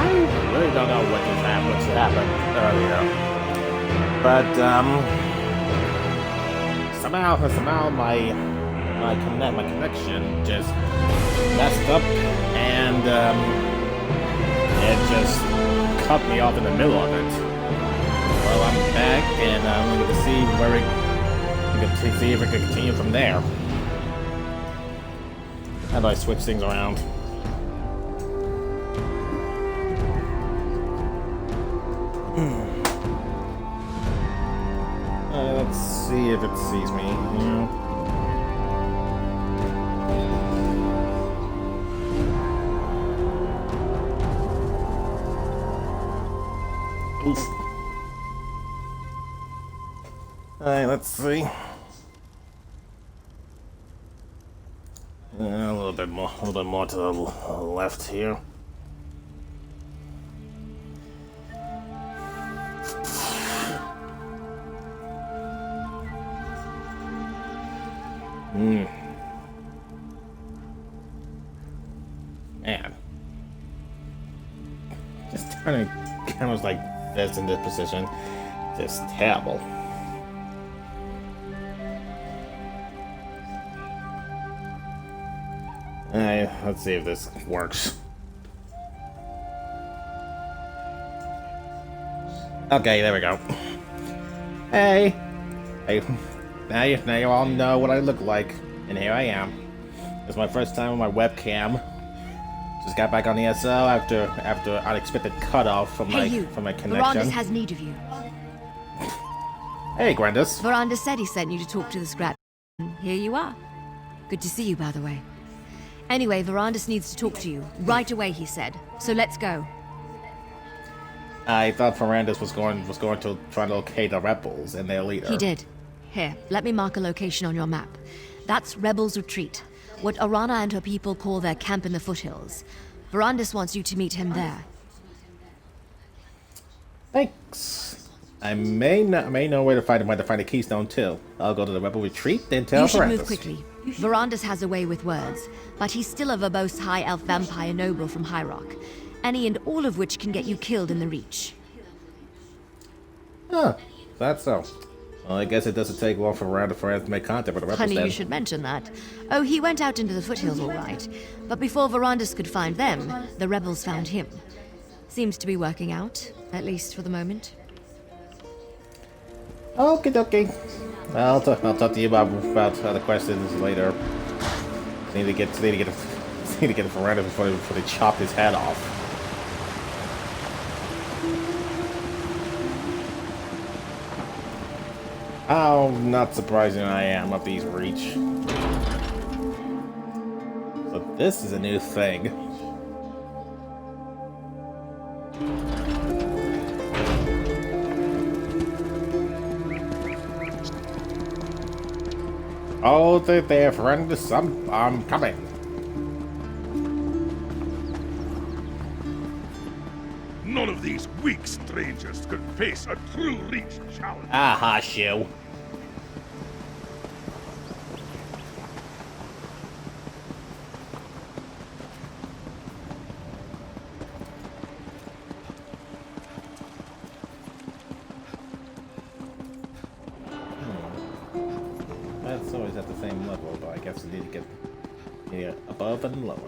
I really don't know what's happened earlier, but somehow my connection just messed up, and it just cut me off in the middle of it. Well, I'm back, and I'm going to see if we can continue from there. How do I switch things around? Let's see if it sees me. Oof. Alright, let's see. A little bit more to the left here. Man. Just turning cameras like this in this position, just terrible. Alright, let's see if this works. Okay, there we go. Hey! Now you all know what I look like, and here I am. It's my first time on my webcam. Just got back on the SO after unexpected cutoff from my connection. Verandis has need of you. Hey, Grandis. Verandis said he sent you to talk to the scrap. Here you are. Good to see you, by the way. Anyway, Verandis needs to talk to you. Right away, he said. So let's go. I thought Verandis was going to try to locate the rebels and their leader. He did. Here, let me mark a location on your map. That's Rebels Retreat, what Arana and her people call their camp in the foothills. Verandis wants you to meet him there. Thanks. I may know where to find the keystone too. I'll go to the Rebel Retreat, then tell Verandis. You should move quickly. Verandis has a way with words, but he's still a verbose high elf vampire noble from High Rock. Any and all of which can get you killed in the Reach. Huh, that's so. Well, I guess it doesn't take long for Verandis to make contact with the rebels. Honey, then. You should mention that. Oh, he went out into the foothills all right. But before Verandis could find them, the rebels found him. Seems to be working out, at least for the moment. Okie dokie. I'll talk to you about other questions later. Need to get Verandis before they chop his head off. How not surprising I am of these Reach. So this is a new thing. Oh, they're there, friend. I'm coming. None of these weak strangers could face a true Reach challenge. Aha, Shiu. That's always at the same level, but I guess we need to get above and lower.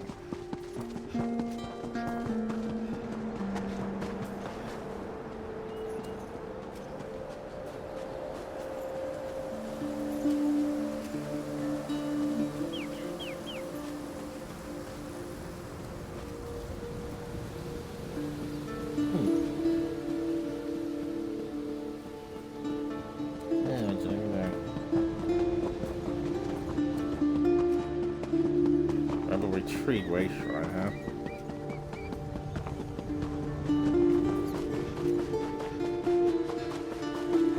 Retreat way sure, huh?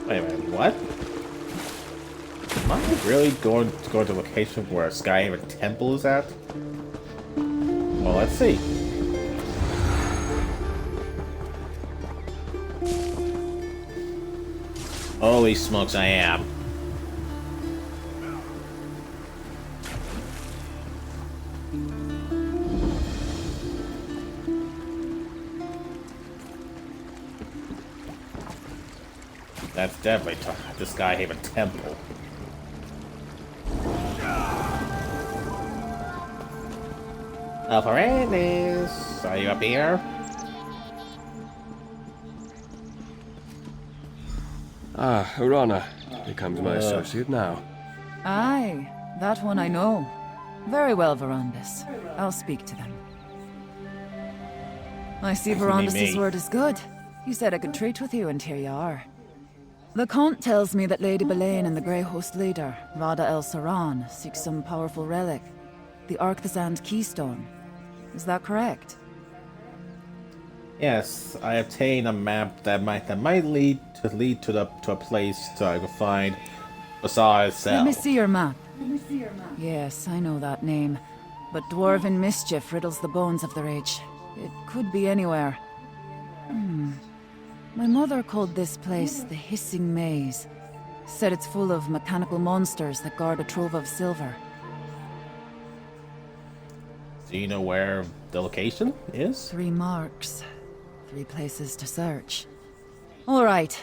Wait a minute, what? Am I really going to go to a location where Skyhaven Temple is at? Well, let's see. Holy smokes, I am. That's definitely the Skyhaven Temple. Alvarez, are you up here? Ah, Urana. Here comes my associate now. Aye, that one I know. Very well, Verandis. I'll speak to them. I see Verandis' word is good. You said I could treat with you, and here you are. The Count tells me that Lady Belaine and the Grey Host leader, Rada El Saran, seek some powerful relic. The Arcthazand Keystone. Is that correct? Yes, I obtained a map that might lead to a place so I can find Bazaar itself. Let me see your map. Yes, I know that name. But dwarven mischief riddles the bones of the Reach. It could be anywhere. My mother called this place the Hissing Maze. Said it's full of mechanical monsters that guard a trove of silver. Do you know where the location is? 3 marks. 3 places to search. All right.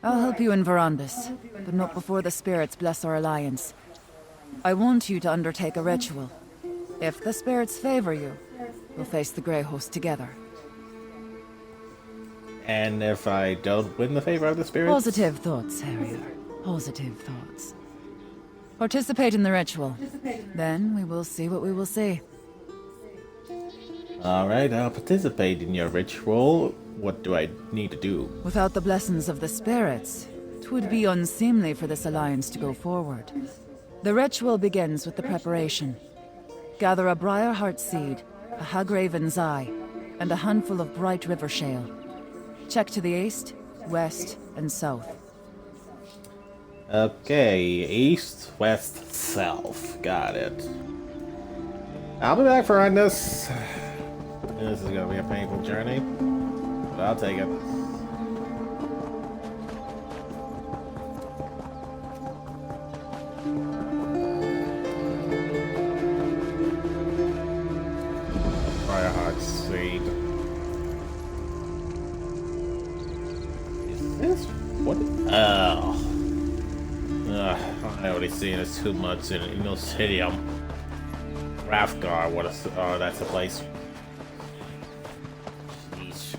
I'll help you in Verandis, but not before the spirits bless our alliance. I want you to undertake a ritual. If the spirits favor you, we'll face the Grey Host together. And if I don't win the favor of the spirits? Positive thoughts, Harrier. Positive thoughts. Participate in the ritual. Then we will see what we will see. Alright, I'll participate in your ritual. What do I need to do? Without the blessings of the spirits, it would be unseemly for this alliance to go forward. The ritual begins with the preparation. Gather a Briarheart seed, a Hagraven's eye, and a handful of bright river shale. Check to the east, west, and south. Okay, east, west, south. Got it. I'll be back for this. This is gonna be a painful journey, but I'll take it. Briarheart seed. Is this what? Oh. I already seen this too much in Inosidium. Rathgar, what is? Oh, that's the place. Jeez.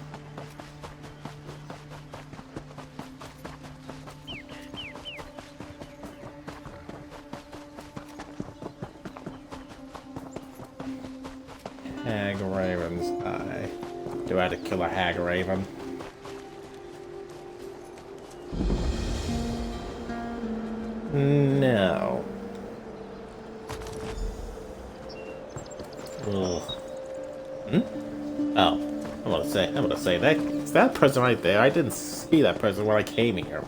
Hagraven's eye. Do I have to kill a Hagraven? No. Ugh. Oh, I'm gonna say that is that person right there. I didn't see that person when I came here.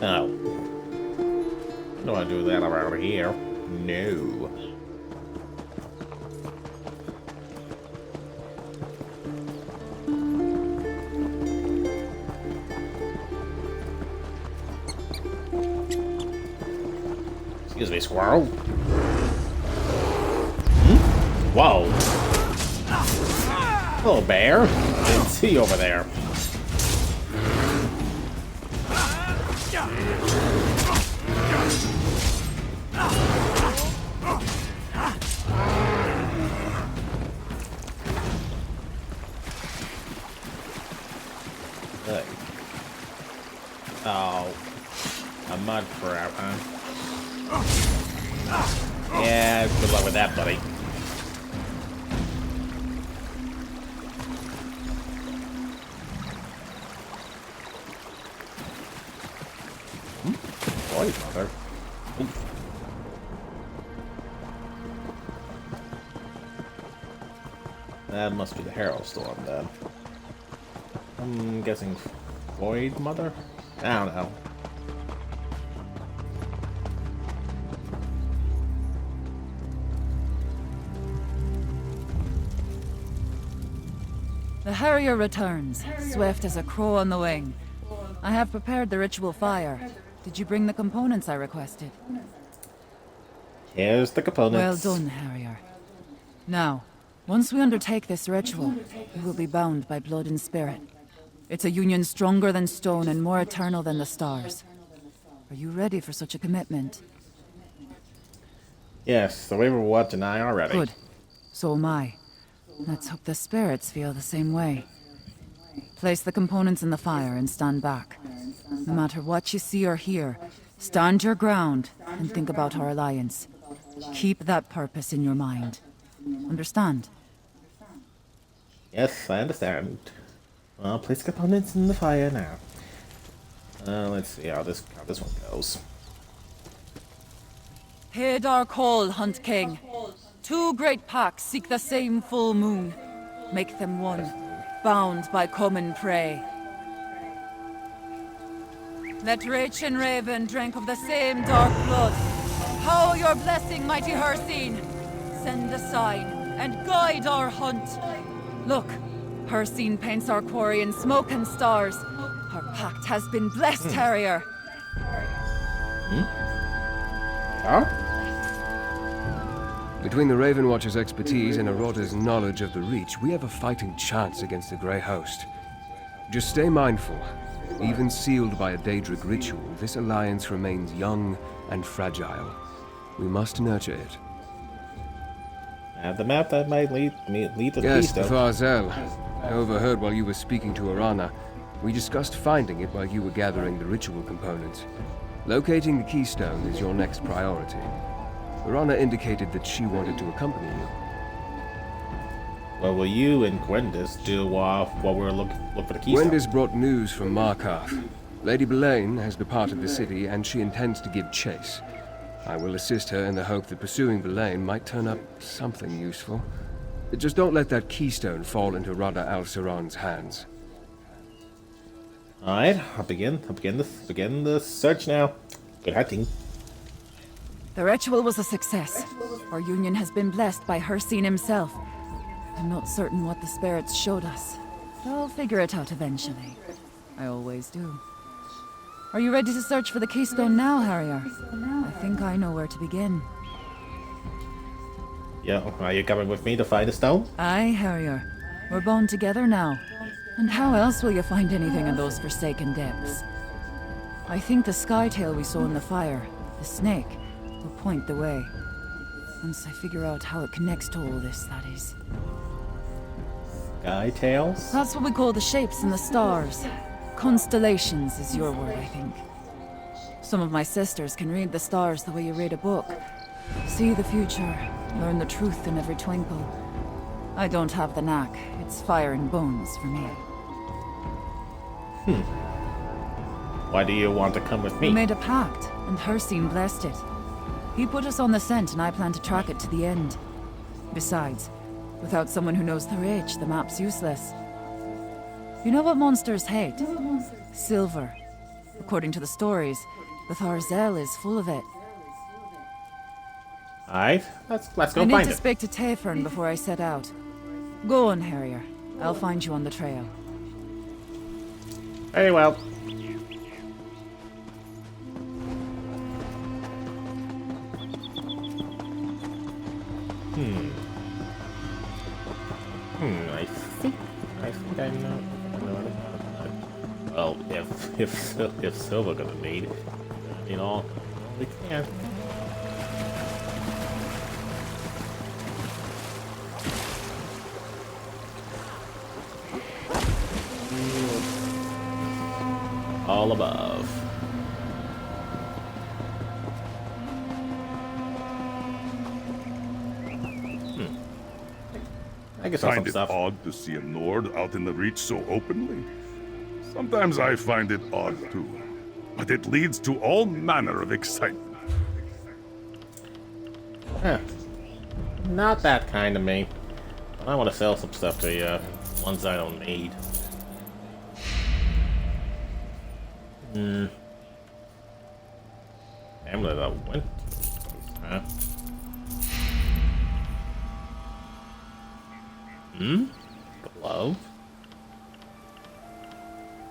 Oh. Don't want to do that around here. No. Excuse me, squirrel. Whoa. Hello, bear. Didn't see you over there. Hey. Oh, a mud crab, huh? Yeah, good luck with that, buddy. Boy, mother. Oof. That must be the Herald Storm, then. I'm guessing Void Mother? I don't know. The Harrier returns, swift as a crow on the wing. I have prepared the ritual fire. Did you bring the components I requested? Here's the components. Well done, Harrier. Now, once we undertake this ritual, we will be bound by blood and spirit. It's a union stronger than stone and more eternal than the stars. Are you ready for such a commitment? Yes, the Waver Watch and I are ready. Good. So am I. Let's hope the spirits feel the same way. Place the components in the fire and stand back. No matter what you see or hear, stand your ground and think about our alliance. Keep that purpose in your mind. Understand? Yes, I understand. Well, place components in the fire now. Let's see how this one goes. Hear our call, Hunt King. Two great packs seek the same full moon. Make them one, bound by common prey. Let Rach and Raven drink of the same dark blood. How your blessing, mighty Hircine. Send a sign and guide our hunt. Look, Hircine paints our quarry in smoke and stars. Our pact has been blessed, Harrier. Huh? Between the Raven Watcher's expertise and Aroda's knowledge of the Reach, we have a fighting chance against the Grey Host. Just stay mindful. Even sealed by a Daedric ritual, this alliance remains young and fragile. We must nurture it. I have the map that might lead to the Yes, the Keystone. Farzel. I overheard while you were speaking to Arana. We discussed finding it while you were gathering the ritual components. Locating the Keystone is your next priority. Arana indicated that she wanted to accompany you. What will you and Gwendis do while we're look for the Keystone? Gwendis brought news from Markarth. Lady Belaine has departed the city and she intends to give chase. I will assist her in the hope that pursuing Belaine might turn up something useful. Just don't let that Keystone fall into Rada al-Saran's hands. Alright, I'll begin the search now. Good hunting. The ritual was a success. Our union has been blessed by Hircine himself. I'm not certain what the spirits showed us. I'll figure it out eventually. I always do. Are you ready to search for the Keystone now, Harrier? I think I know where to begin. Yeah, are you coming with me to find the stone? Aye, Harrier. We're bound together now. And how else will you find anything in those forsaken depths? I think the skytail we saw in the fire, the snake, will point the way. Once I figure out how it connects to all this, that is. Sky tails? That's what we call the shapes in the stars. Constellations is your word, I think. Some of my sisters can read the stars the way you read a book. See the future, learn the truth in every twinkle. I don't have the knack. It's fire and bones for me. Why do you want to come with We me? made a pact, and Hircine blessed it. He put us on the scent, and I plan to track it to the end. Besides, without someone who knows the Reach, the map's useless. You know what monsters hate? Silver. According to the stories, the Tharzel is full of it. Alright, let's go I need find to it. speak to Tayfern before I set out. Go on, Harrier. I'll find you on the trail. Very well. I think I know. Well, if Silver gonna need, all we can. All above. I guess I'll Find some it stuff. odd to see a Nord out in the Reach so openly? Sometimes I find it odd too. But it leads to all manner of excitement. Huh. Not that kind of me. I want to sell some stuff to you. Ones I don't need. Amulet of Winter. Huh? Glove?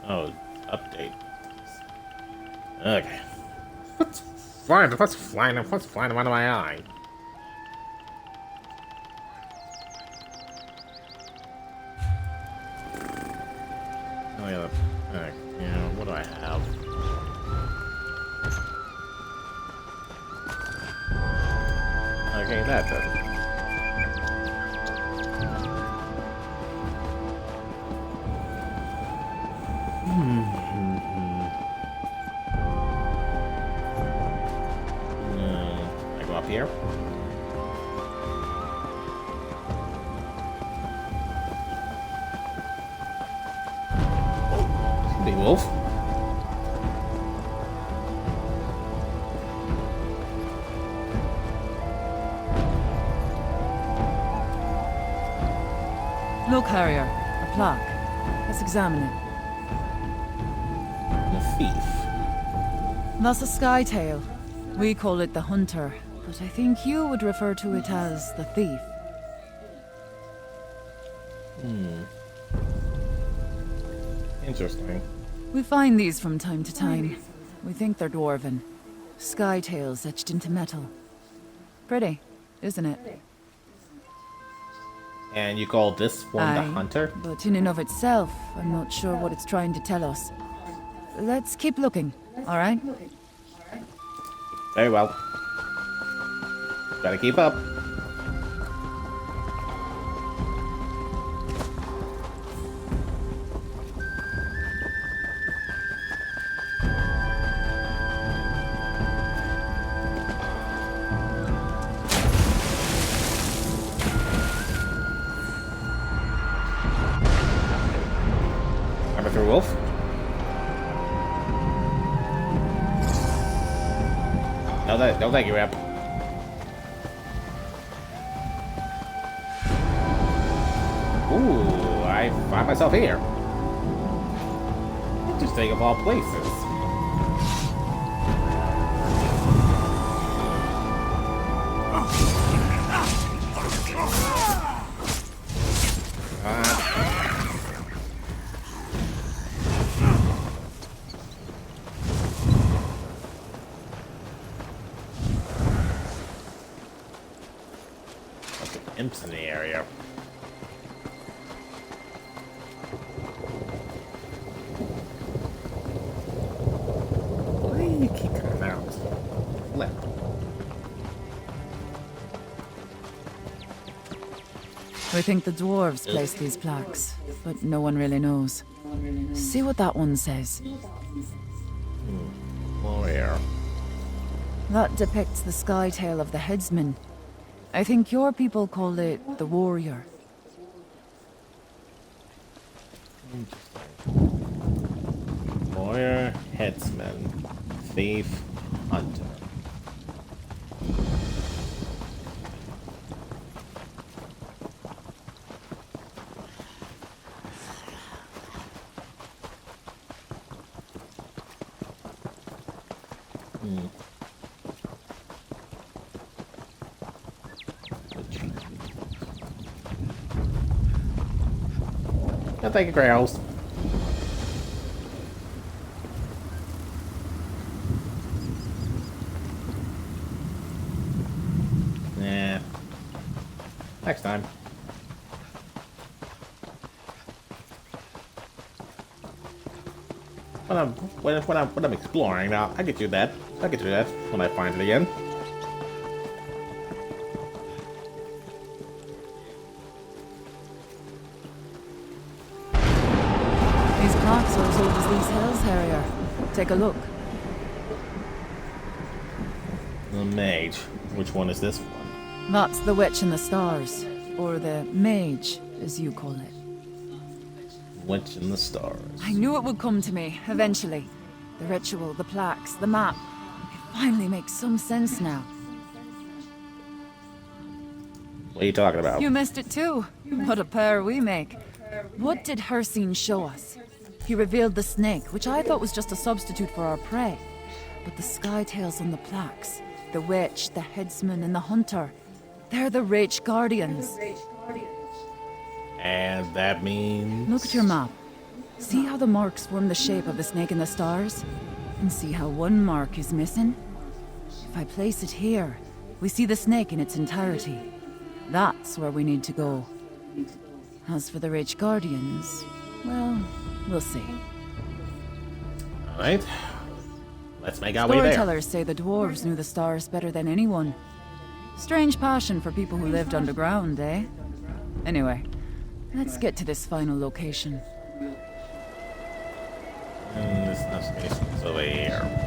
Oh, update. Okay. What's flying? What's flying? What's flying out of my eye? Oh yeah. Yeah. What do I have? Okay, that does it. I go up here. Big wolf. Look, Harrier. A plaque. Let's examine it. The thief. That's a skytail. We call it the hunter, but I think you would refer to it as the thief. Interesting. We find these from time to time. We think they're dwarven. Skytails etched into metal. Pretty, isn't it? And you call this one the Aye, hunter? but in and of itself, I'm not sure what it's trying to tell us. Let's keep looking, alright? Very well. Gotta keep up. Arthur Wolf. No, thank you, Rep. Ooh, I find myself here. Interesting of all places. Imps in the area. Why do you keep coming out? Flip. We think the dwarves placed these plaques, but no one really knows. See what that one says. Warrior. That depicts the skytail of the headsman. I think your people call it the warrior. Warrior, headsman, thief, hunter. No, thank you, Grails. Nah. Next time. When I'm exploring now, I get you that. I get you that when I find it again. These plaques are as old as these hills, Harrier. Take a look. The mage. Which one is this one? That's the Witch in the Stars, or the Mage, as you call it. Witch in the Stars. I knew it would come to me, eventually. The ritual, the plaques, the map. It finally makes some sense now. What are you talking about? You missed it too. What a pair we make. What did Hircine show us? He revealed the snake, which I thought was just a substitute for our prey. But the skytails on the plaques, the witch, the headsman, and the hunter, they're the Rach Guardians. And that means... Look at your map. See how the marks form the shape of the snake in the stars? And see how one mark is missing? If I place it here, we see the snake in its entirety. That's where we need to go. As for the Rich Guardians, well, we'll see. Alright. Let's make our way there. Storytellers say the dwarves knew the stars better than anyone. Strange passion for people who lived underground, eh? Anyway, let's get to this final location. And this navigation's over here.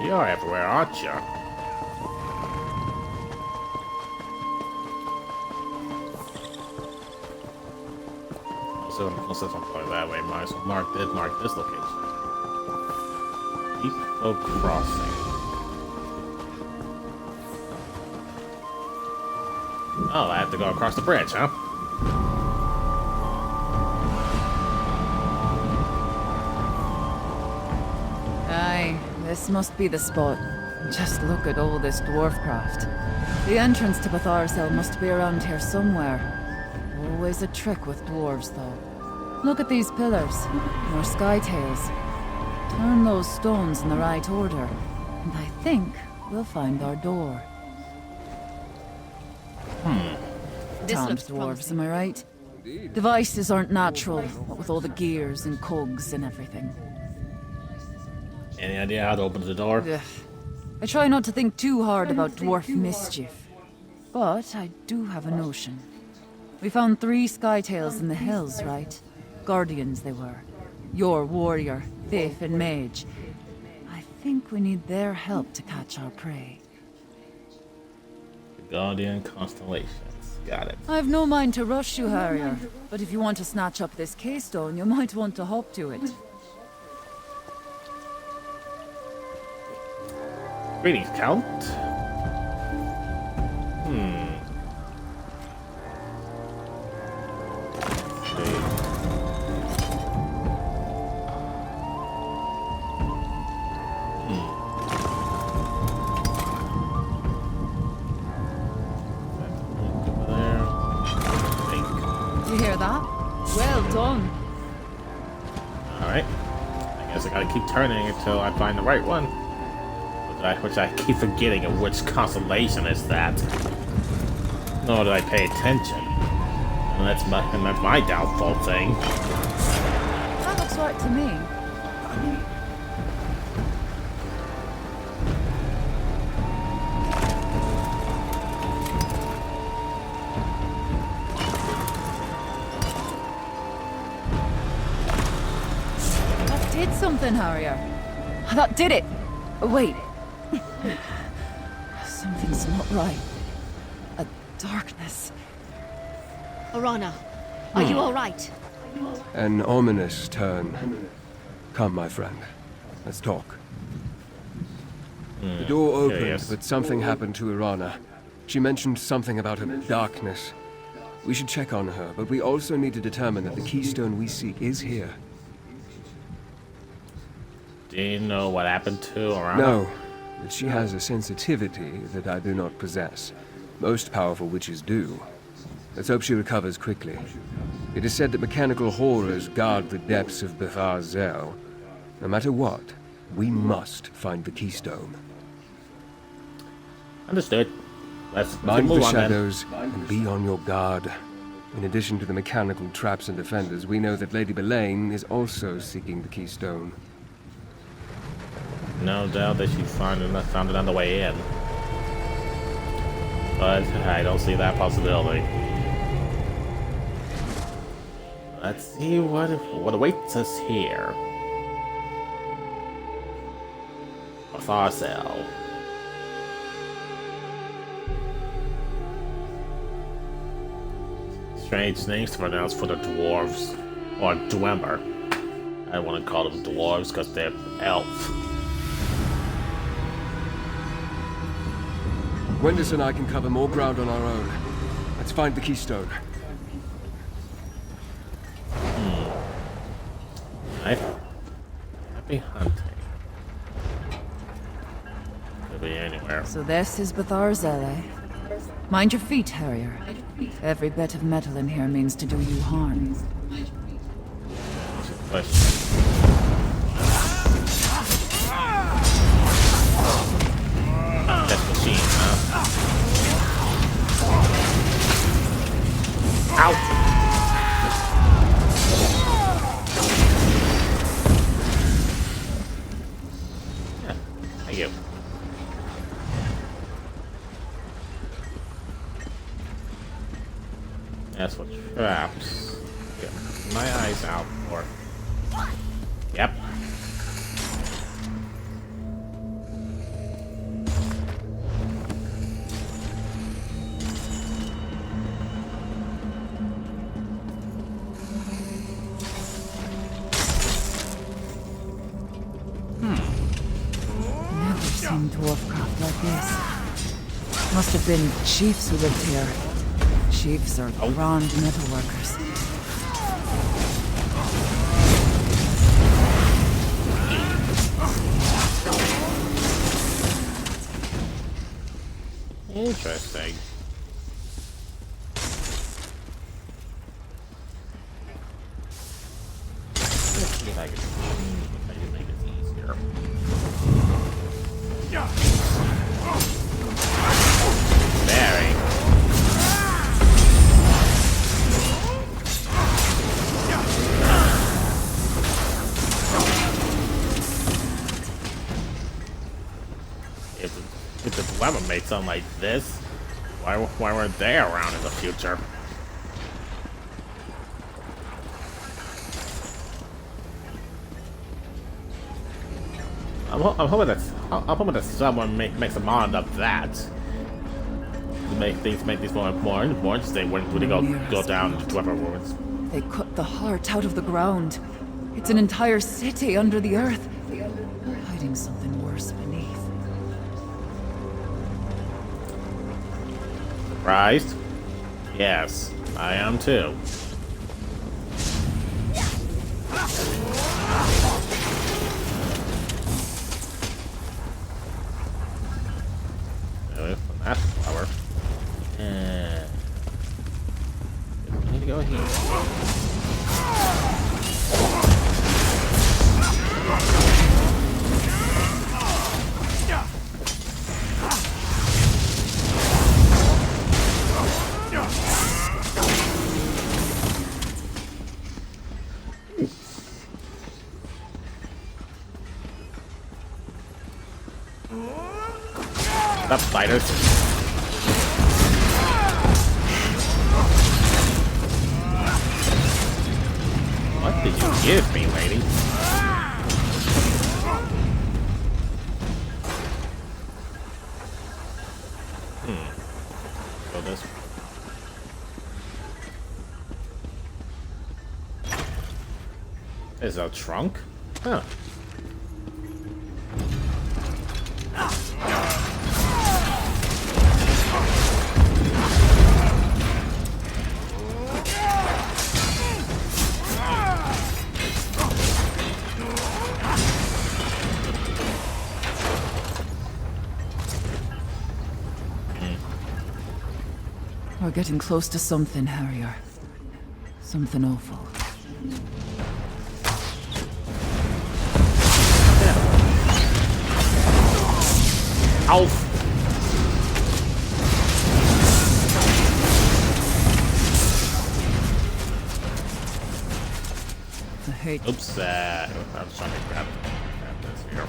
You're everywhere, aren't you? So unless I'm going that way, might as well mark this location. Depot Crossing. Oh, I have to go across the bridge, huh? Aye, this must be the spot. Just look at all this dwarf craft. The entrance to Betharsel must be around here somewhere. Always a trick with dwarves, though. Look at these pillars, more skytails. Turn those stones in the right order, and I think we'll find our door. This Damned looks dwarves, promising. am I right? Devices aren't natural, what with all the gears and cogs and everything. Any idea how to open the door? Ugh. I try not to think too hard about dwarf mischief, but I do have a notion. We found 3 skytails in the hills, right? Guardians they were. Your warrior, thief, and mage. I think we need their help to catch our prey. The Guardian Constellations. Got it. I've no mind to rush you, Harrier, but if you want to snatch up this keystone, you might want to hop to it. Greetings, Count. You hear that? Well done. Alright. I guess I gotta keep turning until I find the right one. Which I keep forgetting of which constellation is that. Nor did I pay attention. And that's my doubtful thing. That looks right to me. That did something, Harrier. That did it. Wait. Something's not right. A darkness. Orana, are you all right? An ominous turn. Come, my friend. Let's talk. The door opened, yes. but something happened to Irana. She mentioned something about a darkness. We should check on her, but we also need to determine that the keystone we seek is here. Do you know what happened to Orana? No, but she has a sensitivity that I do not possess. Most powerful witches do. Let's hope she recovers quickly. It is said that mechanical horrors guard the depths of Betharsel. No matter what, we must find the keystone. Understood. Let's Mind move the on then. shadows and be on your guard. In addition to the mechanical traps and defenders, we know that Lady Belaine is also seeking the keystone. No doubt that she found it on the way in. But I don't see that possibility. Let's see what awaits us here. Betharsel. Strange names to pronounce for the dwarves. Or Dwemer. I want to call them dwarves because they're elf. Wendis and I can cover more ground on our own. Let's find the keystone. I'd Be hunting. Could be anywhere. So this is Betharzel, eh? Mind your feet, Harrier. Every bit of metal in here means to do you harm. Question. Death machine, huh? Ow! Yeah, thank you. That's what traps. Get my eyes out for. Yep. Never seen dwarfcraft like this. Must have been chiefs who lived here. Chiefs are grand metalworkers. Interesting. Let's see if I can make this easier. Very. If the dilemma made something like this, why weren't they around in the future? I'm hoping that someone makes a mod of that to make these more interesting when they go down to whoever ruins. They cut the heart out of the ground. It's an entire city under the earth, hiding something worse beneath. Surprised? Yes, I am too. Anyway, from that flower. And I need to go here. Up, spiders. What did you give me, lady? So this. Is a trunk? Huh. We're getting close to something, Harrier. Something awful. Ow! I hate. Oops, I was trying to grab this here.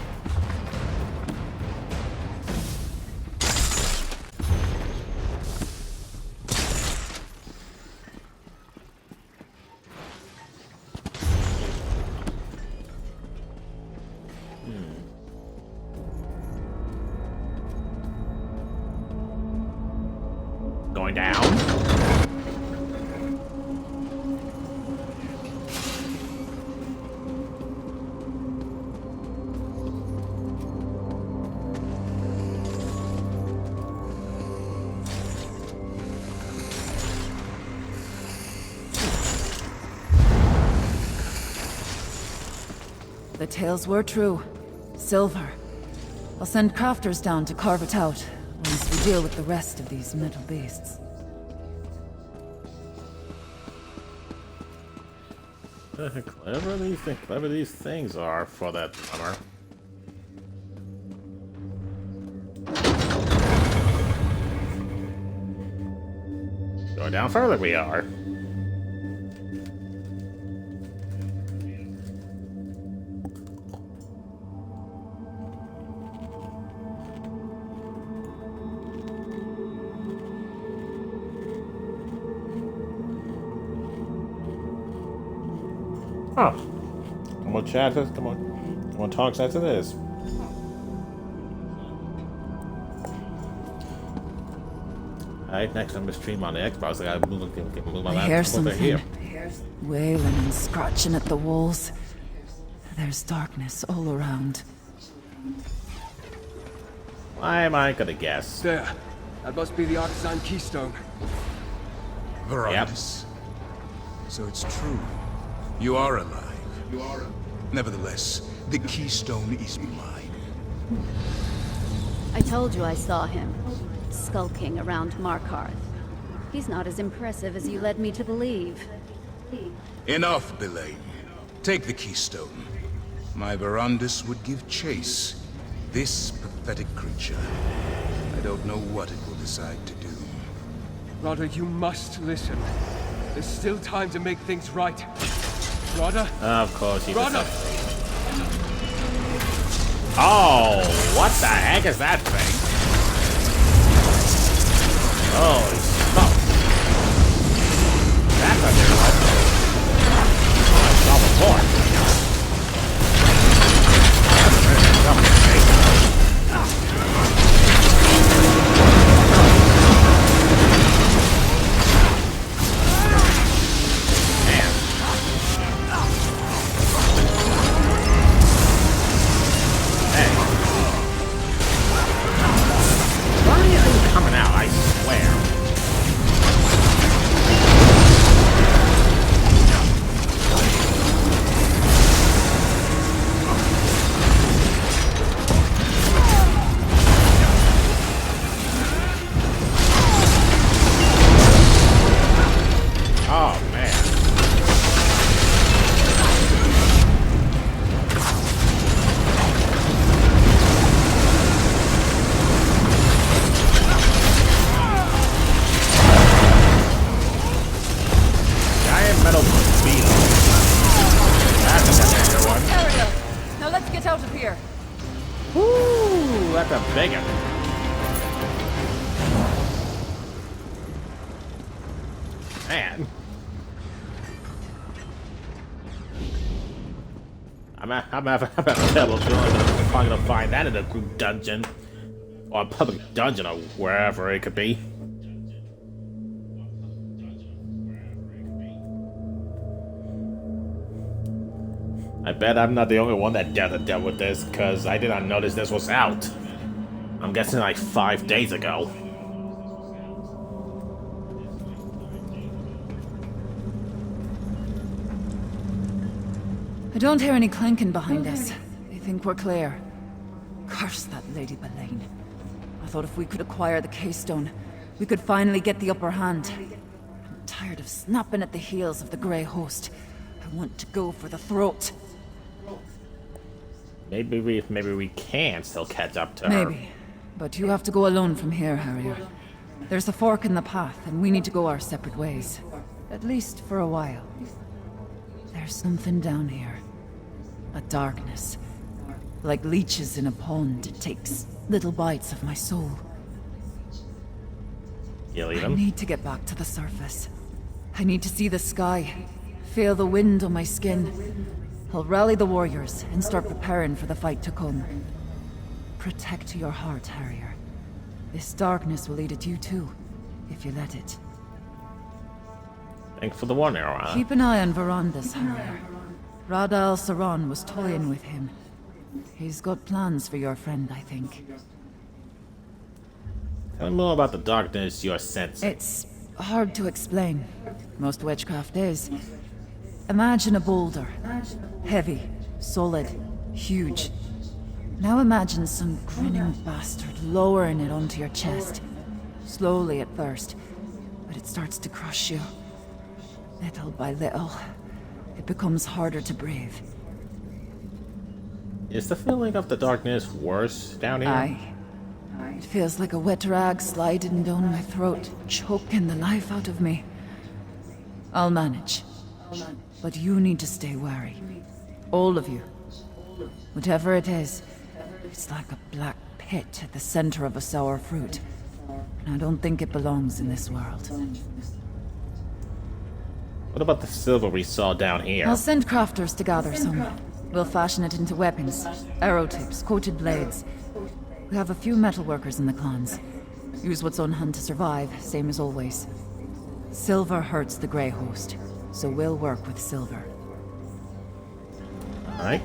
Going down. the tales were true. Silver. I'll send crafters down to carve it out once we deal with the rest of these metal beasts. Clever these things are for that summer. Going down further we are. Huh. Come on, chat. Come on, talks after this. Alright, next I'm gonna stream on the Xbox. I gotta move my I hear laptop over something. here. Wailing and scratching at the walls. There's darkness all around. Why am I gonna guess? There. That must be the Artisan Keystone. Verandis. So it's true. You are alive. Nevertheless, the Keystone is mine. I told you I saw him, skulking around Markarth. He's not as impressive as you led me to believe. Enough, Belain. Take the Keystone. My Verandis would give chase. This pathetic creature. I don't know what it will decide to do. Rada, you must listen. There's still time to make things right. Rada? Of course, you Rada! Oh, what the heck is that thing? Holy smoke. That's a new one. I saw before. Coming out, I swear. Oh, man. Giant metal beetle. That's a bigger one. Ariel! Now let's get out of here. Woo, that's a big one. Man. I'm having a terrible feeling that I'm probably gonna find that in a group dungeon. Or a public dungeon or wherever it could be. I bet I'm not the only one that dealt with this, because I did not notice this was out. I'm guessing like 5 days ago. I don't hear any clanking behind us. I think we're clear. Curse that Lady Belain. I thought if we could acquire the Keystone, we could finally get the upper hand. I'm tired of snapping at the heels of the Grey Host. I want to go for the throat. Maybe we can still catch up to her. Maybe. But you have to go alone from here, Harrier. There's a fork in the path, and we need to go our separate ways. At least for a while. There's something down here. A darkness. Like leeches in a pond, it takes little bites of my soul. You leave I him? need to get back to the surface. I need to see the sky, feel the wind on my skin. I'll rally the warriors and start preparing for the fight to come. Protect your heart, Harrier. This darkness will eat at you too, if you let it. Thanks for the warning, Aurora. Keep an eye on Verandis, Harrier. Rada al-Saran was toying with him. He's got plans for your friend, I think. Tell me more about the darkness you're sensing. It's hard to explain. Most witchcraft is. Imagine a boulder. Heavy, solid, Huge. Now imagine some grinning bastard lowering it onto your chest. Slowly at first, but it starts to crush you. Little by little, it becomes harder to breathe. Is the feeling of the darkness worse down here? Aye. It feels like a wet rag sliding down my throat, choking the life out of me. I'll manage. But you need to stay wary. All of you. Whatever it is, it's like a black pit at the center of a sour fruit. And I don't think it belongs in this world. What about the silver we saw down here? I'll send crafters to gather some. We'll fashion it into weapons, arrow tips, coated blades. We have a few metalworkers in the clans. Use what's on hand to survive, same as always. Silver hurts the Grey Host, so we'll work with silver. Alright.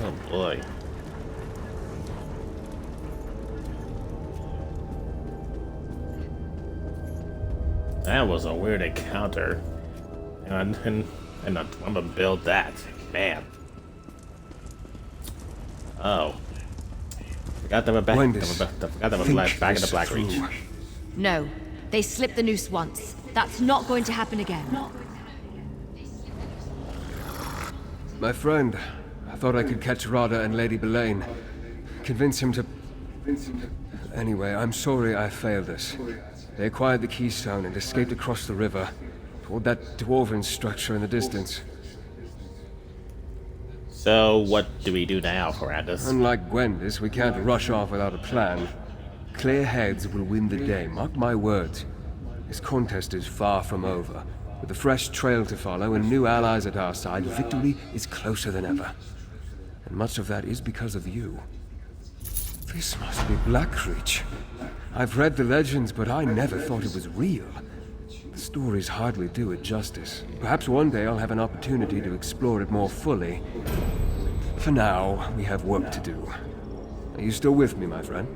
Oh boy. That was a weird encounter. And I'm gonna build that. Man. Oh. Forgot them back. Forgot them back in the Black Reach. No, they slipped the noose once. That's not going to happen again. My friend, I thought I could catch Rada and Lady Belaine. Convince him to... Anyway, I'm sorry I failed us. They acquired the Keystone and escaped across the river, toward that dwarven structure in the distance. So, what do we do now, Ferandus? Unlike Gwendis, we can't rush off without a plan. Clear heads will win the day, mark my words. This contest is far from over. With a fresh trail to follow and new allies at our side, victory is closer than ever. And much of that is because of you. This must be Blackreach. I've read the legends, but I never thought it was real. The stories hardly do it justice. Perhaps one day I'll have an opportunity to explore it more fully. For now, we have work to do. Are you still with me, my friend?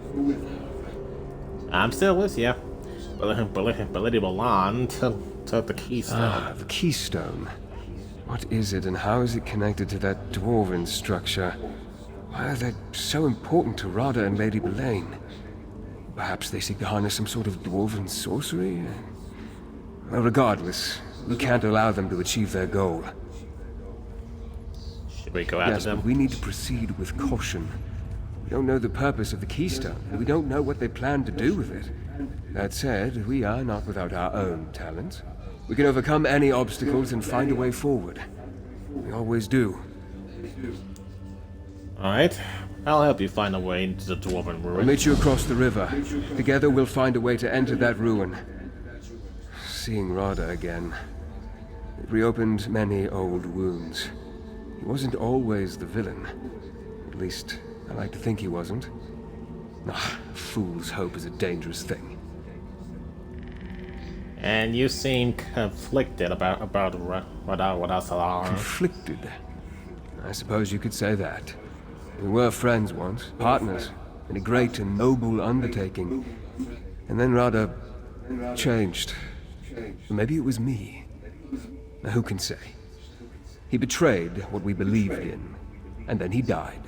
I'm still with you. But Lady Milan took the Keystone. Ah, the Keystone. What is it and how is it connected to that dwarven structure? Why are they so important to Rada and Lady Belaine? Perhaps they seek to harness some sort of dwarven sorcery? Well, regardless, we can't allow them to achieve their goal. Should we go after Yes, them? but we need to proceed with caution. We don't know the purpose of the Keystone, and we don't know what they plan to do with it. That said, we are not without our own talents. We can overcome any obstacles and find a way forward. We always do. Alright. I'll help you find a way into the Dwarven I'll ruin. meet you across the river. Together we'll find a way to enter that ruin. Seeing Rada again, it reopened many old wounds. He wasn't always the villain. At least, I like to think he wasn't. Ah, fool's hope is a dangerous thing. And you seem conflicted about what else are. Conflicted. I suppose you could say that. We were friends once, partners, in a great and noble undertaking. And then Rada changed. Maybe it was me. Now, who can say? He betrayed what we believed in, and then he died.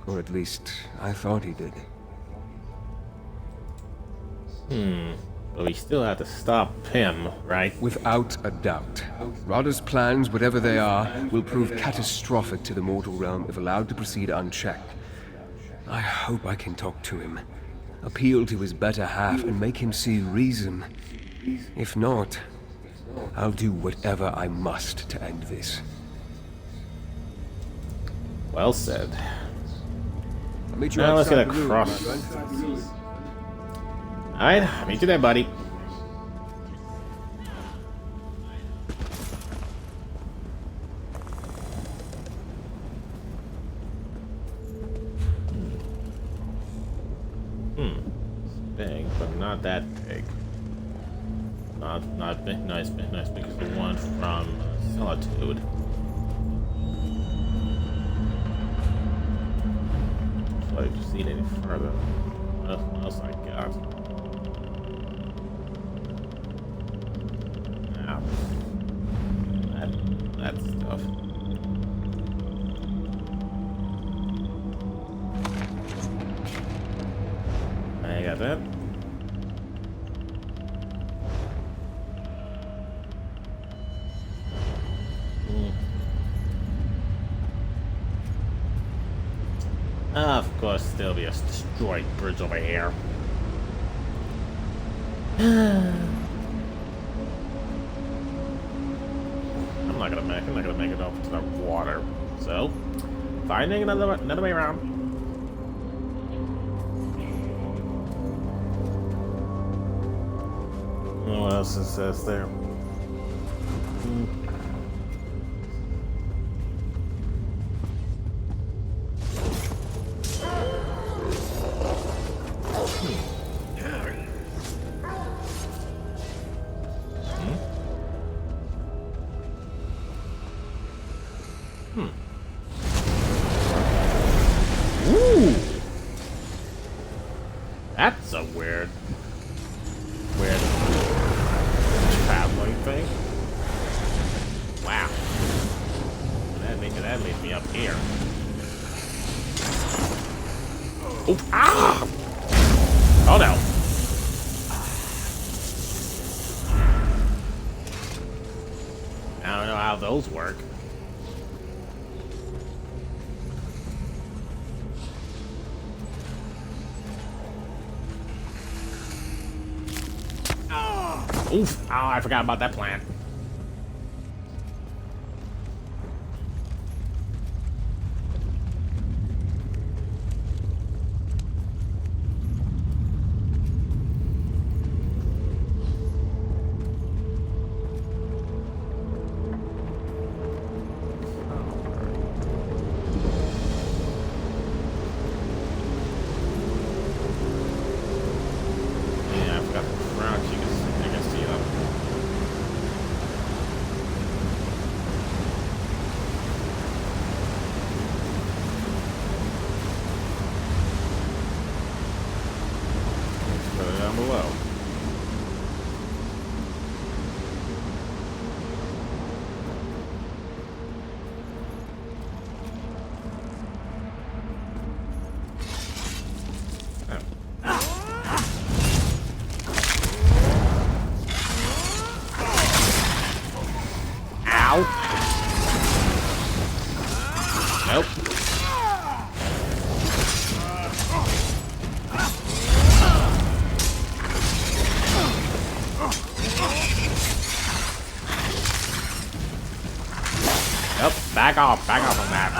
Or at least, I thought he did. But we still have to stop him, right? Without a doubt. Rada's plans, whatever they are, will prove catastrophic to the mortal realm if allowed to proceed unchecked. I hope I can talk to him, appeal to his better half, and make him see reason. If not, I'll do whatever I must to end this. Well said. I'll meet you Now let's get outside the room, across. my friend. Alright, meet you there, buddy. Big, but not that big. Not big, nice big as the one from Solitude. So I just need any further. What else I got? that stuff. I got that. Of course, there'll be a destroyed bridge over here. I'm not gonna make it over to the water. So, finding another way around. What else it says there? Ooh! That's a weird traveling thing. Wow. That leads me up here. Oh, ah! Oh no. I don't know how those work. Oof! Oh, I forgot about that plan. Yeah, I forgot the crouch. You can see them. Let's put it down below. Ow! Nope. Nope. Back off on that.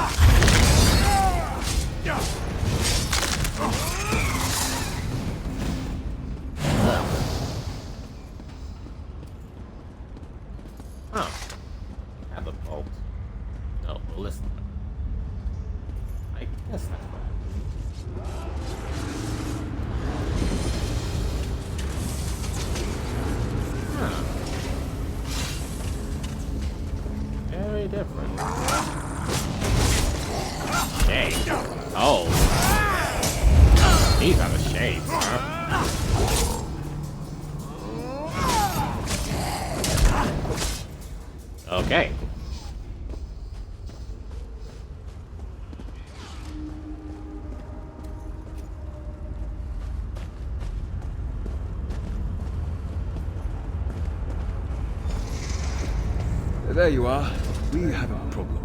Huh. Have a bolt. No, listen. I guess that's what Huh. Very different. Shades. Oh. These are the shades, huh? Okay. There you are. We have a problem.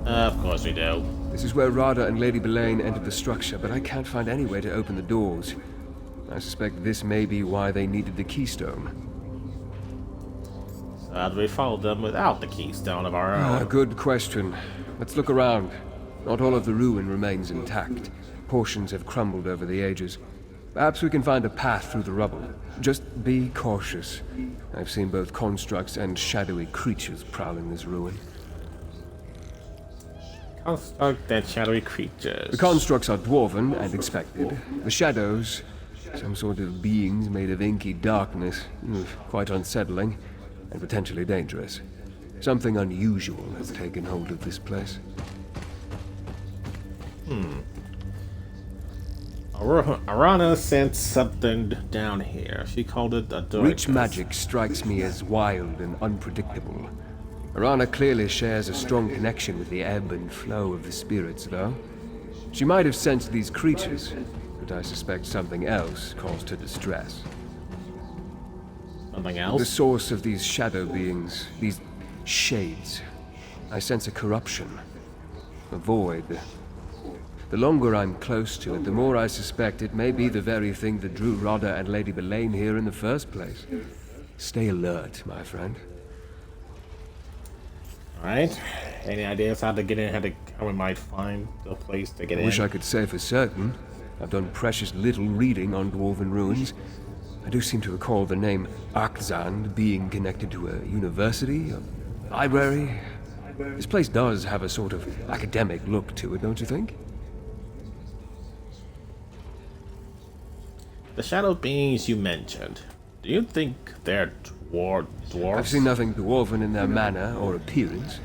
Of course we do. This is where Rada and Lady Belain entered the structure, but I can't find any way to open the doors. I suspect this may be why they needed the keystone. So how do we follow them without the keystone of our own? Good question. Let's look around. Not all of the ruin remains intact. Portions have crumbled over the ages. Perhaps we can find a path through the rubble. Just be cautious. I've seen both constructs and shadowy creatures prowling this ruin. Construct and shadowy creatures. The constructs are dwarven and expected. The shadows, some sort of beings made of inky darkness. Quite unsettling and potentially dangerous. Something unusual has taken hold of this place. Arana sent something down here. She called it a dark. Reach magic strikes me as wild and unpredictable. Arana clearly shares a strong connection with the ebb and flow of the spirits, though. She might have sensed these creatures, but I suspect something else caused her distress. Something The else? source of these shadow beings, these shades, I sense a corruption, a void. The longer I'm close to it, the more I suspect it may be the very thing that drew Rodda and Lady Belain here in the first place. Stay alert, my friend. Alright. Any ideas how to get in, how we might find the place to get I in? wish I could say for certain. I've done precious little reading on dwarven ruins. I do seem to recall the name Arkzand being connected to a university, a library. This place does have a sort of academic look to it, don't you think? The shadow beings you mentioned, do you think they're dwarves? I've seen nothing dwarven in their manner or appearance.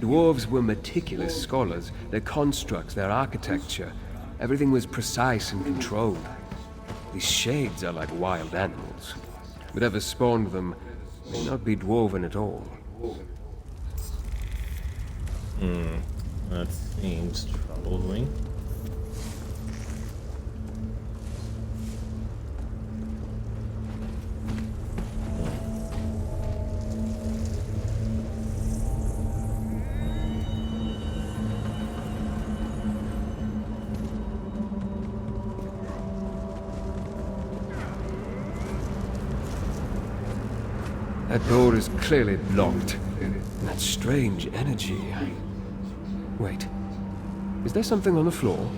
Dwarves were meticulous scholars. Their constructs, their architecture, everything was precise and controlled. These shades are like wild animals. Whatever spawned them may not be dwarven at all. That seems troubling. That door is clearly locked. And that strange energy. Wait. Is there something on the floor?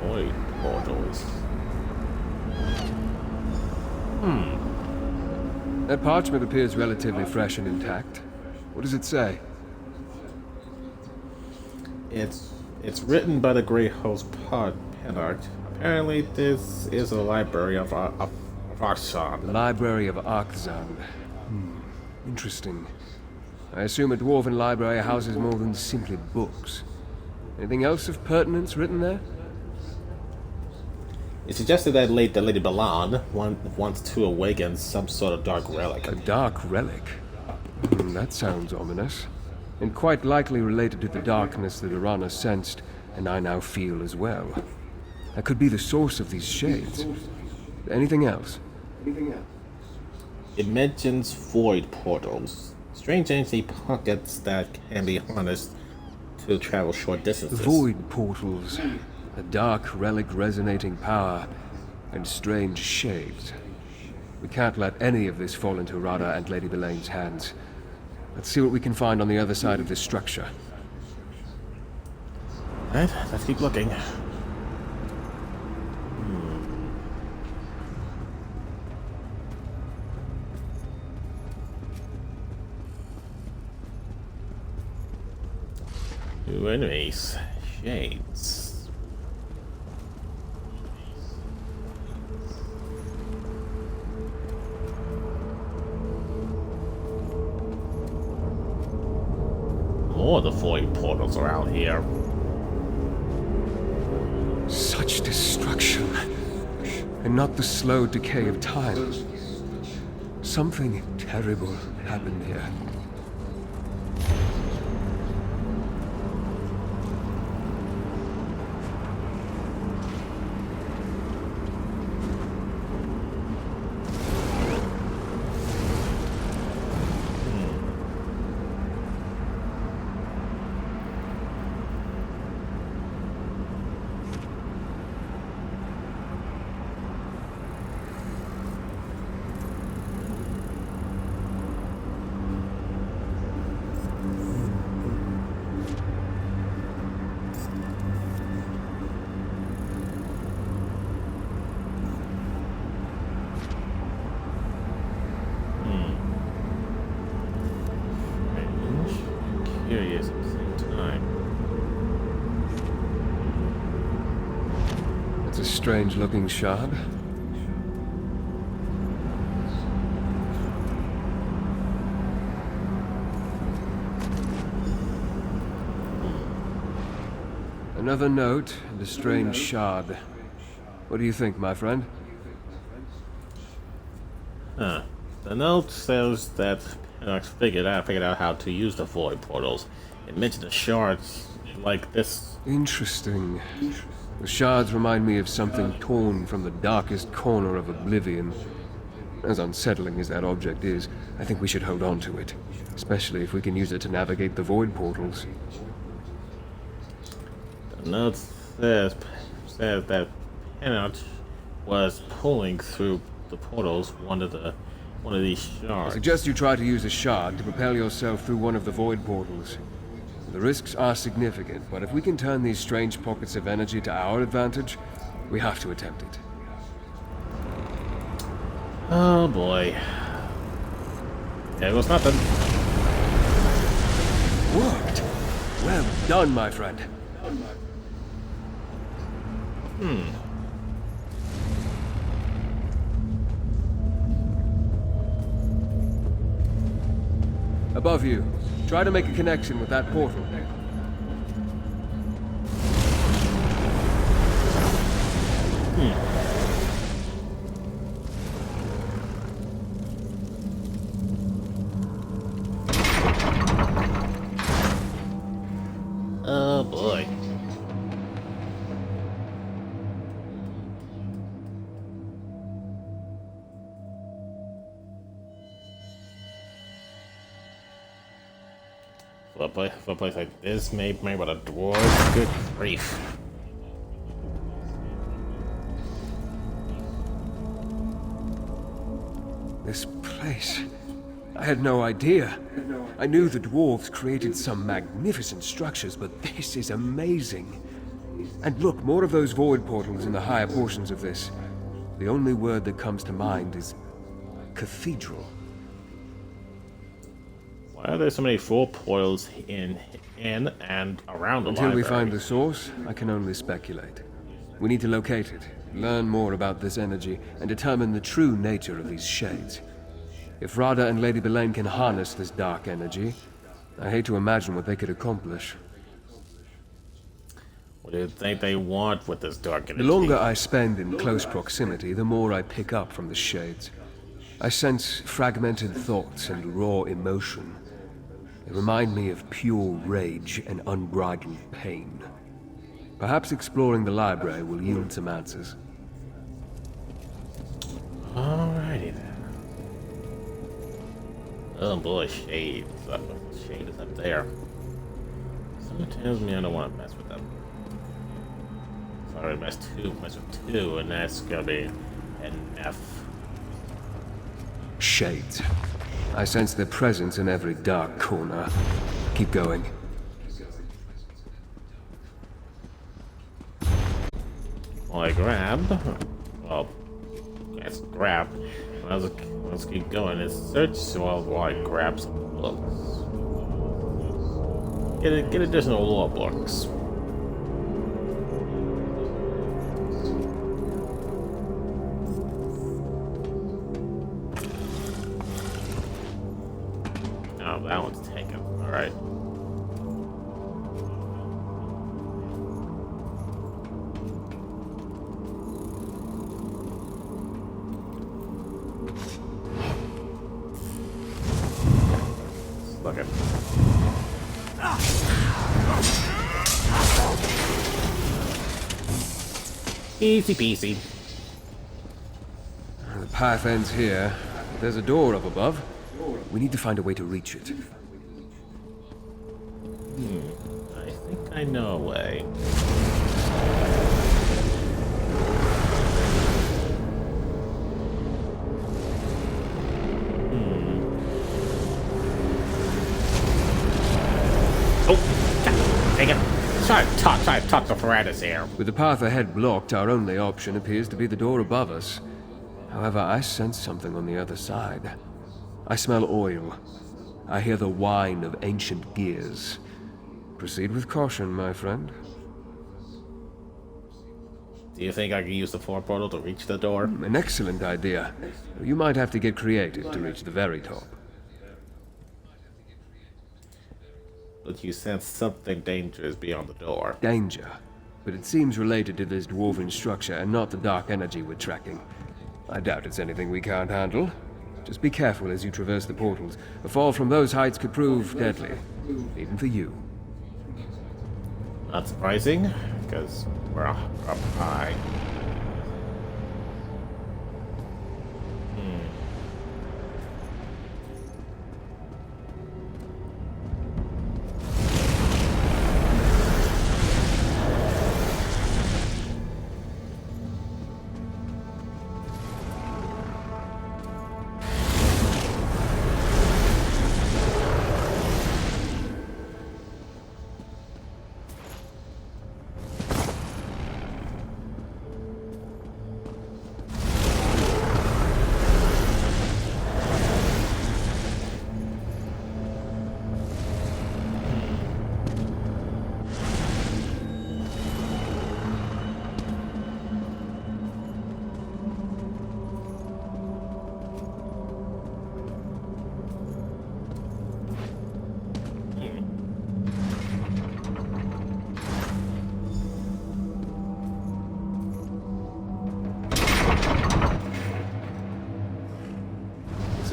Void portals. That parchment appears relatively fresh and intact. What does it say? It's written by the Grey Host Penart. Apparently, this is a library of The Arshan. Library of Arkzand. Interesting. I assume a dwarven library houses more than simply books. Anything else of pertinence written there? It suggested that Lady Balan wants to awaken some sort of dark relic. A dark relic? That sounds ominous. And quite likely related to the darkness that Arana sensed, and I now feel as well. That could be the source of these shades. Anything else? It mentions void portals, strange empty pockets that can be harnessed to travel short distances. Void portals, a dark relic resonating power, and strange shades. We can't let any of this fall into Radha and Lady Belain's hands. Let's see what we can find on the other side of this structure. Alright, let's keep looking. New enemies. Shades. More of the void portals around here. Such destruction. And not the slow decay of time. Something terrible happened here. Curious at the same time. It's a strange looking shard. Another note and a strange shard. What do you think, my friend? Huh. The note says that Pennox figured out how to use the void portals. It mentioned the shards like this. Interesting. The shards remind me of something torn from the darkest corner of Oblivion. As unsettling as that object is, I think we should hold on to it. Especially if we can use it to navigate the void portals. The note says that Pennox was pulling through the portals one of these I shards. suggest you try to use a shard to propel yourself through one of the void portals. The risks are significant, but if we can turn these strange pockets of energy to our advantage, we have to attempt it. Oh boy. There goes nothing. Worked! Well done, my friend. Above you. Try to make a connection with that portal. Oh boy. For a place like this, made by the dwarves, good grief. This place... I had no idea. I knew the dwarves created some magnificent structures, but this is amazing. And look, more of those void portals in the higher portions of this. The only word that comes to mind is... cathedral. Why are there so many full portals in and around the Until library? we find the source, I can only speculate. We need to locate it, learn more about this energy, and determine the true nature of these shades. If Radha and Lady Belain can harness this dark energy, I hate to imagine what they could accomplish. What do you think they want with this dark energy? The longer I spend in close proximity, the more I pick up from the shades. I sense fragmented thoughts and raw emotion. They remind me of pure rage and unbridled pain. Perhaps exploring the library will yield some answers. Alrighty then. Oh boy, Shade is up there. Something tells me I don't want to mess with them. Sorry, mess with two, and that's gonna be an F. Shades. I sense their presence in every dark corner. Keep going. Well, I grab. Well, let's grab. Let's keep going. It's search while I grab some books. Get additional law books. Oh, that one's taken. All right. Look at. Easy peasy. The path ends here. There's a door up above. We need to find a way to reach it. I think I know a way. Oh, God, dang it. Sorry to talk to Ferratus here. With the path ahead blocked, our only option appears to be the door above us. However, I sense something on the other side. I smell oil. I hear the whine of ancient gears. Proceed with caution, my friend. Do you think I can use the fort portal to reach the door? An excellent idea. You might have to get creative to reach the very top. But you sense something dangerous beyond the door. Danger. but it seems related to this dwarven structure and not the dark energy we're tracking. I doubt it's anything we can't handle. Just be careful as you traverse the portals. A fall from those heights could prove deadly, even for you. Not surprising, because we're up high.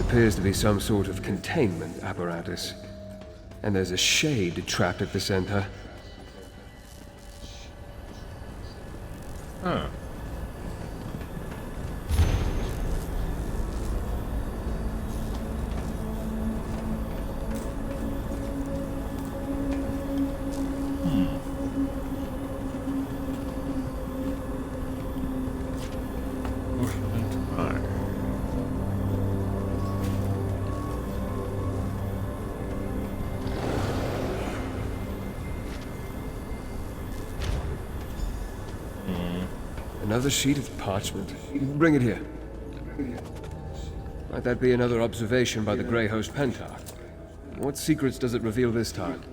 Appears to be some sort of containment apparatus. And there's a shade trapped at the center. Huh. Another sheet of parchment. Bring it here. Might that be another observation by the Grey Host Pentarch? What secrets does it reveal this time?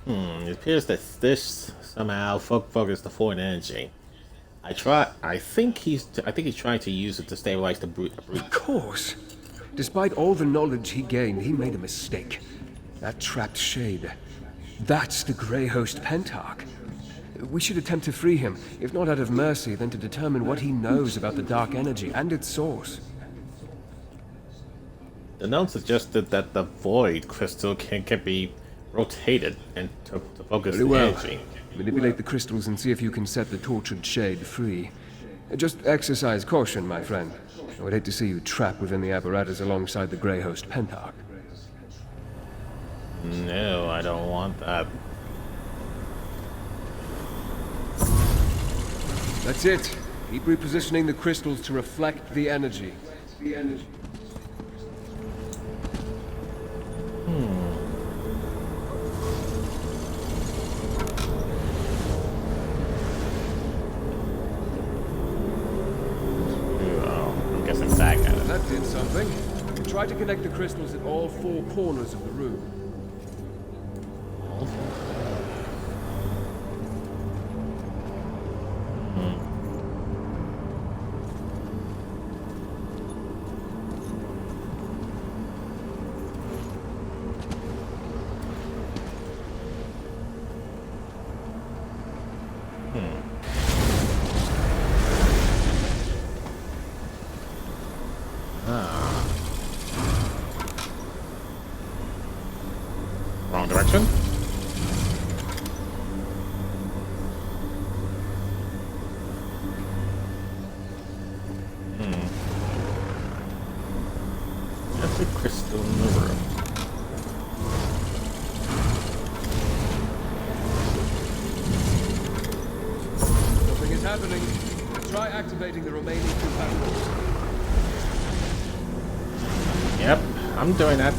It appears that this somehow focused the foreign energy. I think he's trying to use it to stabilize the brute. Of course. Despite all the knowledge he gained, he made a mistake. That trapped shade. That's the Grey Host Pentarch. We should attempt to free him, if not out of mercy, then to determine what he knows about the dark energy and its source. The note suggested that the void crystal can be rotated and to focus Very the well. energy. Manipulate the crystals and see if you can set the tortured shade free. Just exercise caution, my friend. I would hate to see you trapped within the apparatus alongside the Grey Host Pentarch. No, I don't want that. That's it. Keep repositioning the crystals to reflect the energy. I'm guessing that got it. That did something. Try to connect the crystals at all four corners of the room. Wrong direction? That's a crystal in the room. Something is happening. Try activating the remaining two panels. Yep, I'm doing that.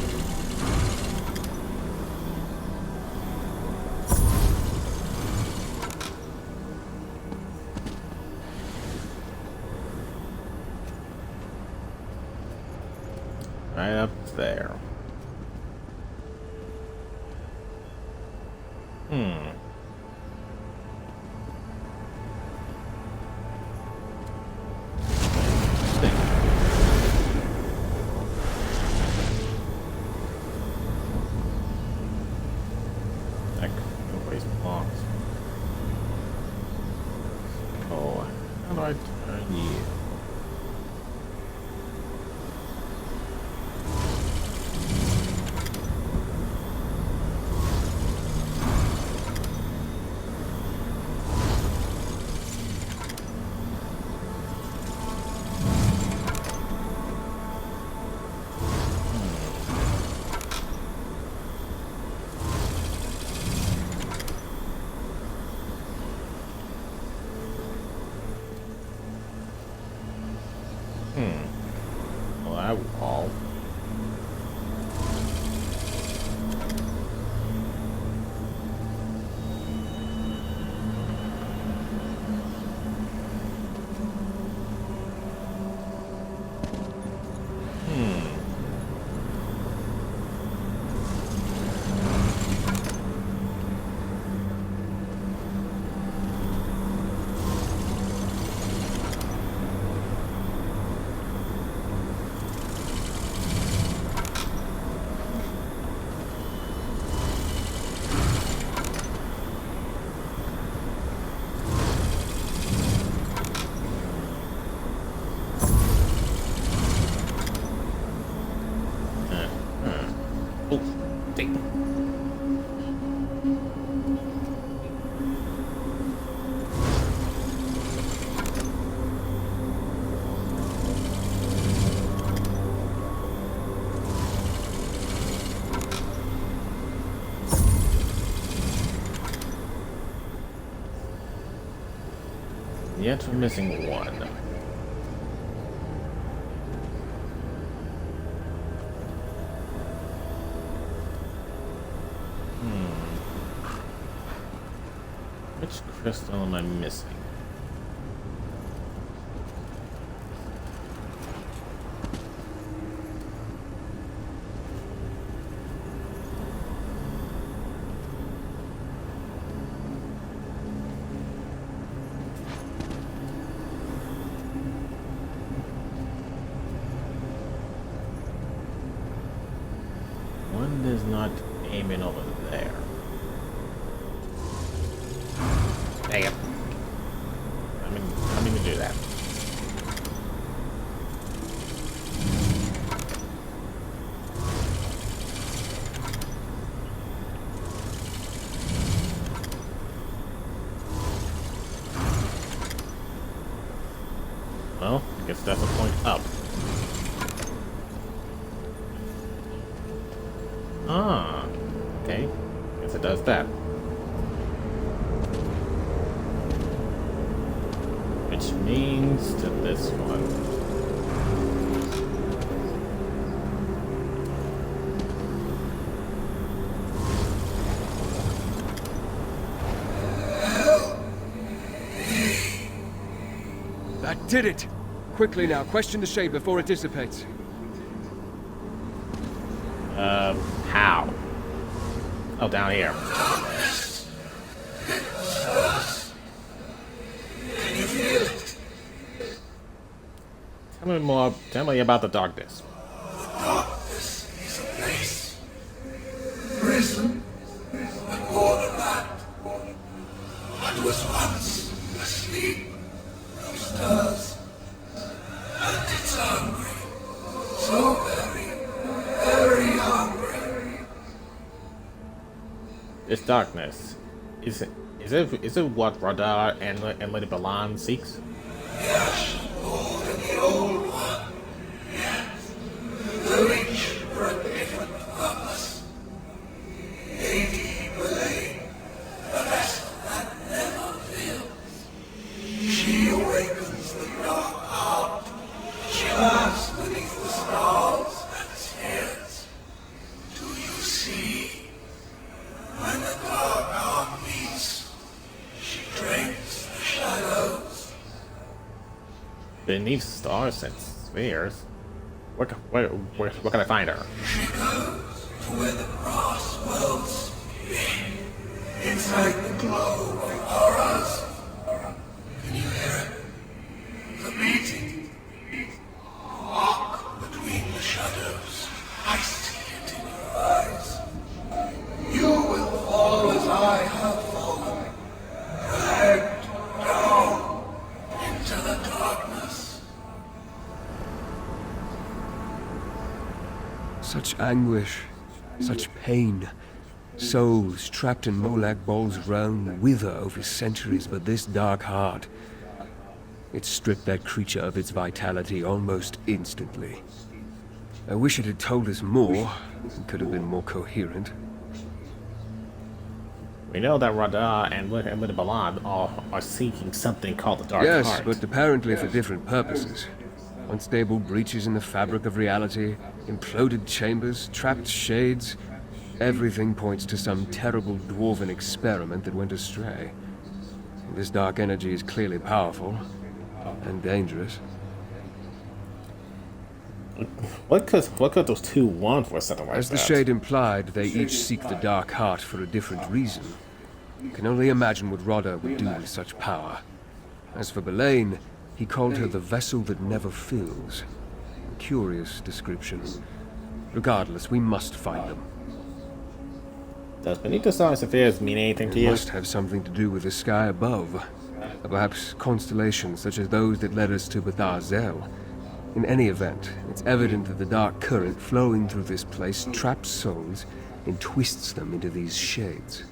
Right up there. Heck, no place belongs. I turn you? Well, that wall. Oh, dang. Yet we're missing one. Which crystal am I missing? One is not aiming over there. Dang it. I don't even do that. Well, I guess that's a point up. Ah, okay. Guess it does that. Which means to this one. That did it! Quickly now, question the shade before it dissipates. How? Oh, down here. Tell me more. Tell me about the darkness. Darkness is a place. Prison. But more than that. What was once asleep now stirs. And it's hungry. So very hungry. This darkness. Is it what Radar and Lady Balan seeks? Yes, more than the old one. Yes. The rich for a different purpose. Lady Belaine, the vessel that never fails. She awakens the dark heart. She laughs beneath the stars and spheres. Do you see? When the dark heart beats, she drains the shadows. Beneath stars and spheres? Where can I find her? She goes to where the brass worlds begin. Inside the glow of horrors. Can you hear it? The beating. Walk between the shadows. I see it in your eyes. You will fall as I have fallen. Dragged down into the dark. Such anguish, such pain. Souls trapped in Molag Bol's realm wither over centuries, but this dark heart, it stripped that creature of its vitality almost instantly. I wish it had told us more. It could have been more coherent. We know that Radha and Balan are seeking something called the Dark Yes, Heart. but apparently for different purposes. Unstable breaches in the fabric of reality, imploded chambers, trapped shades. Everything points to some terrible dwarven experiment that went astray. This dark energy is clearly powerful and dangerous. What could those two want for something like As that? the Shade implied, they each seek the Dark Heart for a different reason. Can only imagine what Rodda would do with such power. As for Belain, he called her the vessel that never fills. A curious description. Regardless, we must find them. Does Benito's affairs mean anything to It you? must have something to do with the sky above. Perhaps constellations such as those that led us to Bathar Zel. In any event, it's evident that the dark current flowing through this place traps souls and twists them into these shades.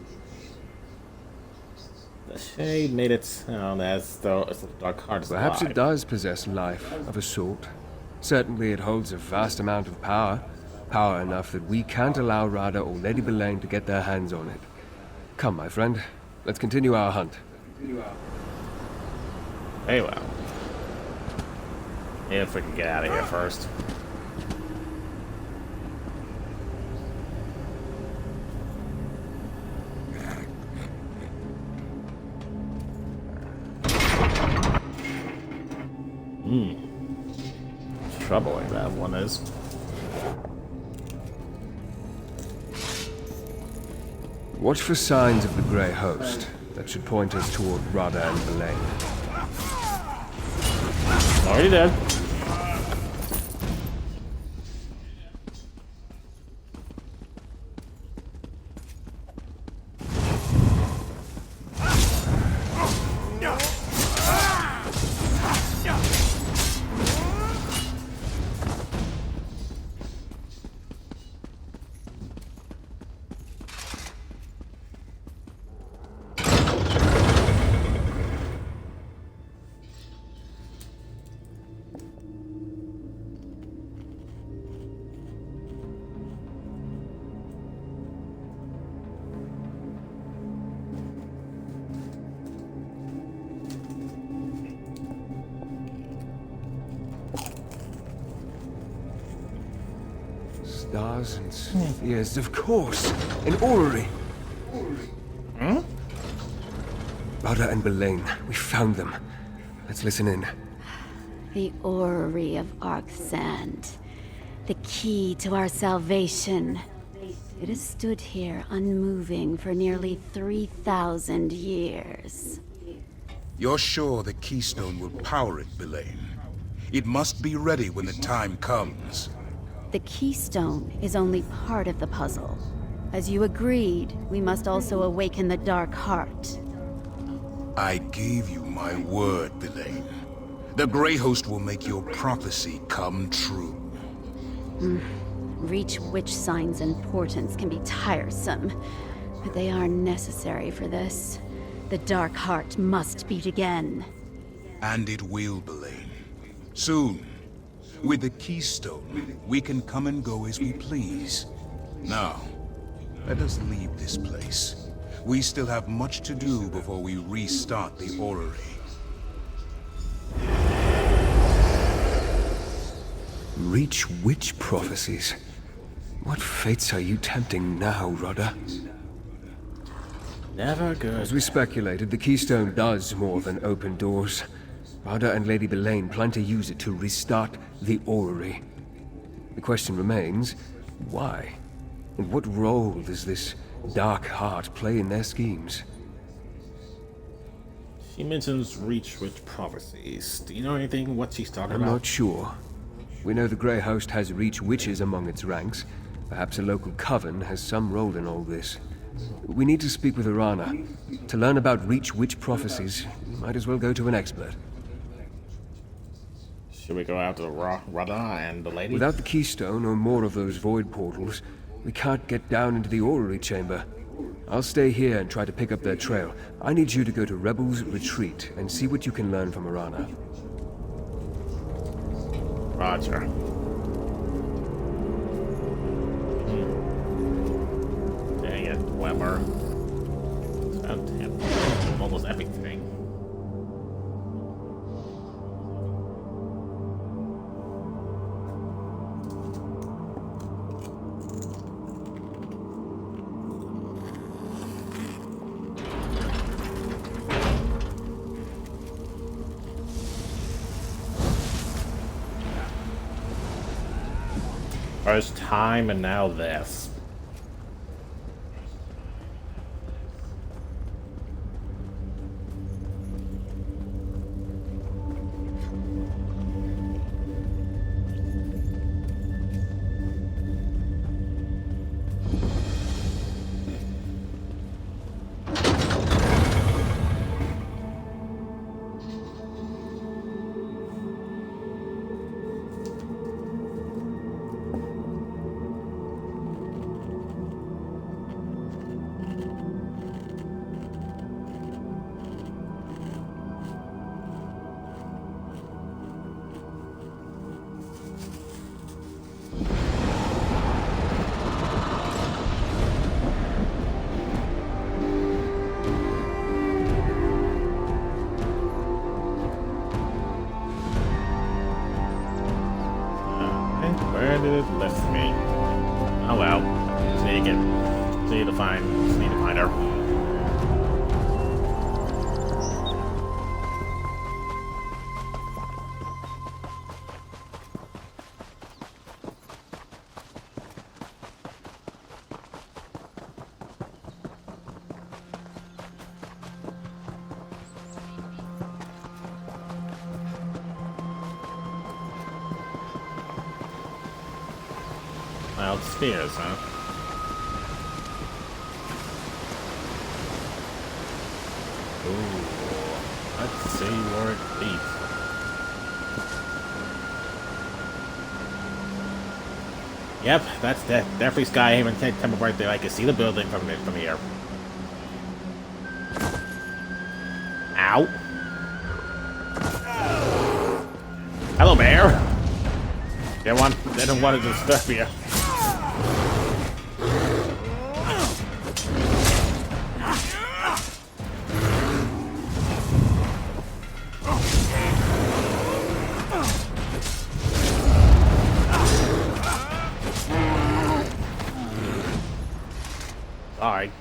The Shade made it sound as though the Dark Heart is Perhaps alive. it does possess life of a sort. Certainly it holds a vast amount of power. Power enough that we can't allow Radha or Lady Belain to get their hands on it. Come, my friend. Let's continue our hunt. Very well. If we can get out of here first. Troubling that one is. Watch for signs of the Grey Host. That should point us toward Radha and Belain. Already dead. Stars and spheres, of course. An orrery. Radha and Belain, we found them. Let's listen in. The orrery of Arksand. The key to our salvation. It has stood here unmoving for nearly 3,000 years. You're sure the Keystone will power it, Belain? It must be ready when the time comes. The Keystone is only part of the puzzle. As you agreed, we must also awaken the Dark Heart. I gave you my word, Belain. The Grey Host will make your prophecy come true. Reach Witch signs and portents can be tiresome, but they are necessary for this. The Dark Heart must beat again. And it will, Belain. Soon. With the Keystone, we can come and go as we please. Now, let us leave this place. We still have much to do before we restart the orrery. Reach witch prophecies. What fates are you tempting now, Radha? Never good. As we speculated, the Keystone does more than open doors. Radha and Lady Belain plan to use it to restart the orrery. The question remains, why? And what role does this Dark Heart play in their schemes? She mentions Reach Witch prophecies. Do you know anything what she's talking I'm about? not sure. We know the Grey Host has Reach witches among its ranks. Perhaps a local coven has some role in all this. We need to speak with Arana. To learn about Reach witch prophecies, we might as well go to an expert. Should we go after Rada and the lady? Without the keystone or more of those void portals, we can't get down into the orrery chamber. I'll stay here and try to pick up their trail. I need you to go to Rebel's Retreat and see what you can learn from Arana. Roger. Dang it, Weber. Almost everything. First time and now this. Where did it lift me? Oh well. Just need to find her. Wild spheres, huh? Ooh, let's see where it leads. Yep, that's definitely Skyhaven Temple right there. I can see the building from here. Ow! Hello, bear. They don't want to disturb you. Alright.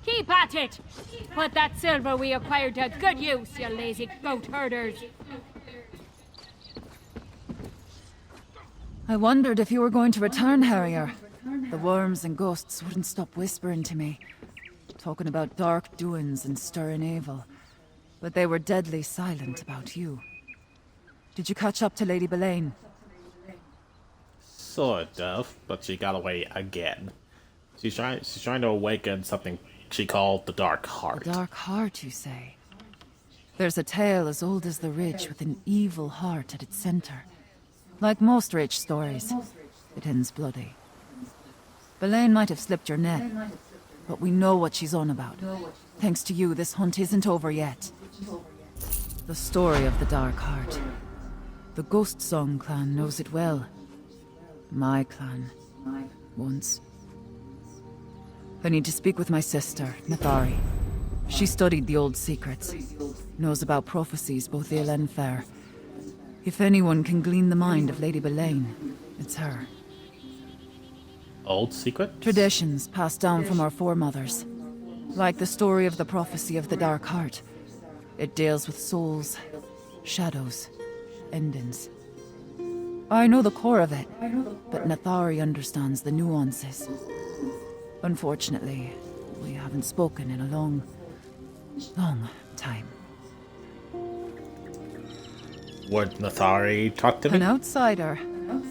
Keep at it! Put that silver we acquired to good use, you lazy goat herders! I wondered if you were going to return, Harrier. The worms and ghosts wouldn't stop whispering to me, talking about dark doings and stirring evil. But they were deadly silent about you. Did you catch up to Lady Belain? Sort of, but she got away again. She's trying to awaken something she called the Dark Heart. The Dark Heart, you say? There's a tale as old as the Ridge with an evil heart at its center. Like most Ridge stories, it ends bloody. Belain might have slipped your net, but we know what she's on about. Thanks to you, this hunt isn't over yet. The story of the Dark Heart. The Ghost Song clan knows it well. My clan. Once. I need to speak with my sister, Nathari. She studied the old secrets. Knows about prophecies, both ill and fair. If anyone can glean the mind of Lady Belain, it's her. Old secret? Traditions passed down from our foremothers. Like the story of the prophecy of the Dark Heart. It deals with souls, shadows, endings. I know the core of it, but Nathari understands the nuances. Unfortunately, we haven't spoken in a long time. Would Nathari talk to me? An outsider?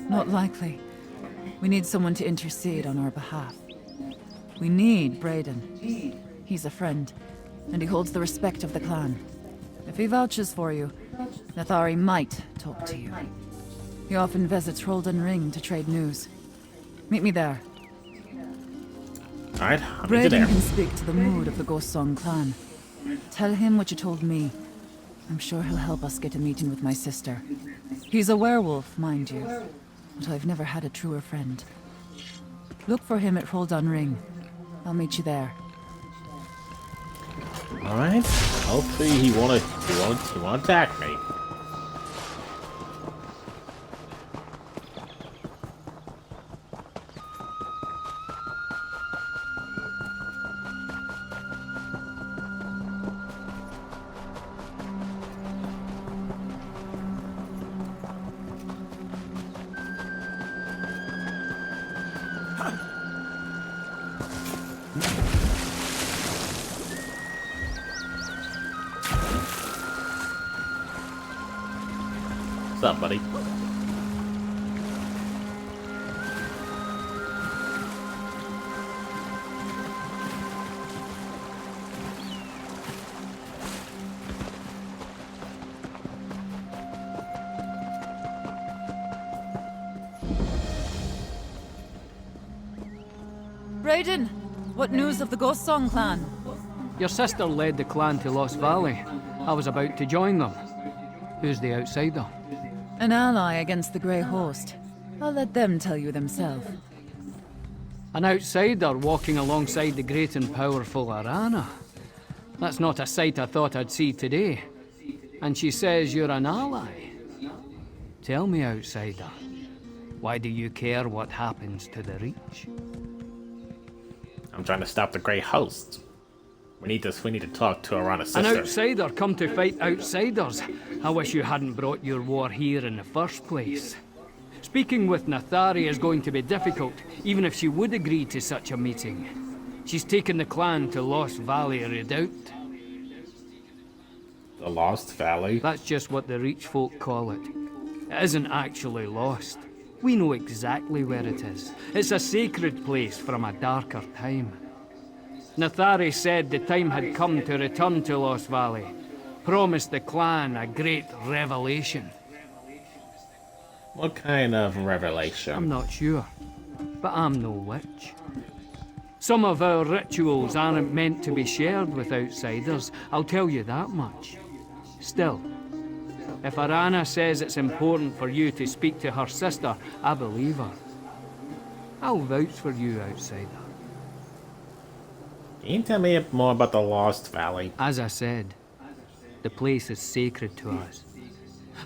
Not likely. We need someone to intercede on our behalf. We need Brayden. He's a friend, and he holds the respect of the clan. If he vouches for you, Nathari might talk to you. He often visits Roldan Ring to trade news. Meet me there. Alright, I'll meet you Brayden there. can speak to the mood of the Ghost Song clan. Tell him what you told me. I'm sure he'll help us get a meeting with my sister. He's a werewolf, mind you, but I've never had a truer friend. Look for him at Roldan Ring. I'll meet you there. Alright. Hopefully he won't attack me. What's up, buddy? Brayden, what news of the Ghost Song clan? Your sister led the clan to Lost Valley. I was about to join them. Who's the outsider? An ally against the Grey Host. I'll let them tell you themselves. An outsider walking alongside the great and powerful Arana. That's not a sight I thought I'd see today. And she says you're an ally. Tell me, outsider, why do you care what happens to the Reach? I'm trying to stop the Grey Host. We need to talk to Arana's An sister. outsider come to fight outsiders. I wish you hadn't brought your war here in the first place. Speaking with Nathari is going to be difficult, even if she would agree to such a meeting. She's taken the clan to Lost Valley Redoubt. The Lost Valley? That's just what the Reach folk call it. It isn't actually lost. We know exactly where it is. It's a sacred place from a darker time. Nathari said the time had come to return to Lost Valley. Promised the clan a great revelation. What kind of revelation? I'm not sure, but I'm no witch. Some of our rituals aren't meant to be shared with outsiders, I'll tell you that much. Still, if Arana says it's important for you to speak to her sister, I believe her. I'll vouch for you, outsider. Can you tell me more about the Lost Valley? As I said, the place is sacred to us.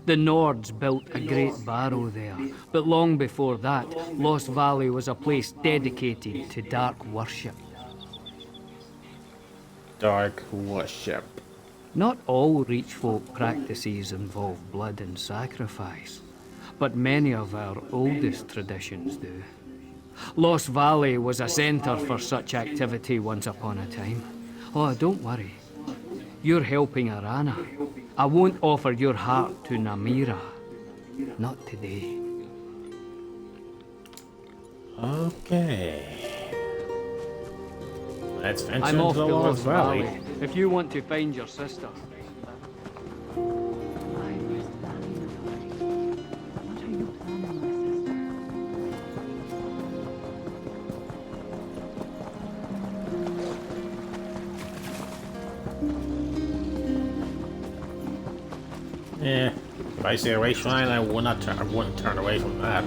The Nords built a great barrow there, but long before that, Lost Valley was a place dedicated to dark worship. Dark worship. Not all Reach folk practices involve blood and sacrifice, but many of our oldest traditions do. Lost Valley was a centre for such activity once upon a time. Oh, don't worry. You're helping Arana. I won't offer your heart to Namira. Not today. Okay. Let's venture I'm into off the to Lost Lost Valley. Valley. If you want to find your sister. Yeah, if I see a race line, I wouldn't turn away from that.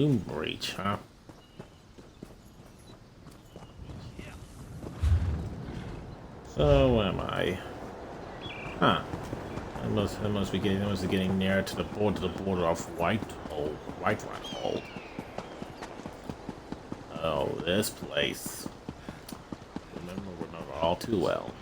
Loom breach, huh? So where am I? Huh. I must be getting near to the border of Whiterun. Oh, this place. Remember all too well.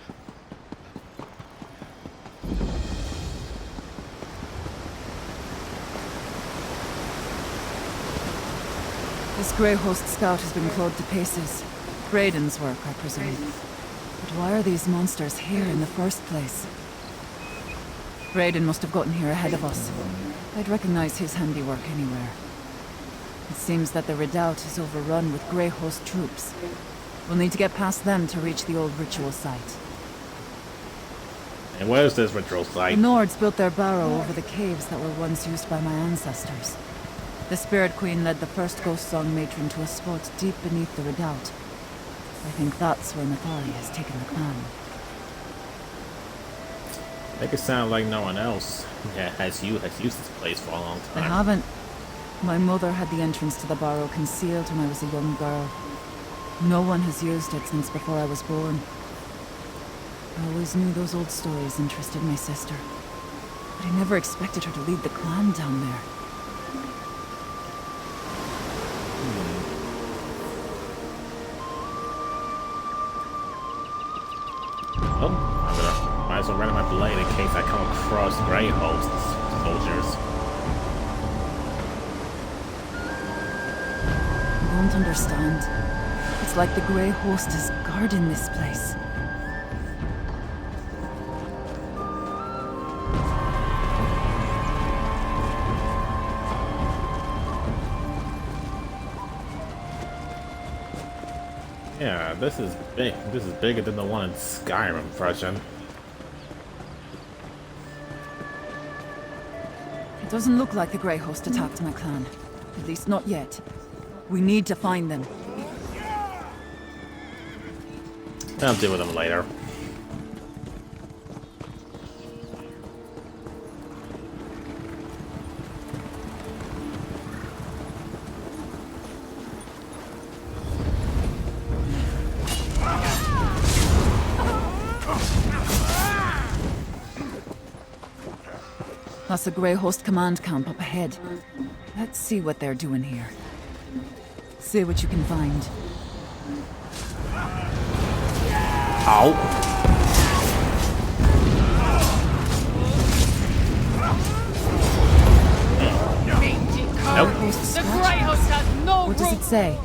This Grey Host scout has been clawed to pieces. Brayden's work, I presume. But why are these monsters here in the first place? Brayden must have gotten here ahead of us. I'd recognize his handiwork anywhere. It seems that the redoubt is overrun with Grey Host troops. We'll need to get past them to reach the old ritual site. And where's this ritual site? The Nords built their barrow over the caves that were once used by my ancestors. The Spirit Queen led the first Ghost Song matron to a spot deep beneath the redoubt. I think that's where Nathari has taken the clan. Make it sound like no one else has used this place for a long time. I haven't. My mother had the entrance to the barrow concealed when I was a young girl. No one has used it since before I was born. I always knew those old stories interested my sister, but I never expected her to lead the clan down there. Well, might as well run my blade in case I come across Grey Host soldiers. I don't understand. It's like the Grey Host is guarding this place. Yeah, this is big. This is bigger than the one in Skyrim, version. It doesn't look like the Grey Host attacked my clan. At least not yet. We need to find them. I'll deal with them later. That's the Grey Host command camp up ahead. Let's see what they're doing here. See what you can find. Ow. Nope. The Grey Host has no What does it say?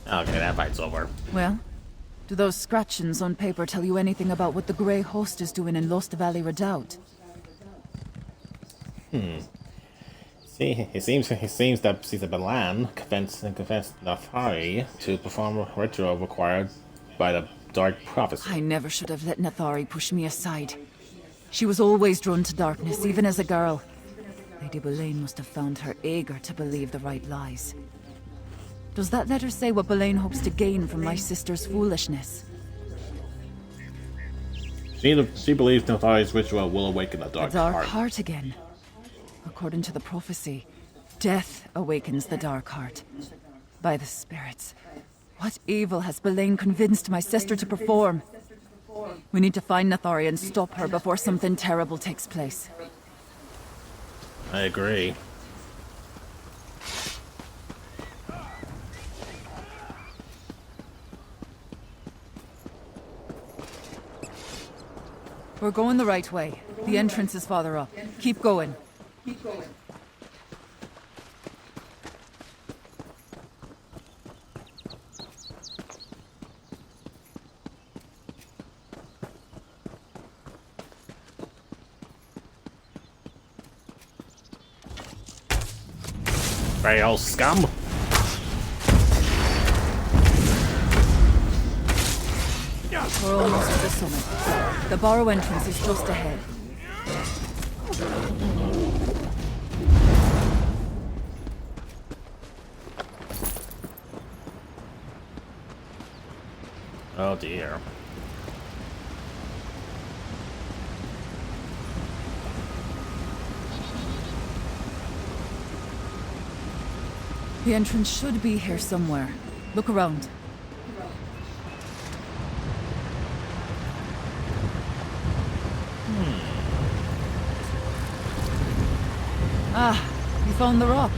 Okay, that fight's over. Well, do those scratchings on paper tell you anything about what the Grey Host is doing in Lost Valley Redoubt? See, it seems that Caesar Balan convinced Nathari to perform a ritual required by the Dark Prophecy. I never should have let Nathari push me aside. She was always drawn to darkness, even as a girl. Lady Boleyn must have found her eager to believe the right lies. Does that letter say what Boleyn hopes to gain from my sister's foolishness? She believes Nathari's ritual will awaken the Dark Dark Heart. Heart again. According to the prophecy, death awakens the Dark Heart. By the spirits, what evil has Boleyn convinced my sister to perform? We need to find Nathari and stop her before something terrible takes place. I agree. We're going the right way. The entrance is farther up. Keep going. Grey old scum. We're almost to the summit. The barrow entrance is just ahead. Oh dear. The entrance should be here somewhere. Look around. Ah, you found the rock.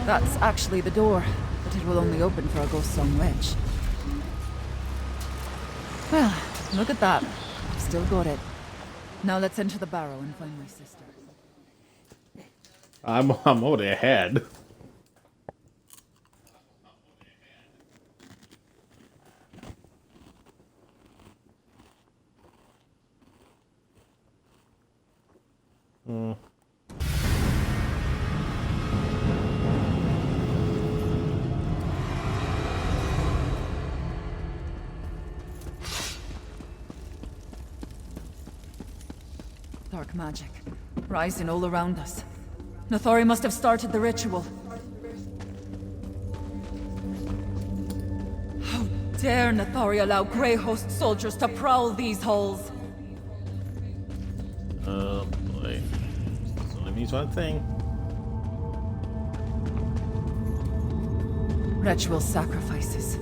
That's actually the door, but it will only open for a Ghost Song Witch. Well, look at that. Still got it. Now let's enter the barrow and find my sister. I'm already ahead. Dark magic, rising all around us. Nathari must have started the ritual. How dare Nathari allow Grey Host soldiers to prowl these halls? Oh boy. This only means one thing. Ritual sacrifices.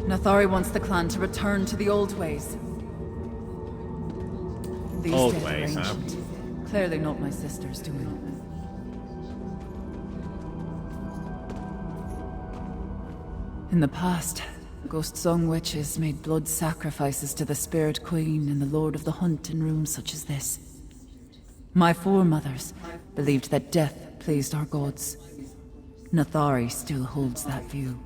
Nathari wants the clan to return to the old ways. These Old days are ways, huh? ancient. Clearly not my sister's doing. In the past, Ghost Song witches made blood sacrifices to the Spirit Queen and the Lord of the Hunt in rooms such as this. My foremothers believed that death pleased our gods. Nathari still holds that view.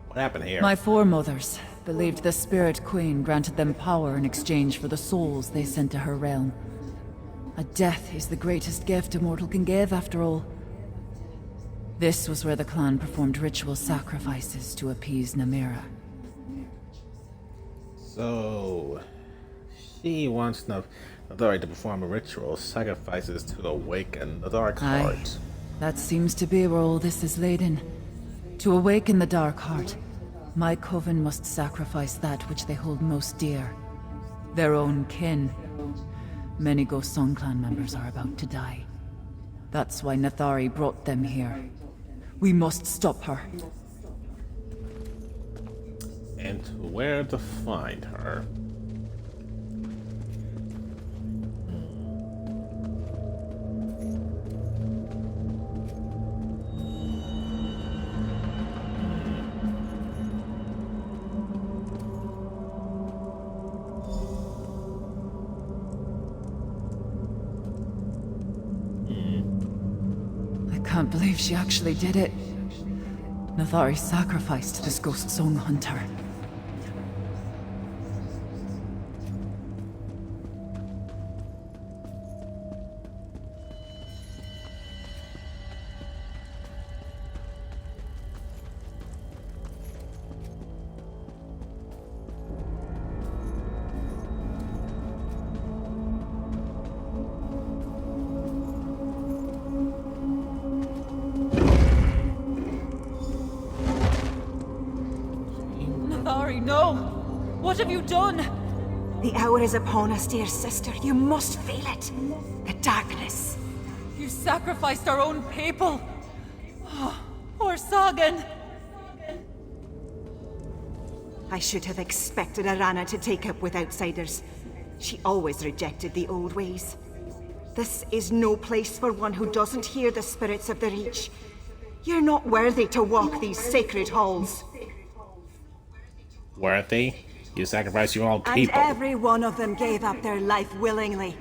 What happened here? My foremothers believed the Spirit Queen granted them power in exchange for the souls they sent to her realm. A death is the greatest gift a mortal can give, after all. This was where the clan performed ritual sacrifices to appease Namira. So, she wants Nathari to perform a ritual sacrifices to awaken the Dark Heart. That seems to be where all this is laden. To awaken the Dark Heart, my coven must sacrifice that which they hold most dear. Their own kin. Many Ghost Song clan members are about to die. That's why Nathari brought them here. We must stop her. And where to find her? I can't believe she actually did it. Nathari sacrificed this Ghost Song hunter. Nathari, no! What have you done? The hour is upon us, dear sister. You must feel it. The darkness. You sacrificed our own people! Oh, poor Sagan! I should have expected Arana to take up with outsiders. She always rejected the old ways. This is no place for one who doesn't hear the spirits of the Reach. You're not worthy to walk these sacred halls. Worthy? You sacrificed your own And people. every one of them gave up their life willingly.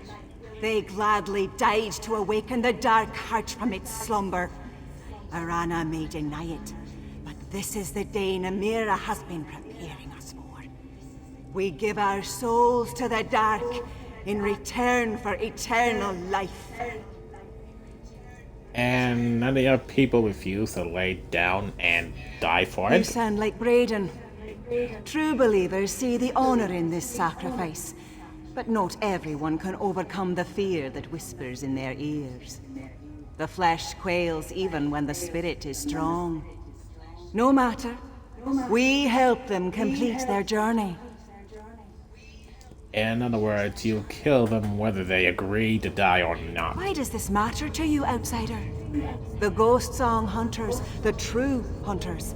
They gladly died to awaken the Dark Heart from its slumber. Arana may deny it, but this is the day Namira has been preparing us for. We give our souls to the Dark in return for eternal life. And none of your people refuse to lay down and die for You it? sound like Braden. True believers see the honor in this sacrifice, but not everyone can overcome the fear that whispers in their ears. The flesh quails even when the spirit is strong. No matter, we help them complete their journey. In other words, you kill them whether they agree to die or not. Why does this matter to you, outsider? The Ghost Song Hunters, the true hunters,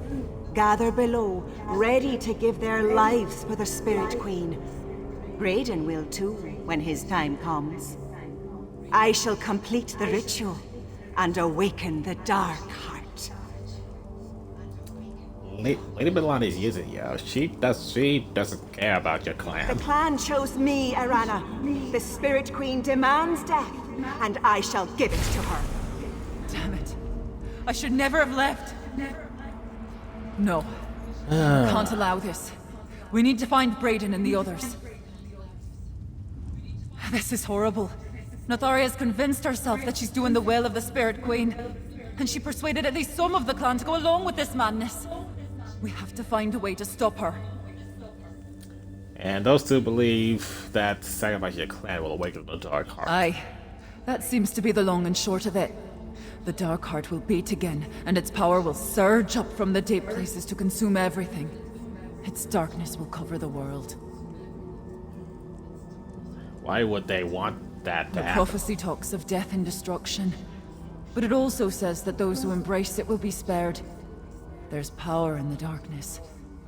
gather below, ready to give their lives for the Spirit Queen. Graydon will too, when his time comes. I shall complete the ritual and awaken the Dark Heart. Lady Bellani's using you. She doesn't care about your clan. The clan chose me, Arana. The Spirit Queen demands death, and I shall give it to her. Damn it. I should never have left. No. Can't allow this. We need to find Braden and the others. This is horrible. Natharia has convinced herself that she's doing the will of the Spirit Queen. And she persuaded at least some of the clan to go along with this madness. We have to find a way to stop her. And those two believe that sacrificing your clan will awaken the Dark Heart. Aye. That seems to be the long and short of it. The Dark Heart will beat again, and its power will surge up from the deep places to consume everything. Its darkness will cover the world. Why would they want that to The happen? prophecy talks of death and destruction. But it also says that those who embrace it will be spared. There's power in the darkness,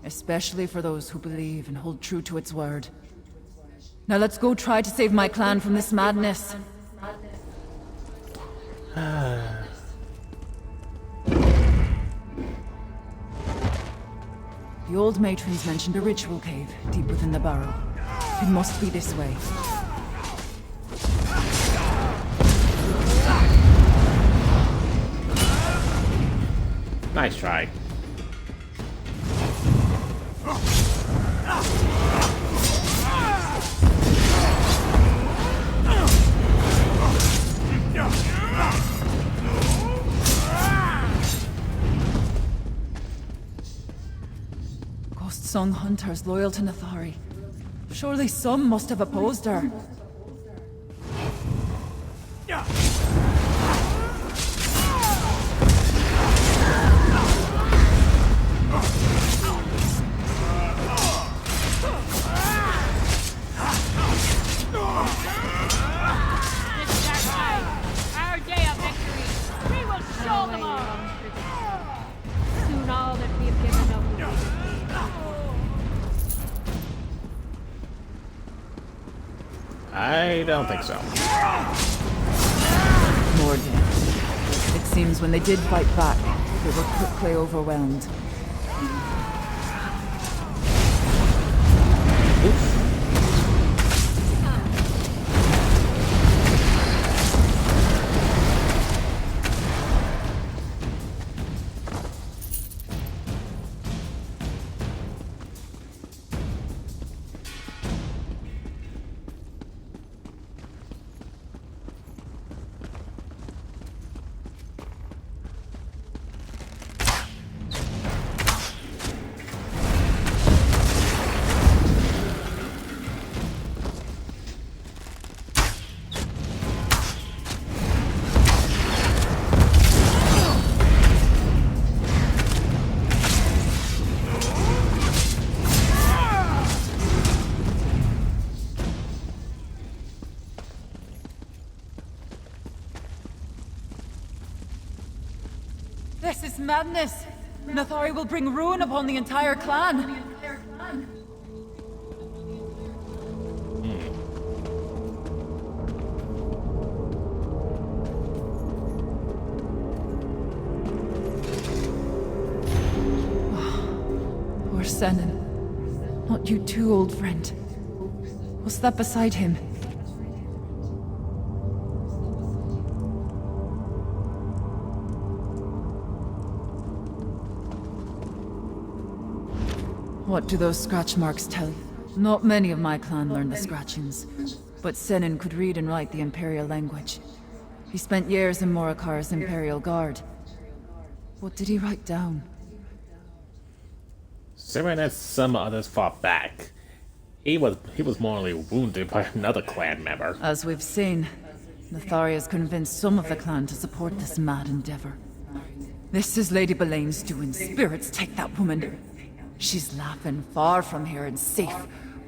especially for those who believe and hold true to its word. Now let's go try to save my clan from this madness. The old matrons mentioned a ritual cave deep within the barrow. It must be this way. Nice try. Ghost Song Hunters loyal to Nathari. Surely some must have opposed her. Our day of victory. We will show them all. Soon all that we have given up will be repaid. I don't think so. More dead. It seems when they did fight back, they were quickly overwhelmed. This is madness! Nathari will bring ruin upon the entire clan! Poor Senin. Not you too, old friend. What's that beside him? What do those scratch marks tell you? Not many of my clan learned the scratchings, but Senin could read and write the Imperial language. He spent years in Morokar's Imperial Guard. What did he write down? Seven and some others fought back. He was mortally wounded by another clan member. As we've seen, Nathari has convinced some of the clan to support this mad endeavor. This is Lady Belaine's doing. Spirits take that woman. She's laughing far from here and safe,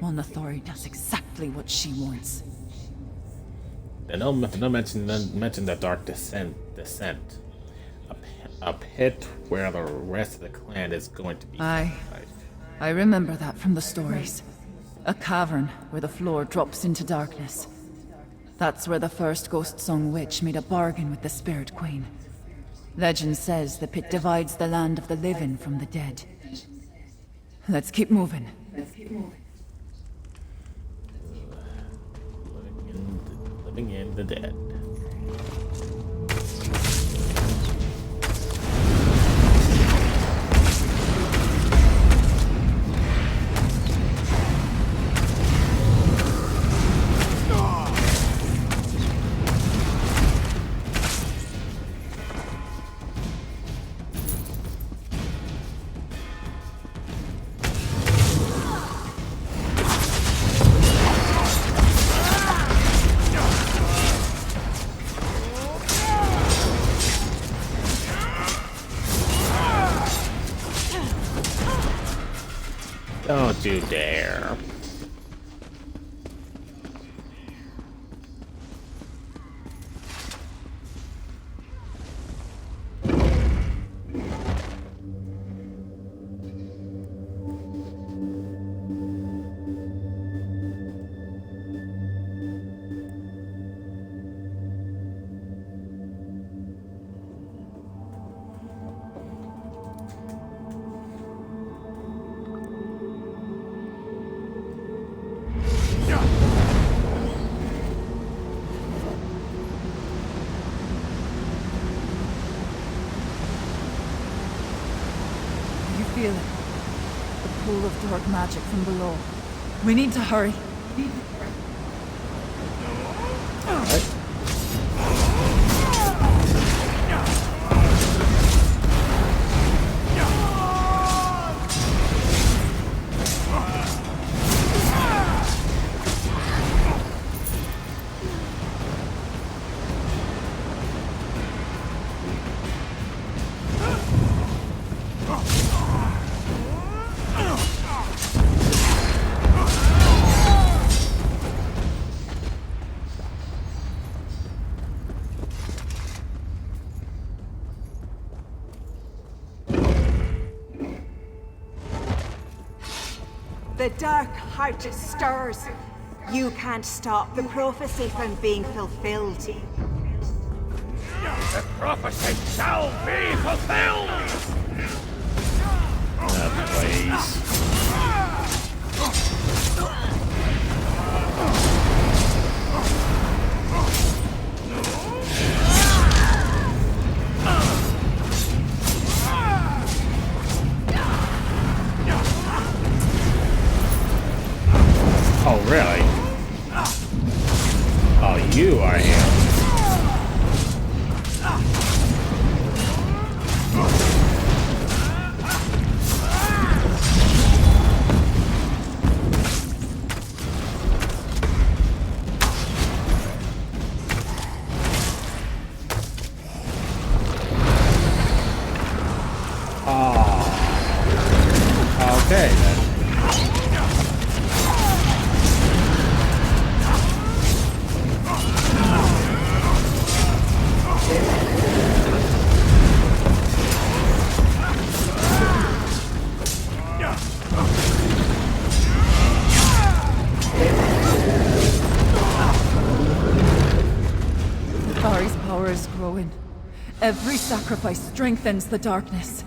while Nathari does exactly what she wants. They don't mention the Dark Descent. A pit where the rest of the clan is going to be Aye. sacrificed. I remember that from the stories. A cavern where the floor drops into darkness. That's where the first Ghost Song Witch made a bargain with the Spirit Queen. Legend says the pit divides the land of the living from the dead. Let's keep moving. Living in the dead. Don't you dare. You feel it? The pool of dark magic from below. We need to hurry. The Dark Heart stirs. You can't stop the prophecy from being fulfilled. The prophecy shall be fulfilled! Please. Oh, really? Oh, you are here. Oh. Okay, then. Ari's power is growing. Every sacrifice strengthens the darkness.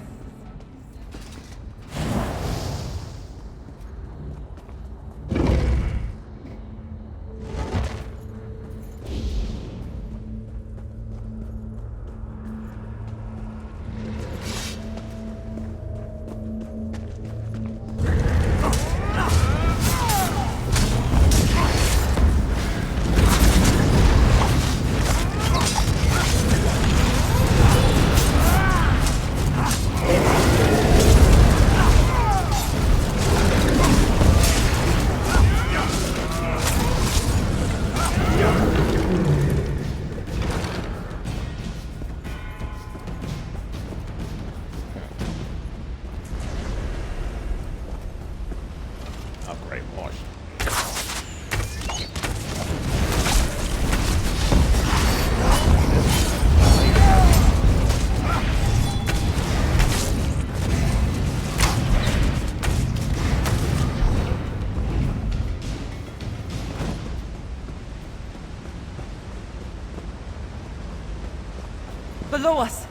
Below us!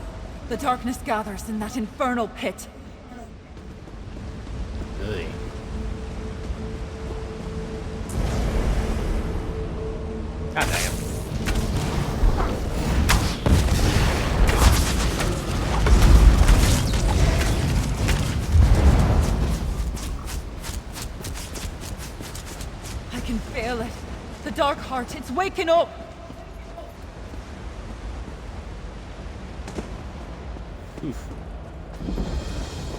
The darkness gathers in that infernal pit. Ugh. God damn. I can feel it. The Dark Heart, it's waking up! Oof.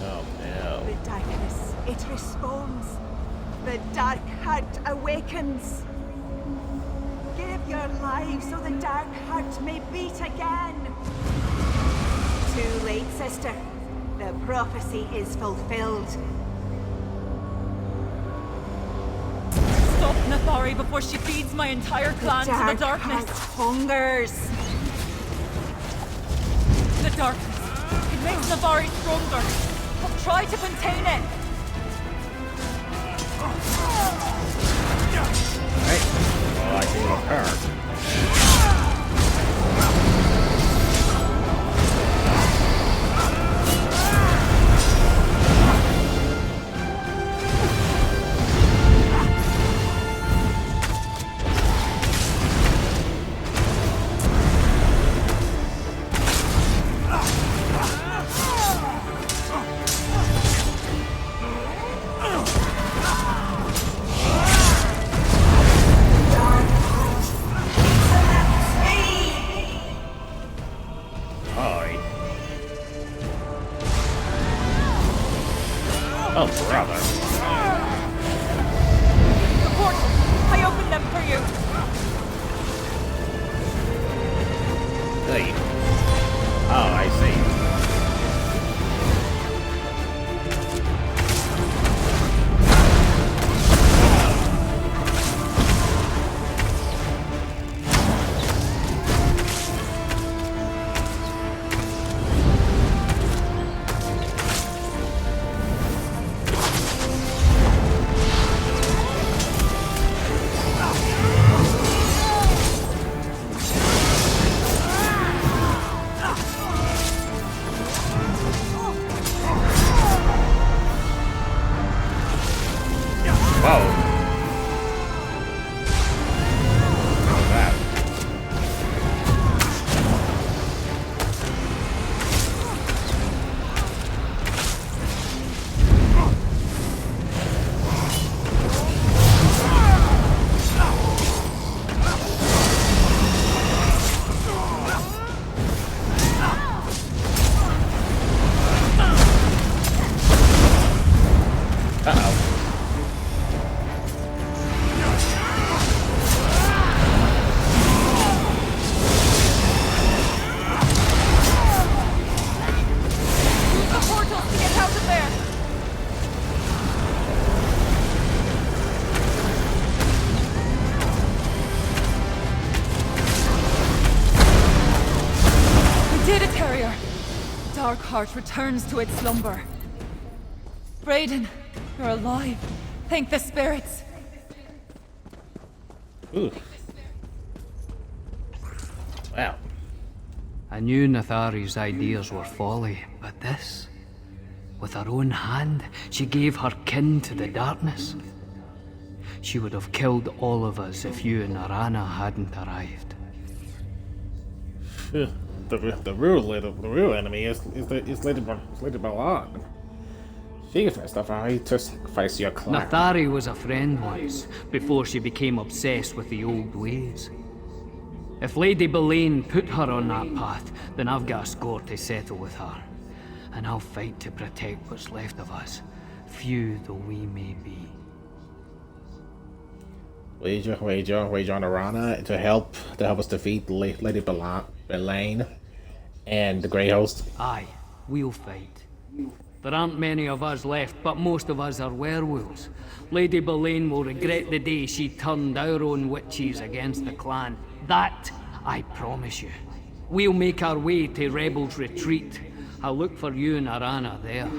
Oh no. The darkness, it responds. The Dark Heart awakens. Give your lives so the Dark Heart may beat again. Too late, sister. The prophecy is fulfilled. Stop Nathari before she feeds my entire clan to the darkness! Heart hungers. The darkness. It makes Navari stronger. I'll try to contain it. Right. Well, I can love her. Oh, brother. The portal! I opened them for you! Hey. Oh, I see. Darkheart returns to its slumber. Brayden, you're alive. Thank the spirits. Ooh. Wow. I knew Nathari's ideas were folly, but this... With her own hand, she gave her kin to the darkness. She would have killed all of us if you and Arana hadn't arrived. The real enemy is Lady Balan. She first of all to sacrifice your clan. Nathari was a friend once, before she became obsessed with the old ways. If Lady Belain put her on that path, then I've got a score to settle with her. And I'll fight to protect what's left of us, few though we may be. Wage on Arana to help us defeat Lady Belain and the Grey Host. Aye, we'll fight. There aren't many of us left, but most of us are werewolves. Lady Belain will regret the day she turned our own witches against the clan. That, I promise you. We'll make our way to Rebel's Retreat. I'll look for you and Arana there.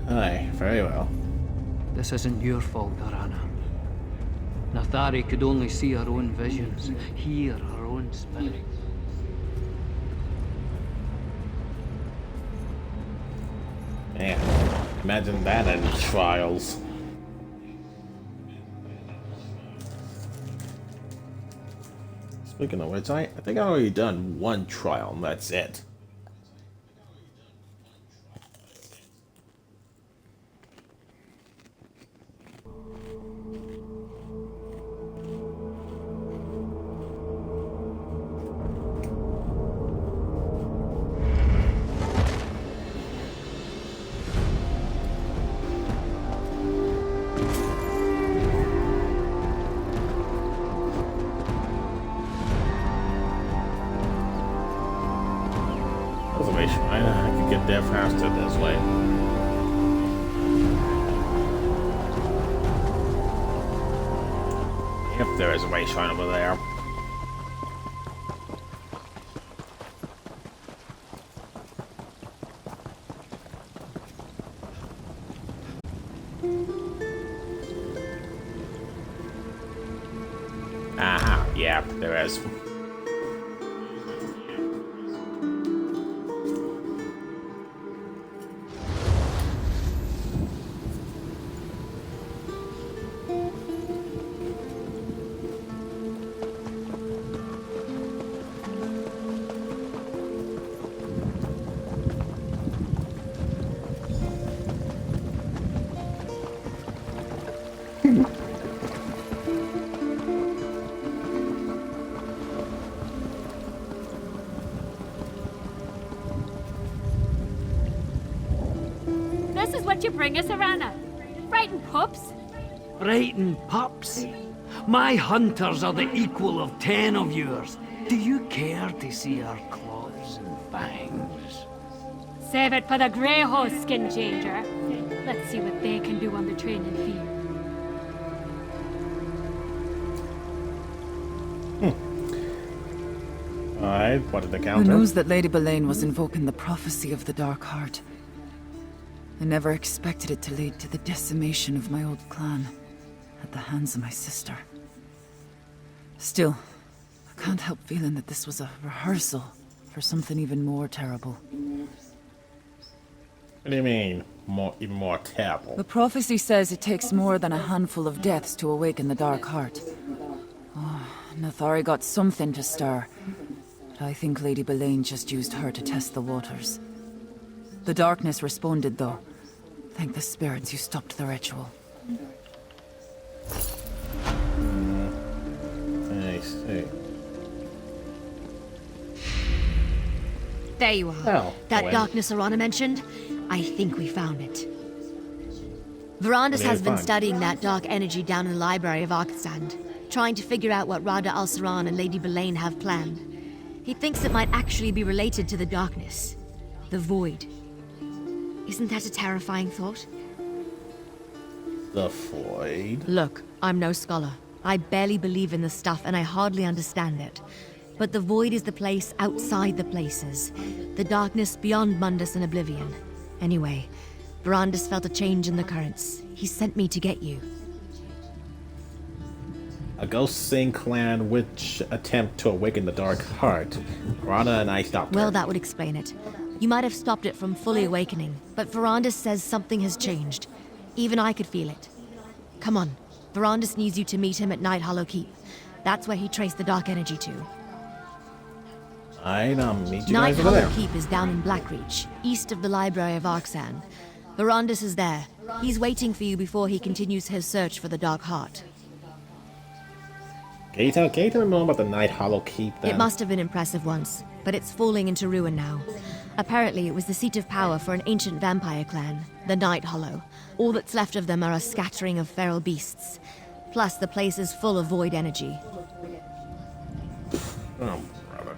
Aye, very well. This isn't your fault, Arana. Nathari could only see her own visions, hear her own spirit. Man, imagine that in trials. Speaking of which, I think I've already done one trial, and that's it. I could get there faster this way. If there is a way shrine over there. Aha, yeah, there is. This is what you bring us, Arana? Frightened pups? Frightened pups? My hunters are the equal of 10 of yours. Do you care to see our claws and fangs? Save it for the Grey Host, Skin Changer. Let's see what they can do on the training field. Alright, what did the The counter? news that Lady Belain was invoking the prophecy of the Dark Heart. I never expected it to lead to the decimation of my old clan at the hands of my sister. Still, I can't help feeling that this was a rehearsal for something even more terrible. What do you mean? Even more terrible? The prophecy says it takes more than a handful of deaths to awaken the Dark Heart. Oh, Nathari got something to stir. But I think Lady Belain just used her to test the waters. The darkness responded, though. Thank the spirits you stopped the ritual. I see. There you are. Oh, that well. darkness Arana mentioned, I think we found it. Verandis has been studying that dark energy down in the library of Arkstand, trying to figure out what Rada al-Saran and Lady Belain have planned. He thinks it might actually be related to the darkness. The void. Isn't that a terrifying thought? The void? Look, I'm no scholar. I barely believe in the stuff and I hardly understand it. But the void is the place outside the places. The darkness beyond Mundus and Oblivion. Anyway, Verandis felt a change in the currents. He sent me to get you. A Ghost Sing clan witch attempt to awaken the Dark Heart. Rana and I stopped Well, her. that would explain it. You might have stopped it from fully awakening, but Verandis says something has changed. Even I could feel it. Come on. Verandis needs you to meet him at Night Hollow Keep. That's where he traced the dark energy to. I'd meet you Night guys over Hollow there. Keep is down in Blackreach, east of the Library of Arksan. Verandis is there. He's waiting for you before he continues his search for the Dark Heart. Can you tell me more about the Night Hollow Keep then? It must have been impressive once, but it's falling into ruin now. Apparently, it was the seat of power for an ancient vampire clan, the Night Hollow. All that's left of them are a scattering of feral beasts. Plus, the place is full of void energy. Oh, brother.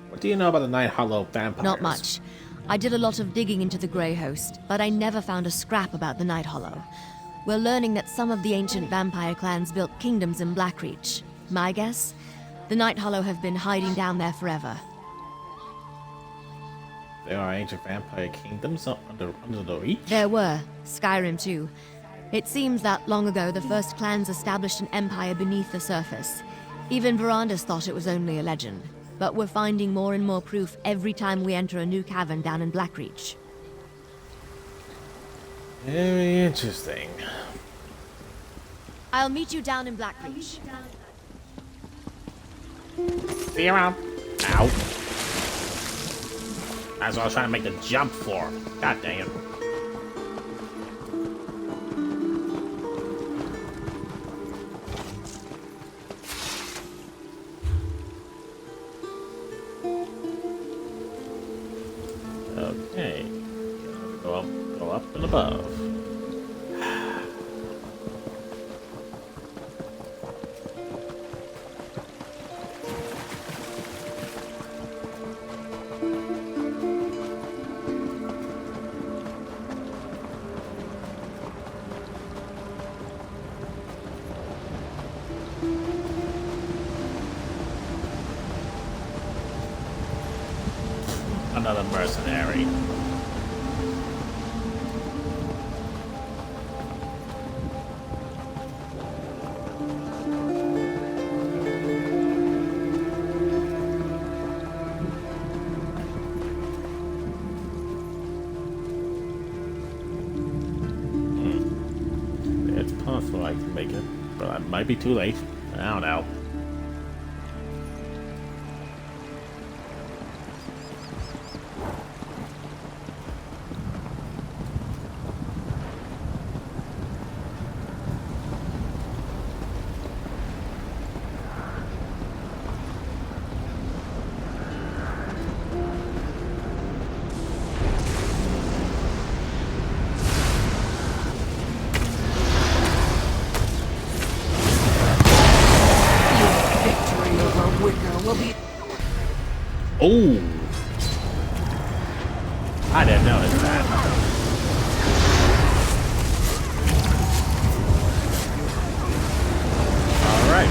What do you know about the Night Hollow vampires? Not much. I did a lot of digging into the Grey Host, but I never found a scrap about the Night Hollow. We're learning that some of the ancient vampire clans built kingdoms in Blackreach. My guess? The Night Hollow have been hiding down there forever. There are ancient vampire kingdoms under the reach? There were. Skyrim too. It seems that long ago the first clans established an empire beneath the surface. Even Verandis thought it was only a legend. But we're finding more and more proof every time we enter a new cavern down in Blackreach. Very interesting. I'll meet you down in Blackreach. See you around. Ow. That's what I was trying to make the jump for. God dang it. Okay. Go up and above. Another mercenary. It's possible I can make it, but I might be too late. I don't know. Oh! I didn't notice that. Alright.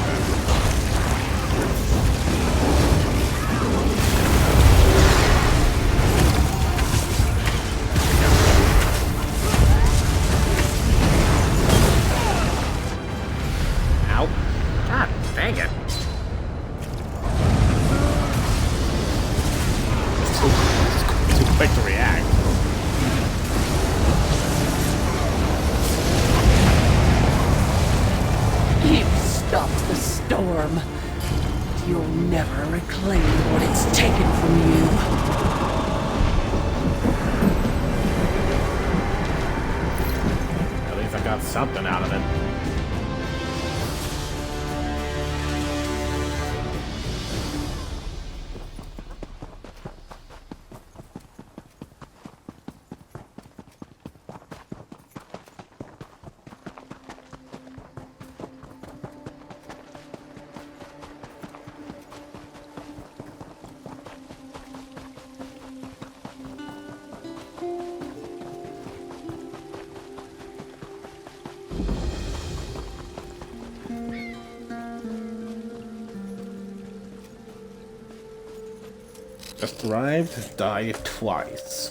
Ow. God dang it. Too quick to react. You've stopped the storm. You'll never reclaim what it's taken from you. At least I got something out of it. Just arrived, died twice.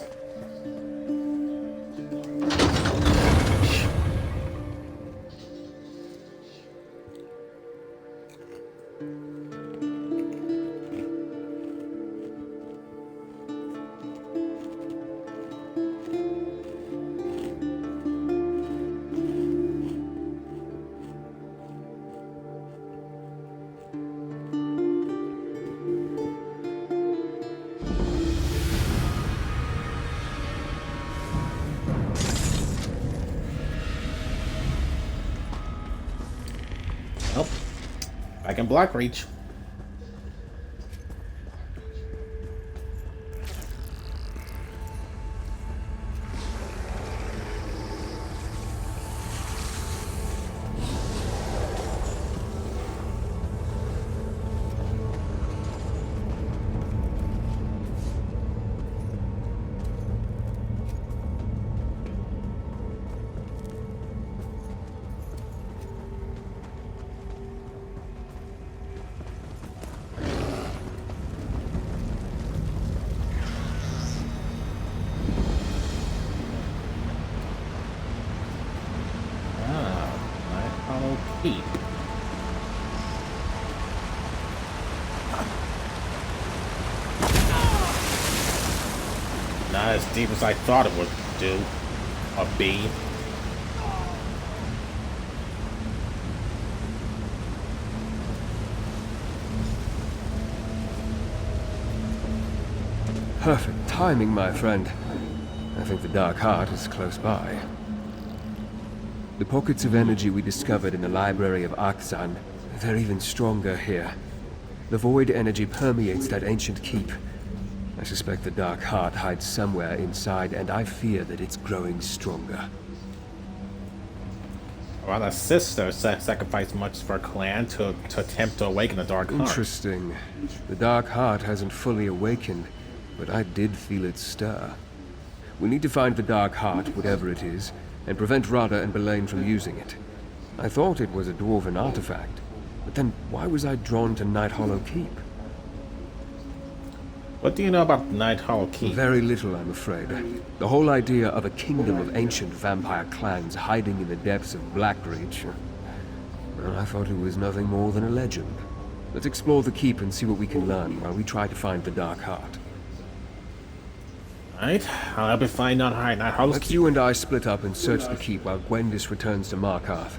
Nope. I can Blackreach. Keep. Not as deep as I thought it would do, or be. Perfect timing, my friend. I think the Dark Heart is close by. The pockets of energy we discovered in the library of Arkzan, they're even stronger here. The void energy permeates that ancient keep. I suspect the Dark Heart hides somewhere inside, and I fear that it's growing stronger. Well, sister sacrificed much for her clan to attempt to awaken the Dark Heart. Interesting. The Dark Heart hasn't fully awakened, but I did feel it stir. We need to find the Dark Heart, whatever it is, and prevent Radha and Belain from using it. I thought it was a dwarven artifact, but then why was I drawn to Night Hollow Keep? What do you know about Night Hollow Keep? Very little, I'm afraid. The whole idea of a kingdom of ancient vampire clans hiding in the depths of Blackreach, well, I thought it was nothing more than a legend. Let's explore the keep and see what we can learn while we try to find the Dark Heart. Right, I'll help you find out Night Hollow's Let's Keep. you and I split up and search the keep while Gwendis returns to Markarth.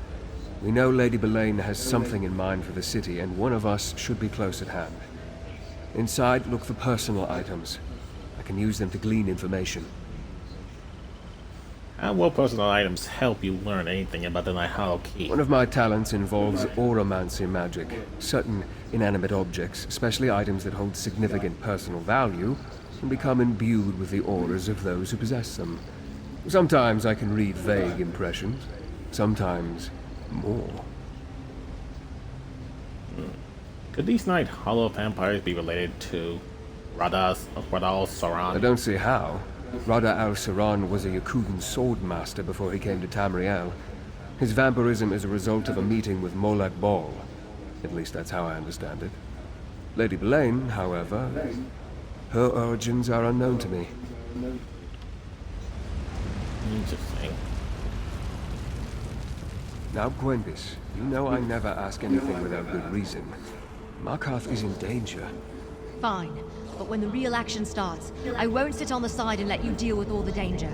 We know Lady Belain has something in mind for the city, and one of us should be close at hand. Inside, look for personal items. I can use them to glean information. How will personal items help you learn anything about the Night Hollow Keep? One of my talents involves auramancy magic. Certain inanimate objects, especially items that hold significant personal value, can become imbued with the auras of those who possess them. Sometimes I can read vague impressions, sometimes more. Could these Night Hollow vampires be related to Radha al-Saran? I don't see how. Radha al-Saran was a Yakutan swordmaster before he came to Tamriel. His vampirism is a result of a meeting with Molag Bal. At least that's how I understand it. Lady Belain, however, her origins are unknown to me. Interesting. Now, Gwendis, you know I never ask anything without good reason. Markarth is in danger. Fine, but when the real action starts, I won't sit on the side and let you deal with all the danger.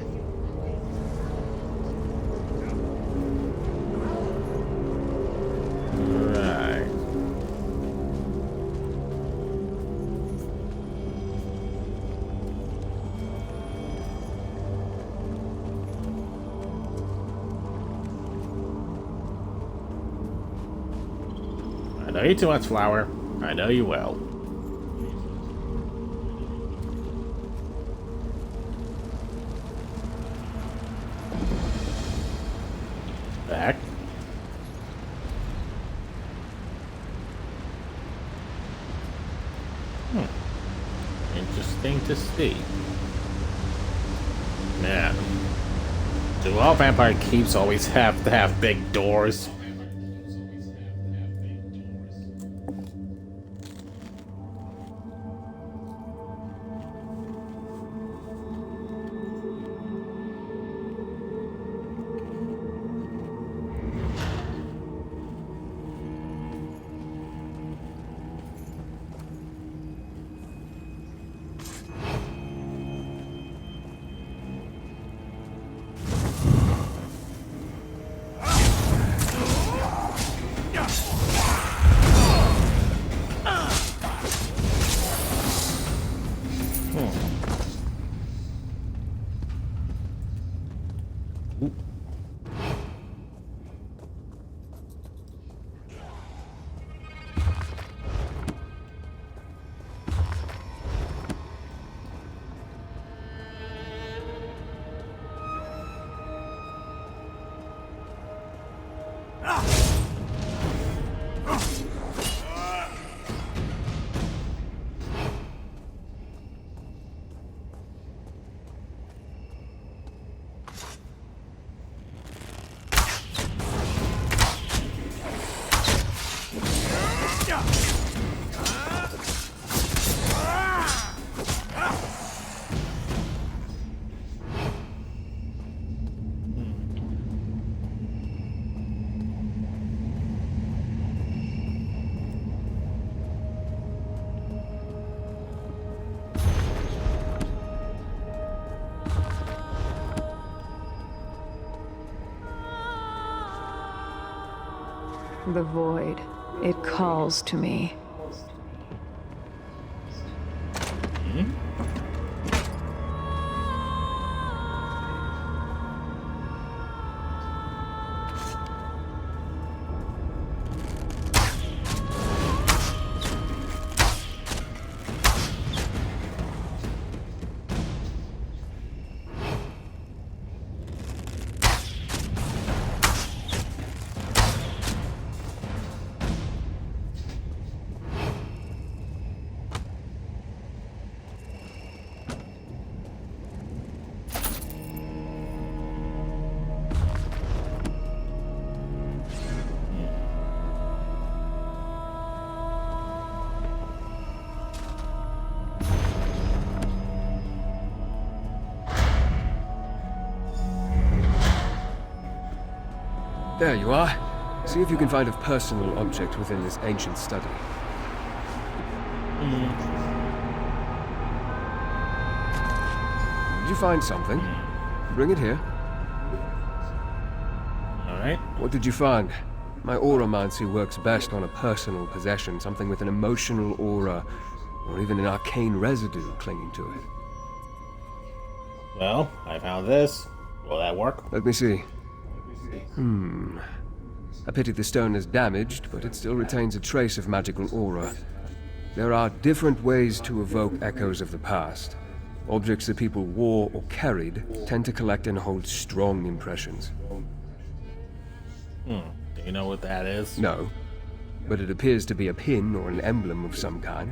Right. I know you too much, Flower. I know you well. Back. Interesting to see. Man. Do all vampire keeps always have to have big doors? The void, it calls to me. There you are. See if you can find a personal object within this ancient study. Did you find something? Bring it here. Alright. What did you find? My auramancy works best on a personal possession, something with an emotional aura, or even an arcane residue clinging to it. Well, I found this. Will that work? Let me see. I pity the stone is damaged, but it still retains a trace of magical aura. There are different ways to evoke echoes of the past. Objects that people wore or carried tend to collect and hold strong impressions. Do you know what that is? No, but it appears to be a pin or an emblem of some kind.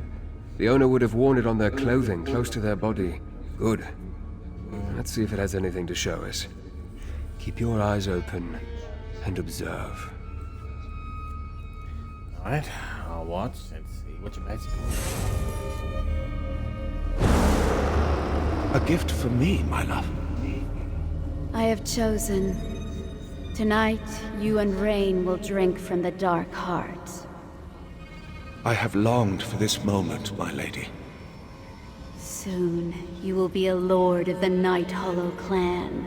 The owner would have worn it on their clothing, close to their body. Good. Let's see if it has anything to show us. Keep your eyes open and observe. Alright, I'll watch and see what you guys A gift for me, my love. I have chosen. Tonight, you and Rain will drink from the Dark Heart. I have longed for this moment, my lady. Soon, you will be a lord of the Night Hollow clan.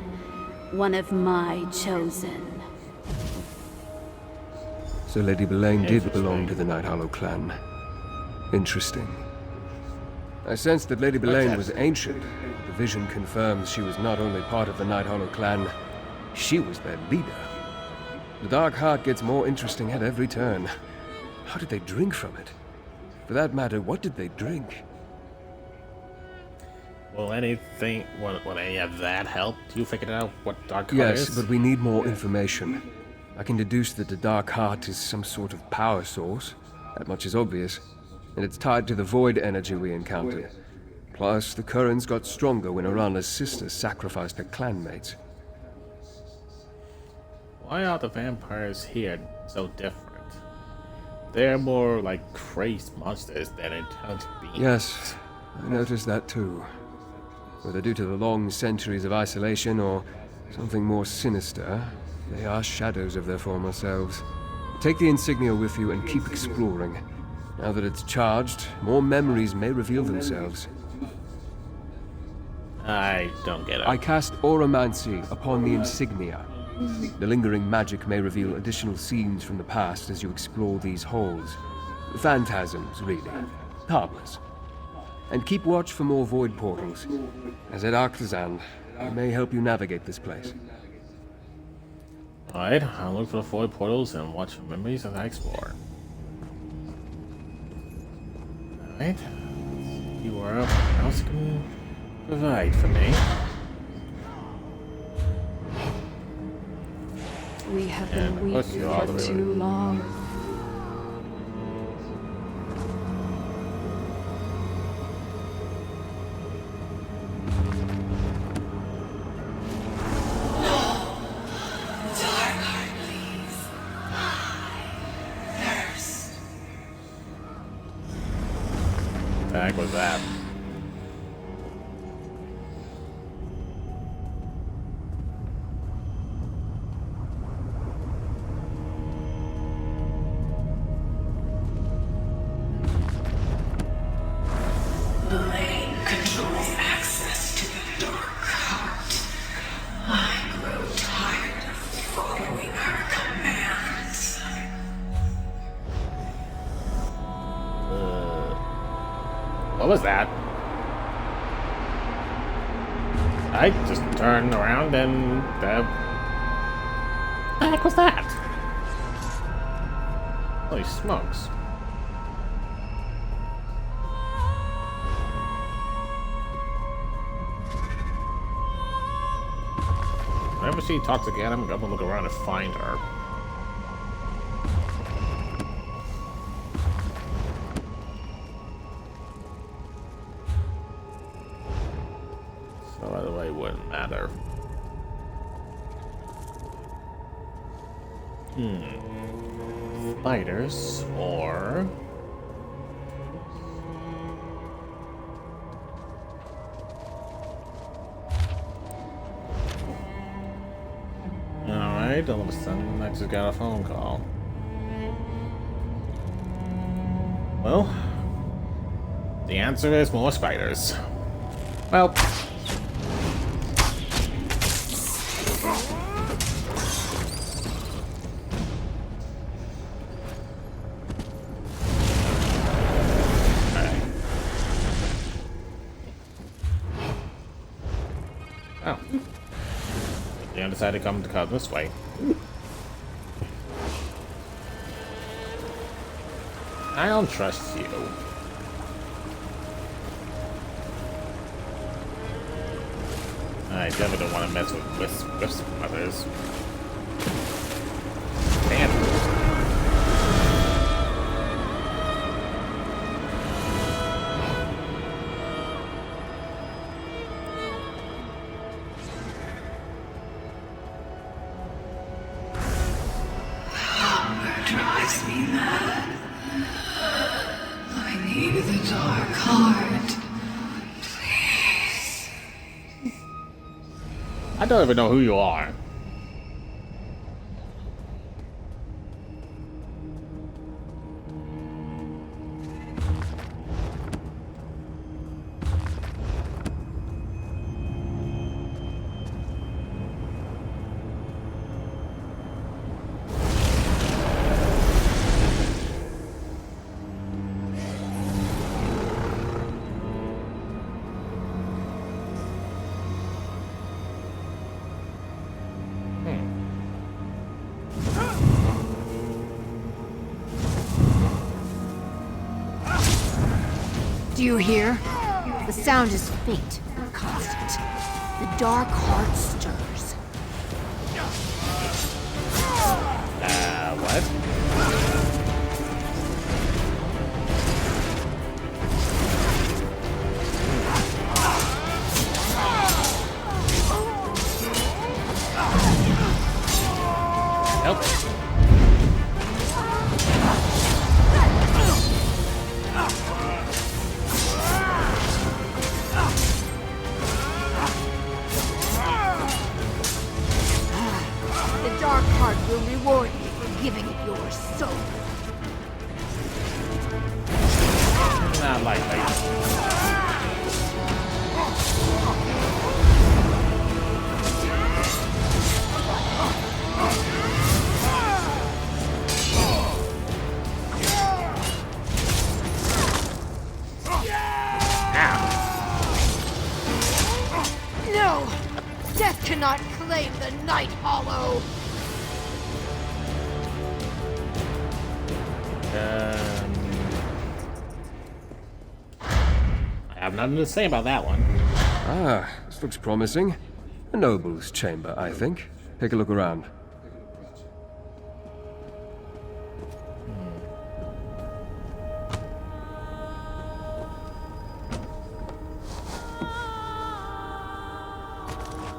One of my chosen. So Lady Belain did belong to the Night Hollow clan. Interesting. I sensed that Lady Belain was ancient. The vision confirms she was not only part of the Night Hollow clan, she was their leader. The Dark Heart gets more interesting at every turn. How did they drink from it? For that matter, what did they drink? Will anything, will any of that help you figure out what Dark Heart is? Yes, but we need more information. I can deduce that the Dark Heart is some sort of power source. That much is obvious. And it's tied to the void energy we encountered. Plus, the currents got stronger when Arana's sister sacrificed her clanmates. Why are the vampires here so different? They're more like crazed monsters than intelligent beings. Yes, I noticed that too. Whether due to the long centuries of isolation or something more sinister, they are shadows of their former selves. Take the insignia with you and keep exploring. Now that it's charged, more memories may reveal themselves. I don't get it. I cast Auramancy upon the insignia. The lingering magic may reveal additional scenes from the past as you explore these halls. Phantasms, really. Harmless. And keep watch for more void portals. As at Arctazan, it may help you navigate this place. Alright, I'll look for the void portals and watch for memories as I explore. Alright. You are up. What else can you provide for me? We have been weak for too long. The heck was that? Belain controls access to the Dark Heart. I grow tired of following her commands. What was that? I just turned around and the heck was that? Holy smokes. Whenever she talks again, I'm gonna look around and find her. So either way, it wouldn't matter. Spiders or... Alright. Alright, all of a sudden I just got a phone call. Well, the answer is more spiders. Well, oh. Leon decided to come this way. I don't trust you. I definitely don't want to mess with Wisp Brothers. Damn. Drives me mad. I need the dark heart. Please. I don't even know who you are. Do you hear? The sound is faint, but constant. The dark heart stirs. What? Nope. The dark heart will reward you for giving it your soul. Not likely. No! Death cannot claim the Night Hollow! I have nothing to say about that one. Ah, this looks promising. A noble's chamber, I think. Take a look around.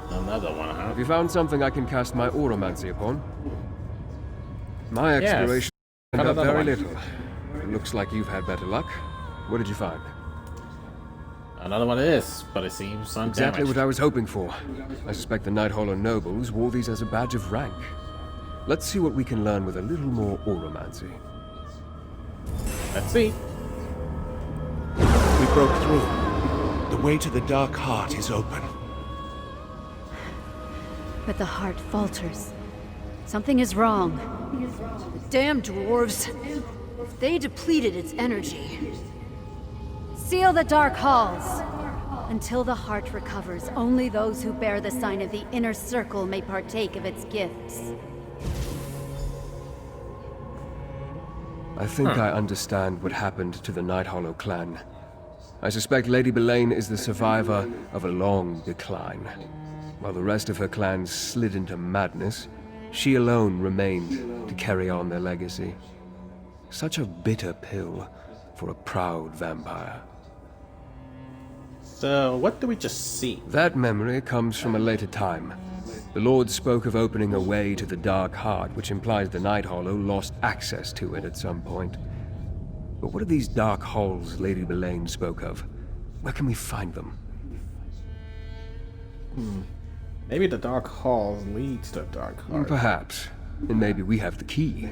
Another one, huh? Have you found something I can cast my Oromancy upon? My exploration turned up very little. It looks like you've had better luck. What did you find? Another one of this, but it seems undamaged. Exactly what I was hoping for. I suspect the Night Hollow nobles wore these as a badge of rank. Let's see what we can learn with a little more Oromancy. Let's see. We broke through. The way to the Dark Heart is open. But the heart falters. Something is wrong. The damn dwarves. They depleted its energy. Seal the dark halls. Until the heart recovers, only those who bear the sign of the Inner Circle may partake of its gifts. I think I understand what happened to the Night Hollow clan. I suspect Lady Belain is the survivor of a long decline. While the rest of her clan slid into madness, she alone remained to carry on their legacy. Such a bitter pill for a proud vampire. So, what do we just see? That memory comes from a later time. The Lord spoke of opening a way to the Dark Heart, which implies the Night Hollow lost access to it at some point. But what are these dark halls Lady Belain spoke of? Where can we find them? Maybe the Dark Halls leads to Dark Heart. Perhaps. And maybe we have the key.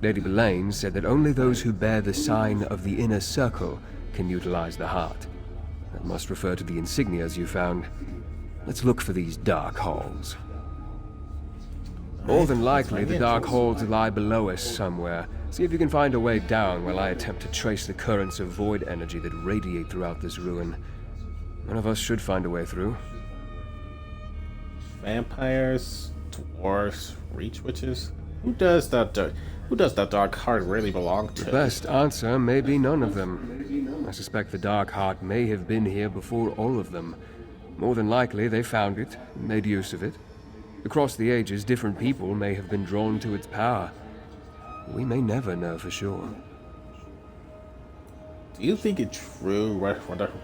Lady Belaine said that only those who bear the sign of the Inner Circle can utilize the heart. That must refer to the insignias you found. Let's look for these Dark Halls. More than likely, the Dark Halls lie below us somewhere. See if you can find a way down while I attempt to trace the currents of void energy that radiate throughout this ruin. One of us should find a way through. Vampires, dwarves, reach witches? Who does that Dark Heart really belong to? The best answer may be none of them. I suspect the Dark Heart may have been here before all of them. More than likely, they found it, and made use of it. Across the ages, different people may have been drawn to its power. We may never know for sure. Do you think it's true what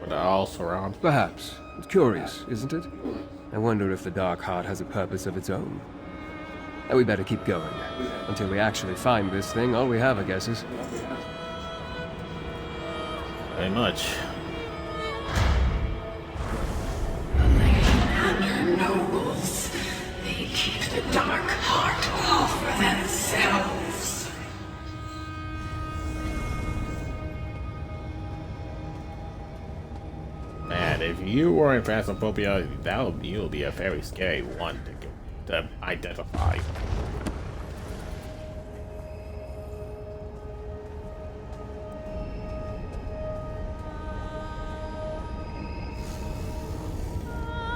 they're all surrounded? Perhaps. It's curious, isn't it? I wonder if the Dark Heart has a purpose of its own. And we better keep going. Until we actually find this thing, all we have, I guess, is... Very much. And your nobles, they keep the Dark Heart all for themselves. Man, if you were in Phasmophobia, you'll be a very scary one to identify.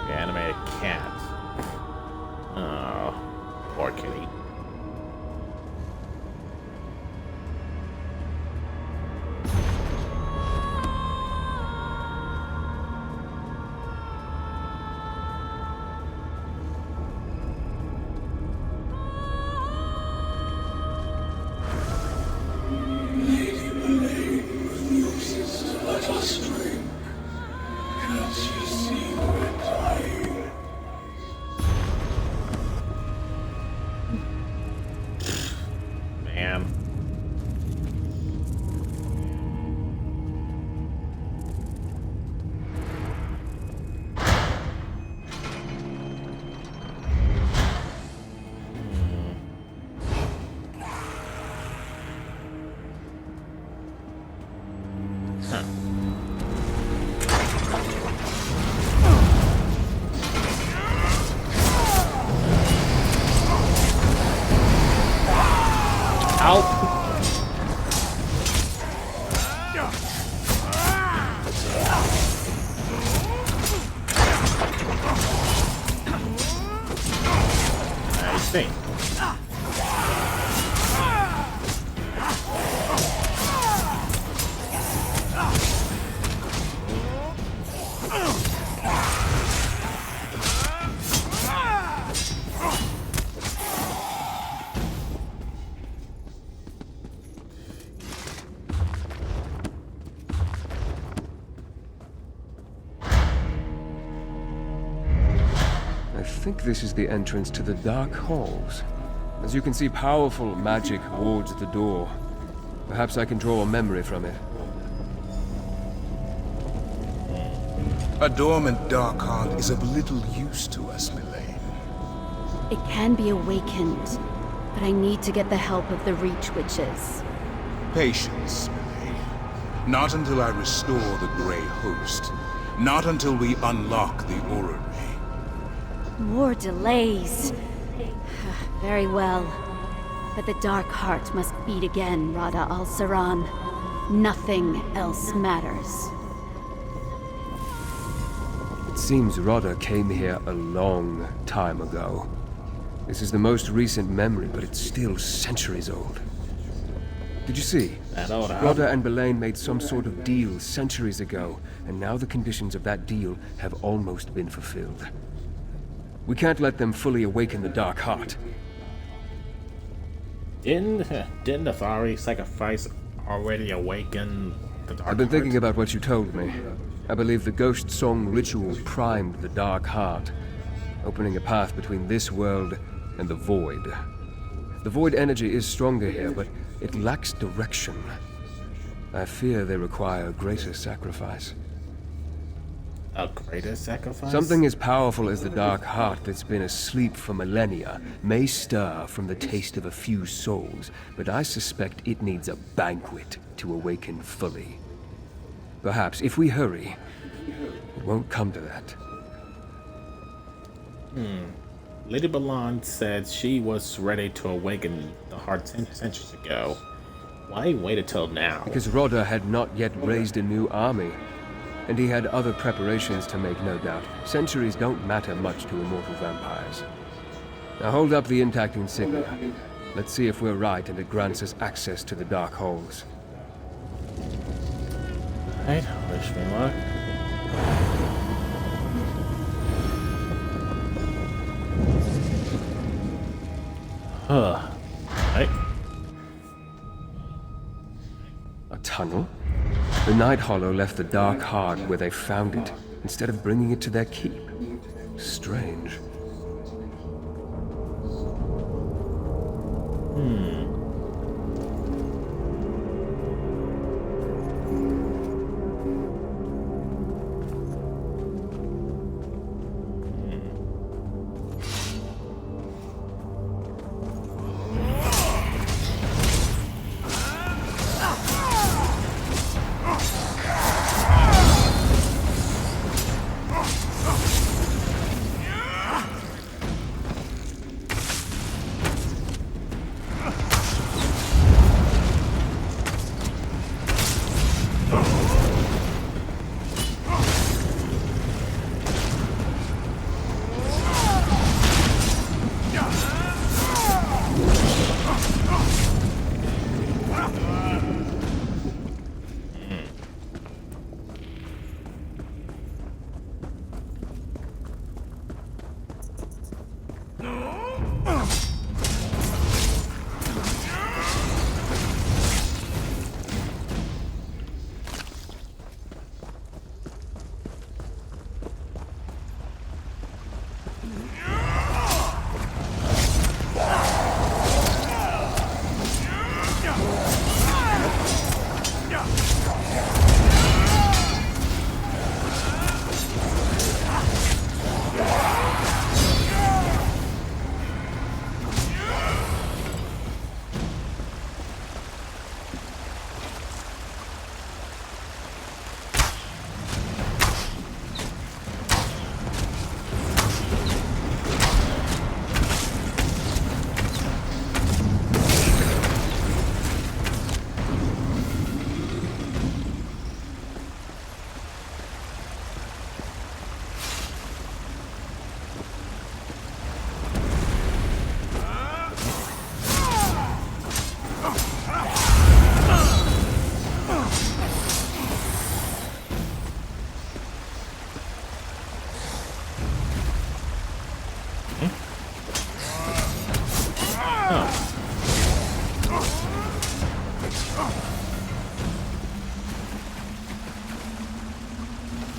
The animated cat. Oh, poor kitty. I think this is the entrance to the Dark Halls. As you can see, powerful magic wards the door. Perhaps I can draw a memory from it. A dormant Dark Heart is of little use to us, Belaine. It can be awakened, but I need to get the help of the Reach Witches. Patience, Belaine. Not until I restore the Grey Host. Not until we unlock the orrery. More delays. Very well. But the Dark Heart must beat again, Rada al-Saran. Nothing else matters. It seems Rada came here a long time ago. This is the most recent memory, but it's still centuries old. Did you see? Rada and Belaine made some sort of deal centuries ago, and now the conditions of that deal have almost been fulfilled. We can't let them fully awaken the Dark Heart. Didn't the Thari sacrifice already awaken the Dark Heart? I've been thinking about what you told me. I believe the Ghost Song ritual primed the Dark Heart, opening a path between this world and the Void. The Void energy is stronger here, but it lacks direction. I fear they require greater sacrifice. A greater sacrifice? Something as powerful as the Dark Heart that's been asleep for millennia may stir from the taste of a few souls, but I suspect it needs a banquet to awaken fully. Perhaps, if we hurry, it won't come to that. Lady Balan said she was ready to awaken the heart centuries ago. Why wait until now? Because Rodda had not yet raised a new army. And he had other preparations to make, no doubt. Centuries don't matter much to immortal vampires. Now hold up the intact insignia. Let's see if we're right and it grants us access to the dark halls. Alright, wish me luck. Right. A tunnel? The Night Hollow left the Dark Heart where they found it, instead of bringing it to their keep. Strange.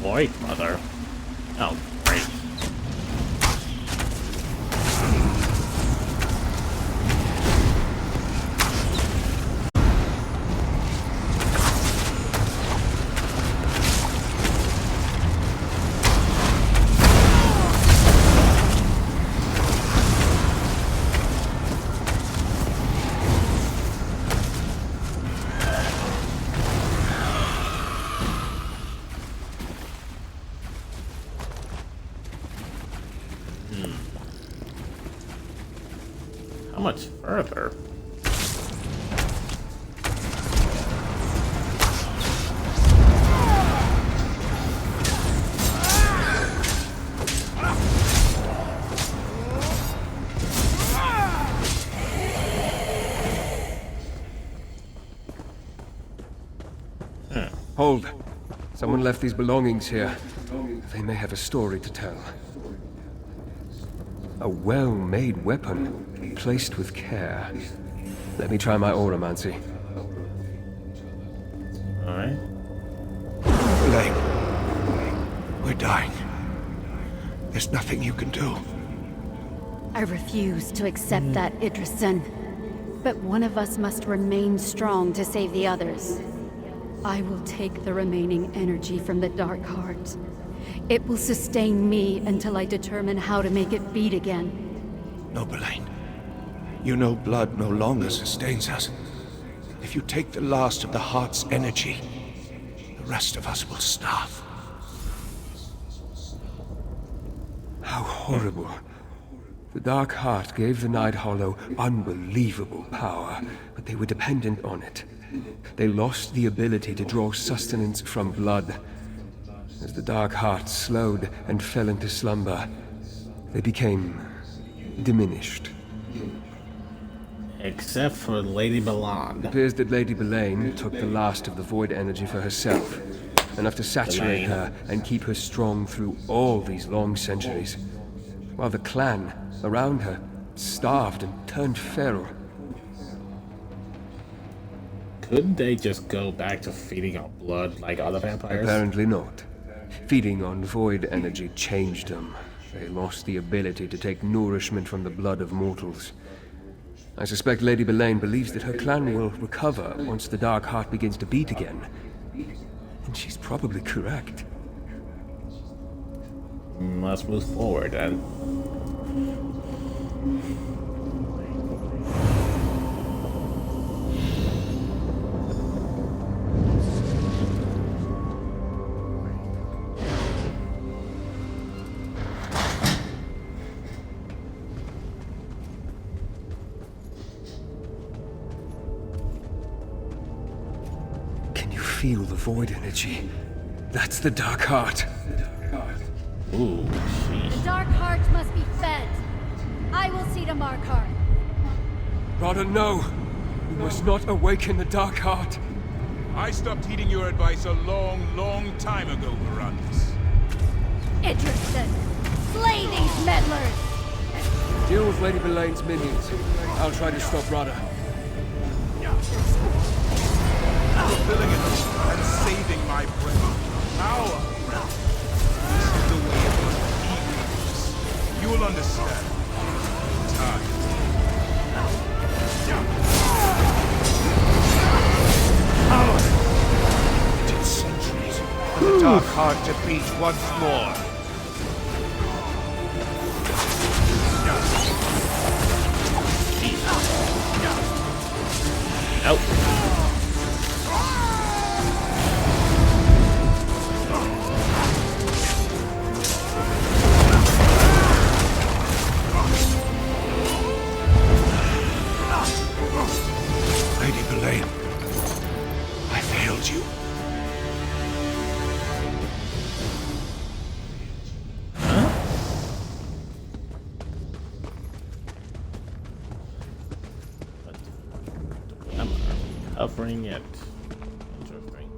Void Mother? Oh, great. How much further? Hold. Someone left these belongings here. They may have a story to tell. A well-made weapon, placed with care. Let me try my auramancy. Alright. Belain, we're dying. There's nothing you can do. I refuse to accept that, Idrisen. But one of us must remain strong to save the others. I will take the remaining energy from the Dark Heart. It will sustain me until I determine how to make it beat again. No, Belain. You know blood no longer sustains us. If you take the last of the heart's energy, the rest of us will starve. How horrible. The Dark Heart gave the Night Hollow unbelievable power, but they were dependent on it. They lost the ability to draw sustenance from blood. As the Dark Heart slowed and fell into slumber, they became diminished. Except for Lady Belain. It appears that Lady Belain took the last of the void energy for herself, enough to saturate her and keep her strong through all these long centuries, while the clan around her starved and turned feral. Couldn't they just go back to feeding on blood like other vampires? Apparently not. Feeding on void energy changed them. They lost the ability to take nourishment from the blood of mortals. I suspect Lady Belain believes that her clan will recover once the Dark Heart begins to beat again. And she's probably correct. Let's move forward then. Feel the void energy. That's the Dark Heart. Ooh, The Dark Heart must be fed. I will see to Markarth. Radha, no! You must not awaken the Dark Heart. I stopped heeding your advice a long, long time ago, Verandis. Idriston, slay these meddlers! Deal with Lady Belain's minions. I'll try to stop Radha. Fulfilling it and saving my brother. Power! This is the way it must be. You will understand. Time. Power! It took centuries for the Dark Heart to beat once more. Nope. Lady Belain, I failed you. I'm covering it. Interesting.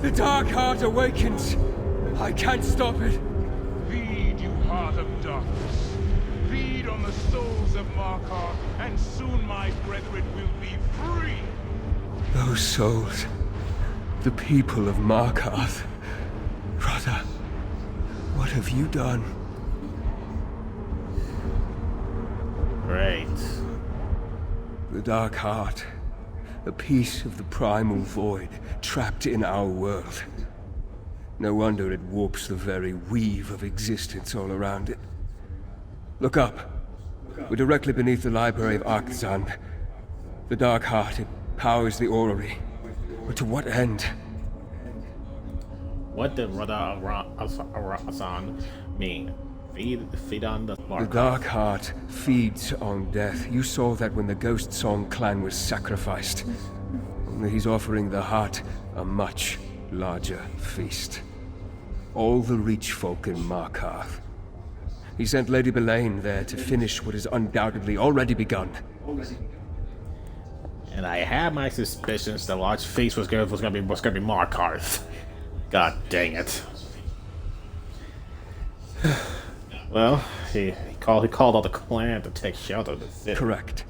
The Dark Heart awakens. I can't stop it. Feed, you heart of darkness. Feed on the souls of Markarth, and soon my brethren will be free. Those souls. The people of Markarth. Radha, what have you done? Great. The Dark Heart. A piece of the primal void trapped in our world. No wonder it warps the very weave of existence all around it. Look up. We're directly beneath the library of Arkthzand. The Dark Heart, it powers the orrery. But to what end? What did Radha mean? Feed on the Markarth. The Dark Heart feeds on death. You saw that when the Ghost Song clan was sacrificed. Only he's offering the heart a much larger feast. All the Reach folk in Markarth. He sent Lady Belain there to finish what has undoubtedly already begun. And I had my suspicions the large feast was gonna be Markarth. God dang it. Well, he called out the clan to take shelter of the city. Correct.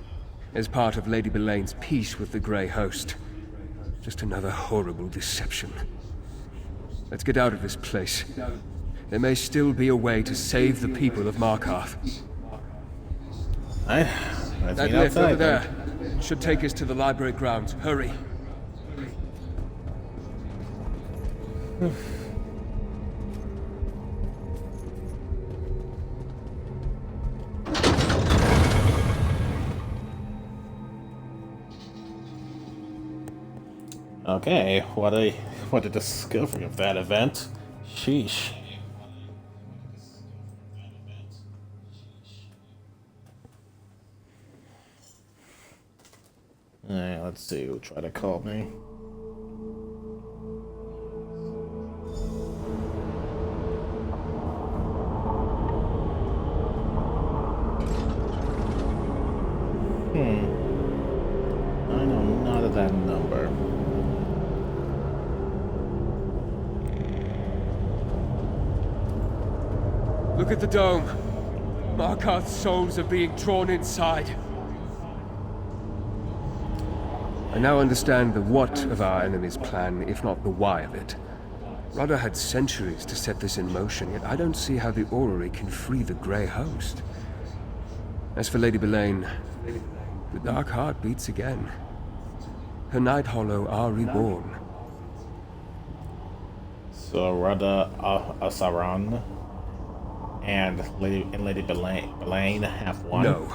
As part of Lady Belain's peace with the Grey Host. Just another horrible deception. Let's get out of this place. There may still be a way to save the people of Markarth. That lift over there should take us to the library grounds. Hurry. Okay, what a discovery of that event. Sheesh. Alright, let's see who'll try to call me. I know none of that number. Look at the dome. Markarth's souls are being drawn inside. I now understand the what of our enemy's plan, if not the why of it. Radha had centuries to set this in motion, yet I don't see how the orrery can free the Grey Host. As for Lady Belain, the Dark Heart beats again. Her Night Hollow are reborn. So Radha Alsaran and Lady Belain have won? No,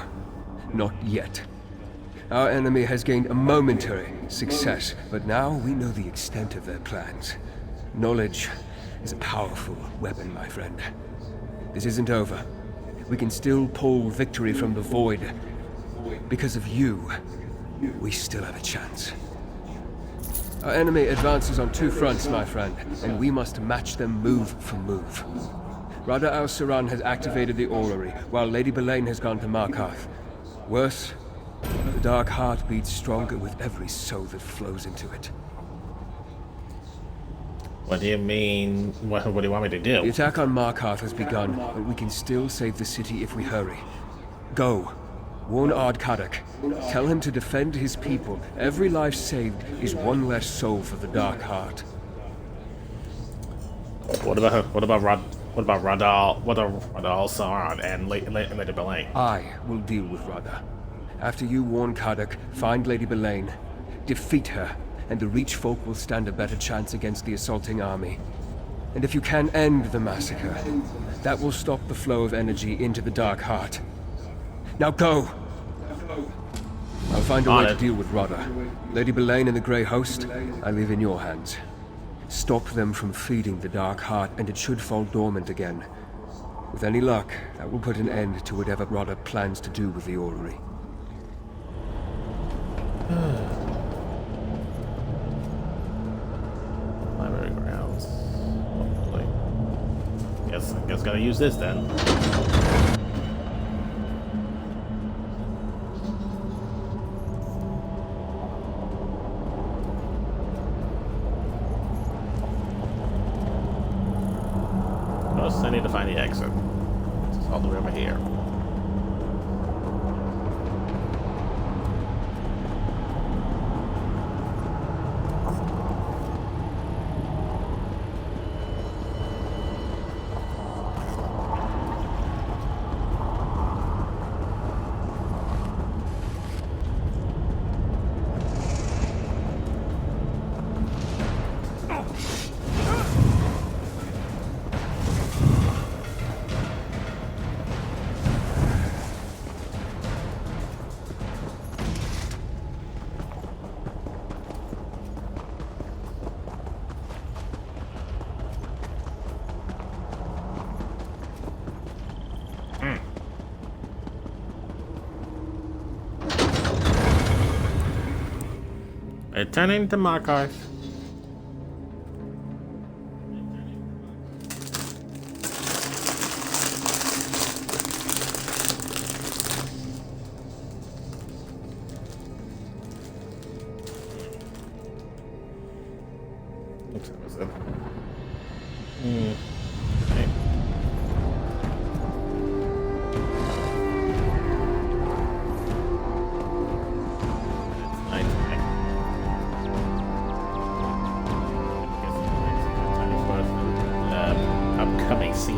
not yet. Our enemy has gained a momentary success, but now we know the extent of their plans. Knowledge is a powerful weapon, my friend. This isn't over. We can still pull victory from the void. Because of you, we still have a chance. Our enemy advances on two fronts, my friend, and we must match them move for move. Radha al-Saran has activated the orrery, while Lady Belain has gone to Markarth. Worse, the Dark Heart beats stronger with every soul that flows into it. What do you mean? What do you want me to do? The attack on Markarth has begun, but we can still save the city if we hurry. Go. Warn Ard Kadak. Tell him to defend his people. Every life saved is one less soul for the Dark Heart. What about Radha al-Saran and Lady Belain? I will deal with Radha. After you warn Kadak, find Lady Belain, defeat her, and the Reach folk will stand a better chance against the assaulting army. And if you can end the massacre, that will stop the flow of energy into the Dark Heart. Now go! I'll find a way to deal with Radha. Lady Belain and the Grey Host, I leave in your hands. Stop them from feeding the Dark Heart, and it should fall dormant again. With any luck, that will put an end to whatever Radha plans to do with the orrery. Library grounds. Hopefully. Guess gotta use this then. First, I need to find the exit. It's all the way over here. Returning to Markarth. Looks like it was okay. Upcoming season.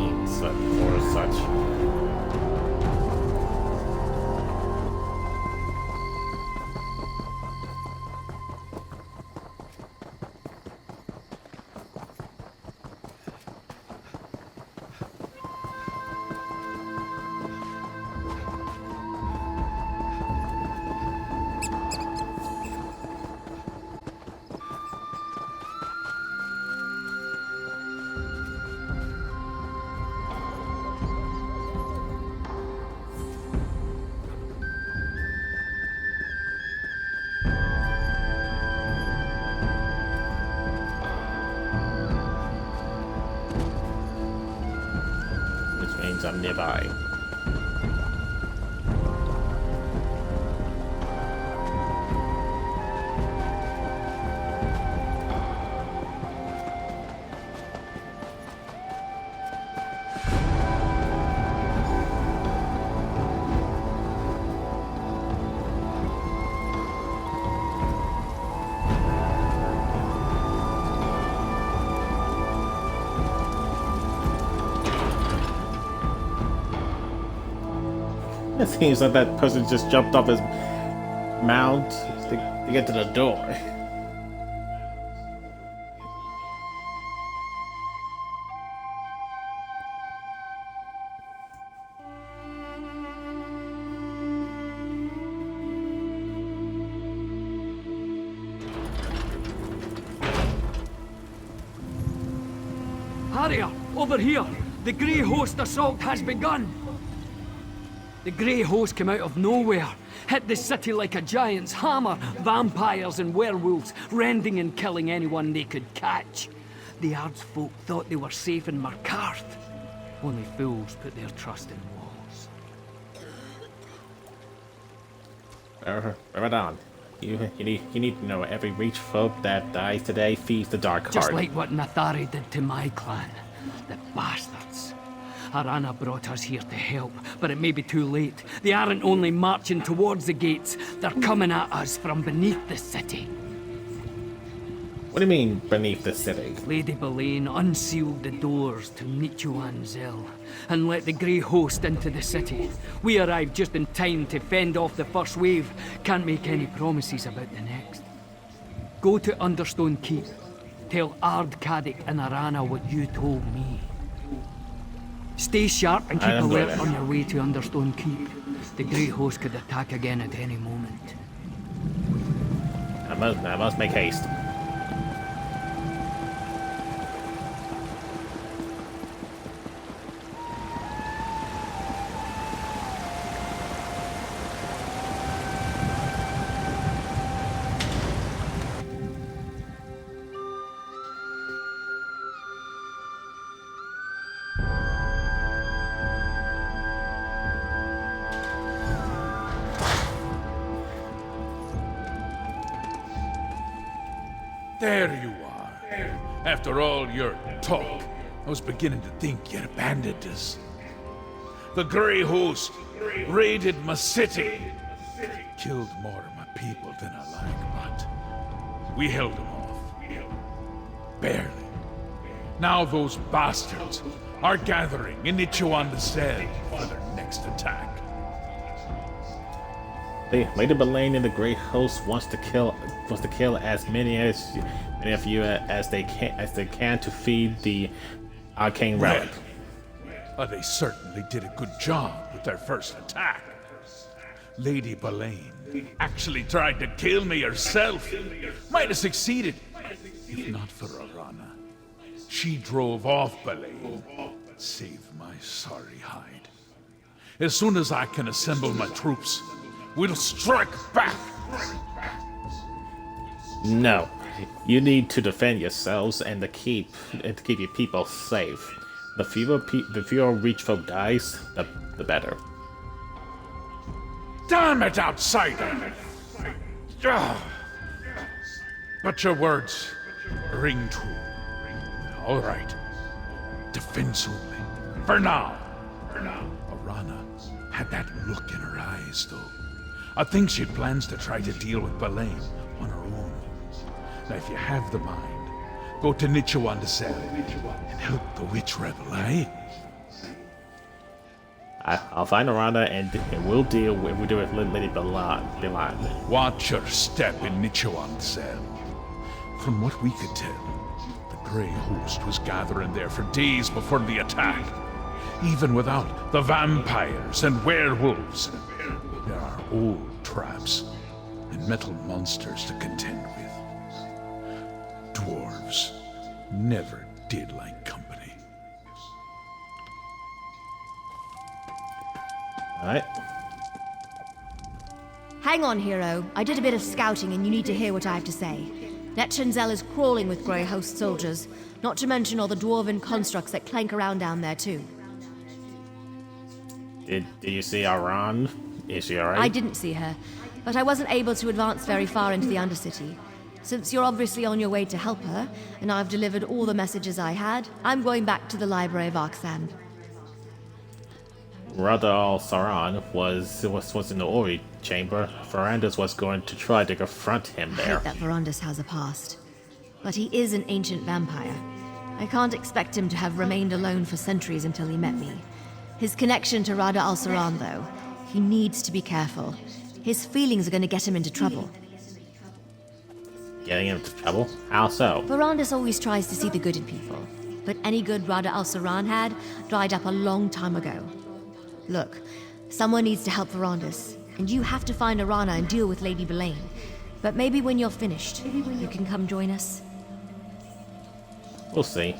since I'm nearby. It seems like that person just jumped off his mount to get to the door. Harrier, over here! The Grey Host assault has begun! The Grey Host came out of nowhere, hit the city like a giant's hammer, vampires and werewolves, rending and killing anyone they could catch. The Ardsfolk thought they were safe in Markarth. Only fools put their trust in walls. Right on. You need to know every Reach folk that dies today feeds the Dark Heart. Just like what Nathari did to my clan. The bastards. Arana brought us here to help, but it may be too late. They aren't only marching towards the gates, they're coming at us from beneath the city. What do you mean, beneath the city? Lady Belain unsealed the doors to Nichuan Zell and let the Grey Host into the city. We arrived just in time to fend off the first wave. Can't make any promises about the next. Go to Understone Keep. Tell Ard Kaddick and Arana what you told me. Stay sharp and keep alert on your way to Understone Keep. The Grey Host could attack again at any moment. I must make haste. There you are. After all your talk, I was beginning to think you'd abandoned us. The Grey Host raided my city. Killed more of my people than I like, but we held them off. Barely. Now those bastards are gathering in Nichuan Zell for their next attack. Lady Belain and the Grey Host wants to kill as many of you as they can to feed the arcane relic. They certainly did a good job with their first attack. Lady Belain actually tried to kill me herself. Might have succeeded, if not for Arana. She drove off Belain, saved my sorry hide. As soon as I can assemble my troops, we'll strike back! No. You need to defend yourselves and to keep your people safe. The fewer Reach folk dies, the better. Damn it, outsider! But your words ring true. All right. Defense only. For now. Arana had that look in her eyes, though. I think she plans to try to deal with Belain on her own. Now, if you have the mind, go to Nichuan Zell and help the witch rebel, eh? I'll find Arana and we'll deal with Lady Belain. Watch your step in Nichuan Zell. From what we could tell, the Grey Host was gathering there for days before the attack. Even without the vampires and werewolves, there are old traps and metal monsters to contend with. Dwarves never did like company. Alright. Hang on, hero. I did a bit of scouting and you need to hear what I have to say. Nichuan Zell is crawling with Grey Host soldiers, not to mention all the dwarven constructs that clank around down there too. Did you see Aran? Is she alright? I didn't see her, but I wasn't able to advance very far into the Undercity. Since you're obviously on your way to help her, and I've delivered all the messages I had, I'm going back to the Library of Arkthand. Rada al-Saran was in the Ori chamber. Verandis was going to try to confront him I there. hate that Verandis has a past. But he is an ancient vampire. I can't expect him to have remained alone for centuries until he met me. His connection to Rada al-Saran, though, he needs to be careful. His feelings are going to get him into trouble. Getting him into trouble? How so? Verandis always tries to see the good in people, but any good Rada al-Saran had dried up a long time ago. Look, someone needs to help Verandis, and you have to find Arana and deal with Lady Belain. But maybe when you're finished, you can come join us. We'll see.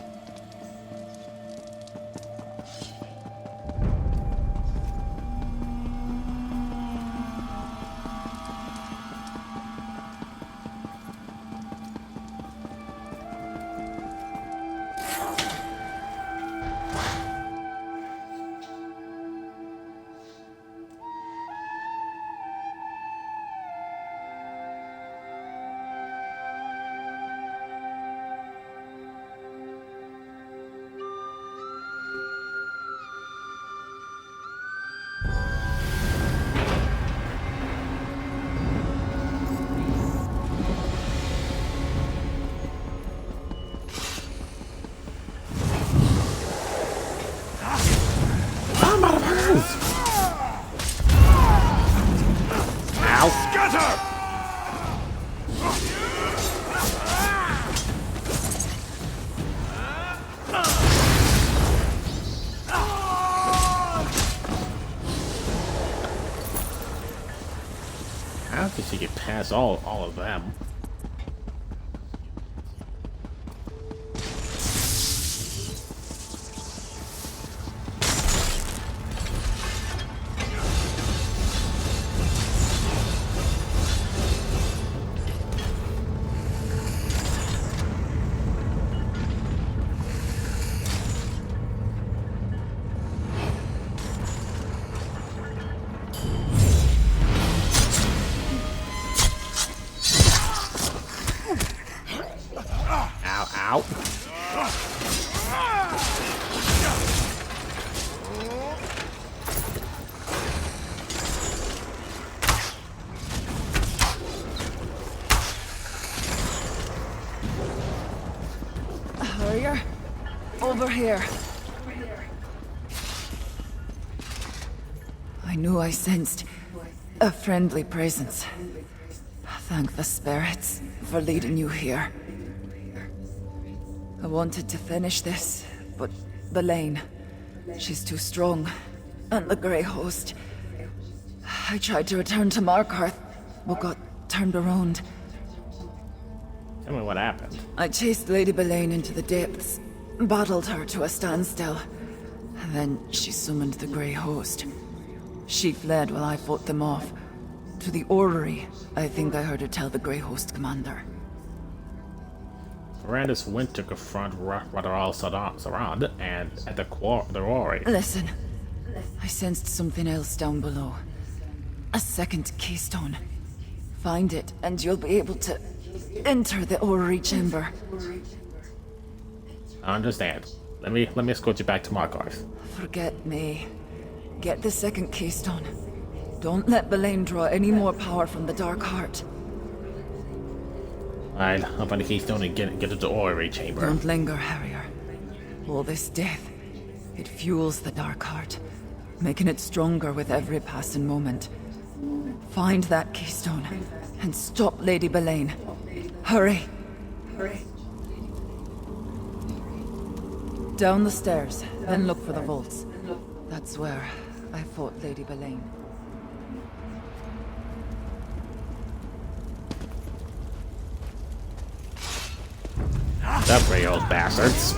How did she get past all of them? Ow. Hurrier, over here. I knew I sensed a friendly presence. Thank the spirits for leading you here. I wanted to finish this, but Belain, she's too strong. And the Grey Host. I tried to return to Markarth, but got turned around. Tell me what happened. I chased Lady Belain into the depths, battled her to a standstill. And then she summoned the Grey Host. She fled while I fought them off. To the orrery, I think I heard her tell the Grey Host commander. Verandis went to confront Rada al-Saran and at the quarry. Listen, I sensed something else down below. A second keystone. Find it, and you'll be able to enter the orrery chamber. I understand. Let me escort you back to Markarth. Forget me. Get the second keystone. Don't let Belain draw any more power from the Dark Heart. I'll find the keystone and get to the orrery chamber. Don't linger, Harrier. All this death, it fuels the Dark Heart, making it stronger with every passing moment. Find that keystone and stop Lady Belain. Hurry! Down the stairs, then look for the vaults. That's where I fought Lady Belain. Up, you old bastards.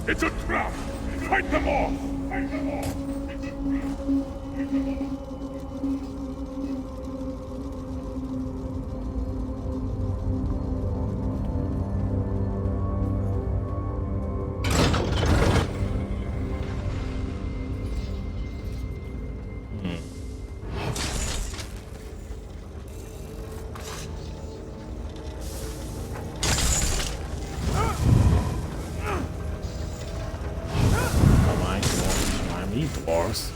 It's a trap! Fight them off! Fight them off! Dwarves.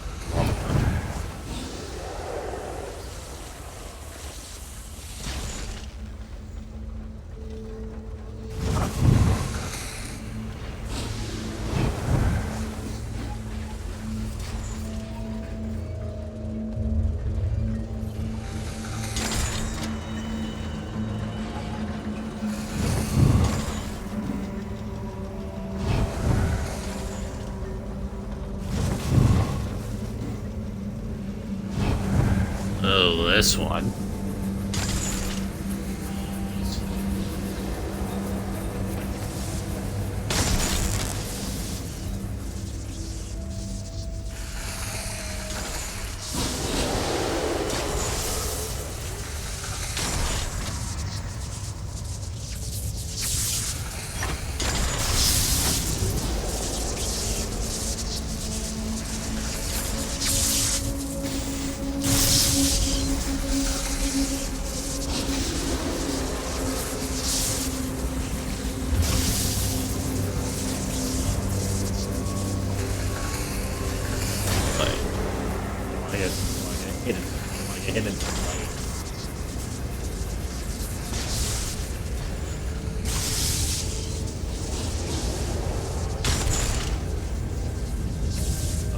Oh, this one.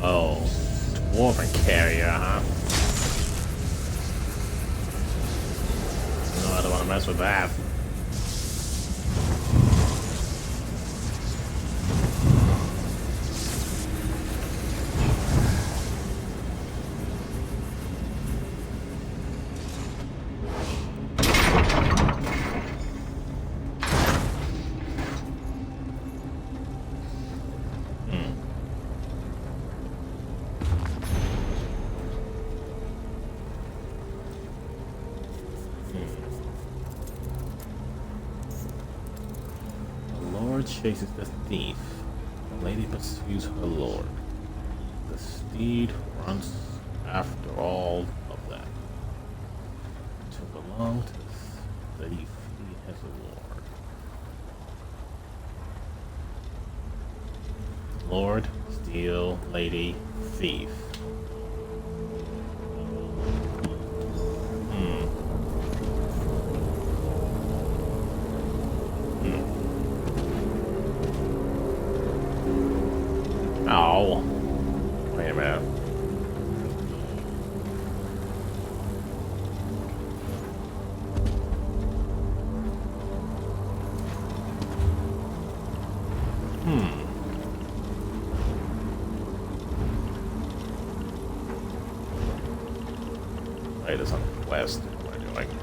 Oh, dwarven carrier, huh? No, I don't want to mess with that. Chases the thief. The lady pursues her lord. The steed runs after all of them. To belong to the thief, he has a lord. Lord, steal, lady, thief. Oh. Wait a minute. Wait, it's on the west. What am I doing?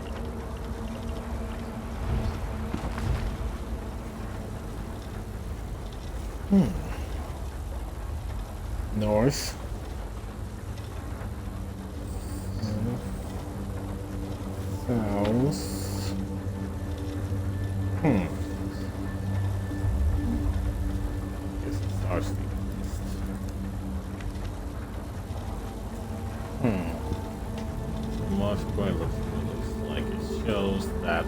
North. South. Guess it starts the east. Most point looks like it shows that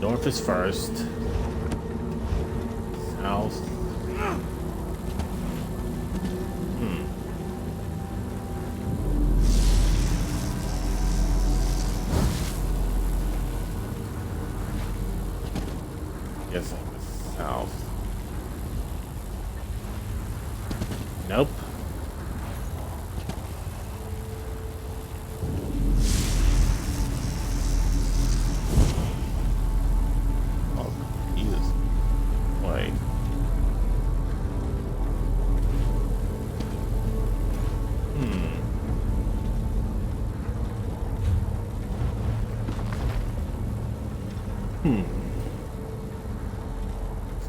north is first. South. Guessing the south. Nope. Oh, Jesus. Wait.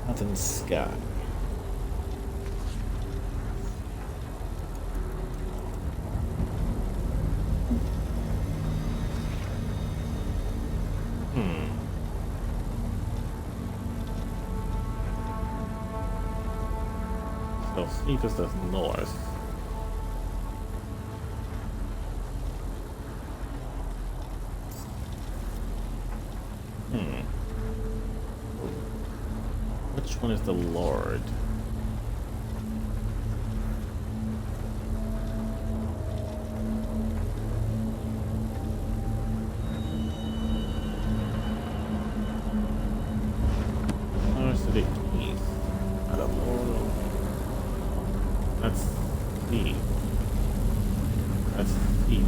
Nothing sky. So Steve is the north. Which one is the Lord? North to the east. I don't know. That's Steve. That's Steve.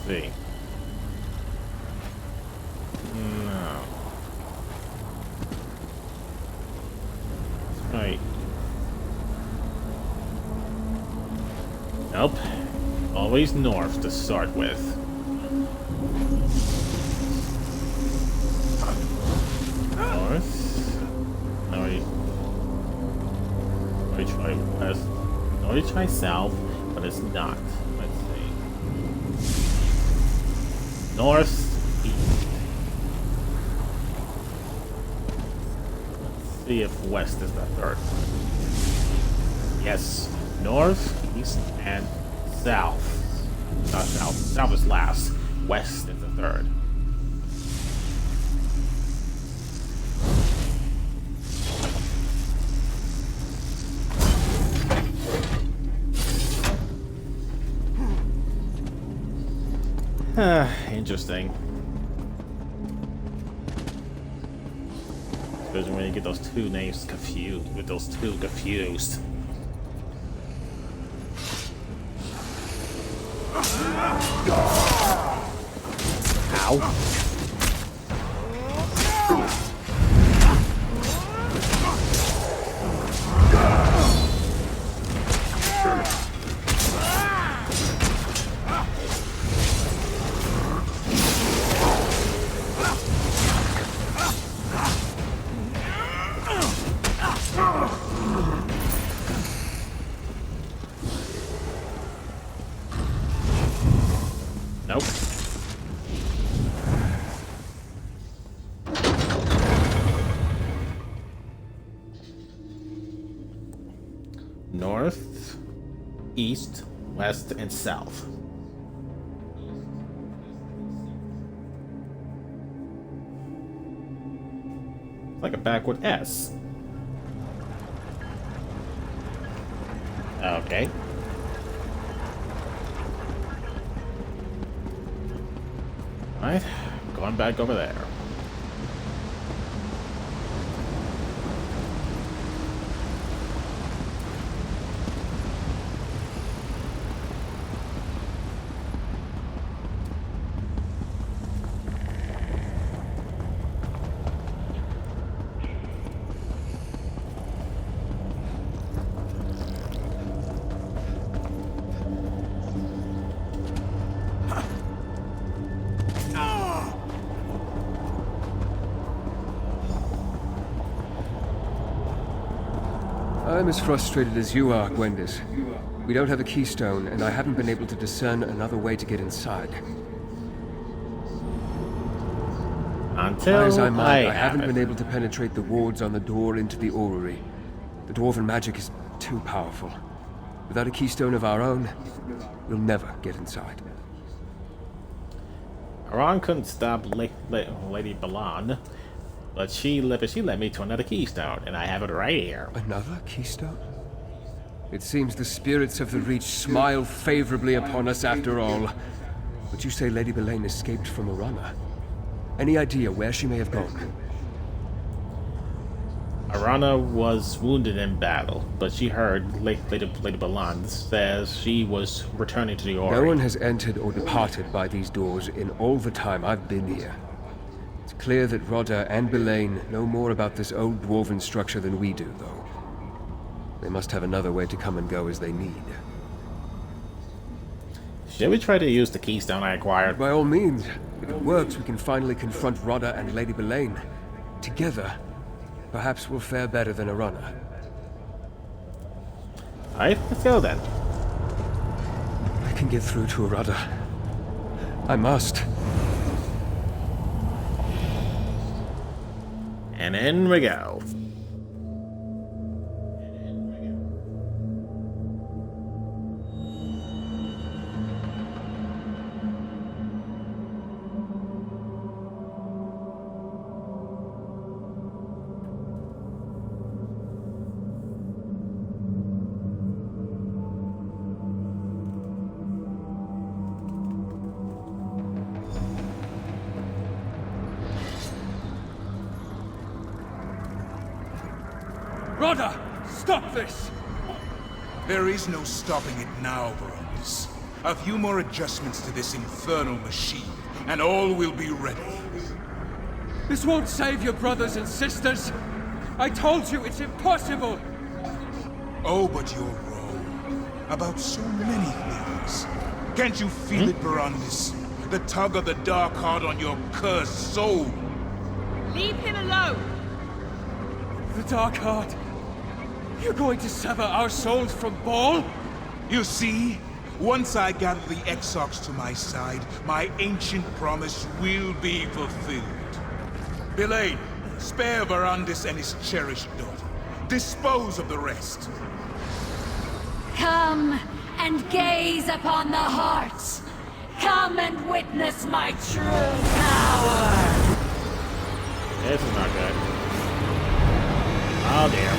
See. No. That's right. Nope. Always north to start with. North. Now we try west. Now we try south, but it's not. North, east. Let's see if west is the third. Yes, north, east, and south. Not south. South is last. West is the third. Interesting. Especially when you get those two names confused, with those two confused. Ow. Nope. North, east, west, and south. Like a backward S. Okay. Alright, going back over there. I'm as frustrated as you are, Gwendis. We don't have a keystone, and I haven't been able to discern another way to get inside. Until As I might, I have haven't it. been able to penetrate the wards on the door into the orrery. The dwarven magic is too powerful. Without a keystone of our own, we'll never get inside. Aran couldn't stop Lady Balan, but she led me to another keystone, and I have it right here. Another keystone? It seems the spirits of the Reach smile favorably upon us after all. But you say Lady Belain escaped from Arana. Any idea where she may have gone? Arana was wounded in battle, but she heard Lady Balan says she was returning to the Orrery. No one has entered or departed by these doors in all the time I've been here. It's clear that Rodda and Belain know more about this old dwarven structure than we do, though. They must have another way to come and go as they need. Should we try to use the keystone I acquired? By all means. If it works, we can finally confront Rodda and Lady Belain. Together, perhaps we'll fare better than Arana. Alright, let's go then. I can get through to Arada. I must. And in we go. Rada! Stop this! There is no stopping it now, Verandis. A few more adjustments to this infernal machine, and all will be ready. This won't save your brothers and sisters! I told you it's impossible! Oh, but you're wrong. About so many things. Can't you feel it, Verandis? The tug of the Dark Heart on your cursed soul. Leave him alone! The Dark Heart? You're going to sever our souls from Bhaal? You see? Once I gather the Exarchs to my side, my ancient promise will be fulfilled. Belain, spare Verandis and his cherished daughter. Dispose of the rest. Come and gaze upon the heart. Come and witness my true power. This is not good. Oh dear.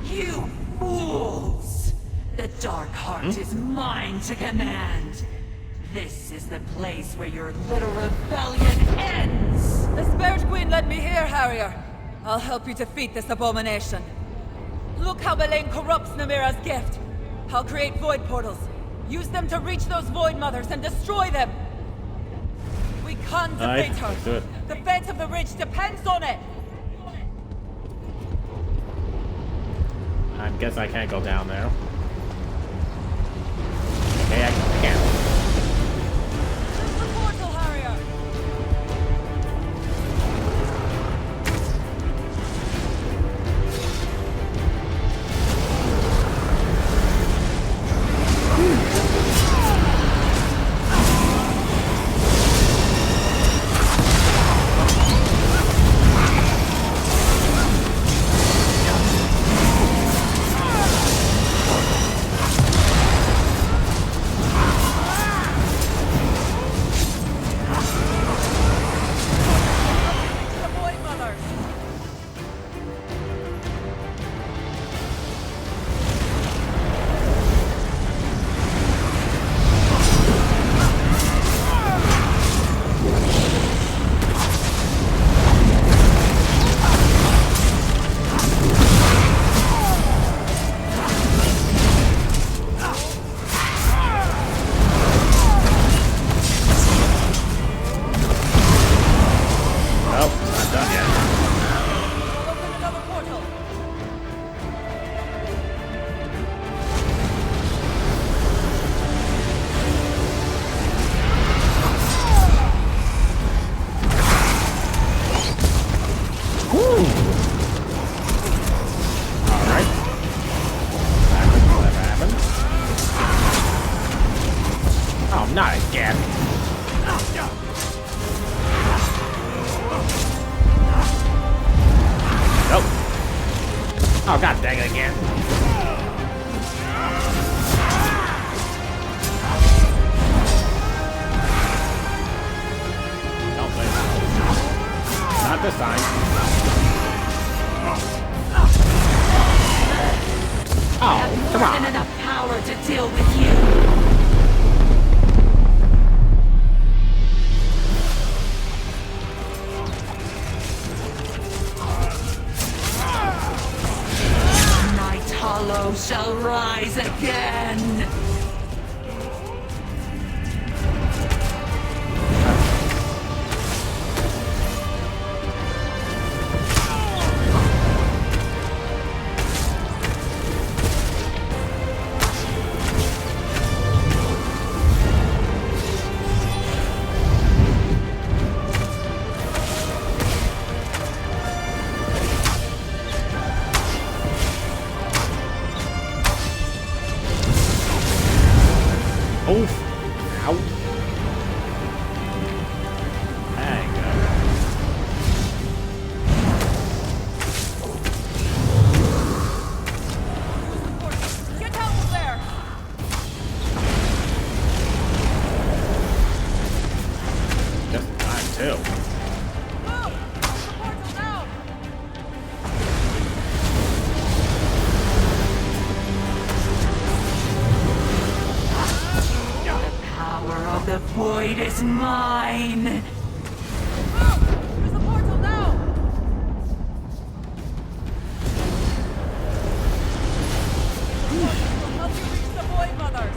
You fools! The Dark Heart is mine to command. This is the place where your little rebellion ends! The Spirit Queen led me here, Harrier. I'll help you defeat this abomination. Look how Belain corrupts Namira's gift. I'll create void portals. Use them to reach those Void Mothers and destroy them. We can't defeat her. Let's do it. The fate of the Ridge depends on it. I guess I can't go down there. Okay, I can. The portal, Harrier. Not again. Nope. Oh, god dang it again. Don't play. Not this time. Oh, come on. More than enough power to deal with you. Hollow shall rise again! Oof. Ow. Hang on. Get out of there! Just in time, too. The void is mine! There's a portal now! Help you reach the void, mothers!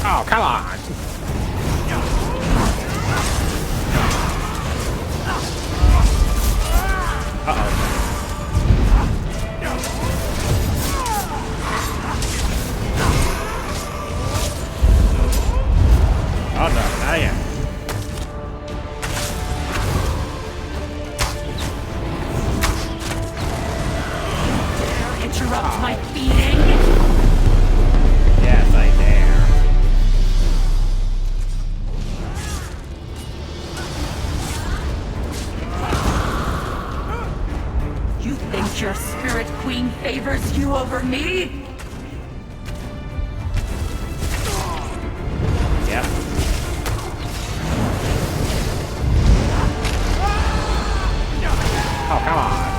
Oh, come on! Oh no, not yet. Dare interrupt my feeding? Yes, I dare. You think your spirit queen favors you over me? Yep. Oh, come on.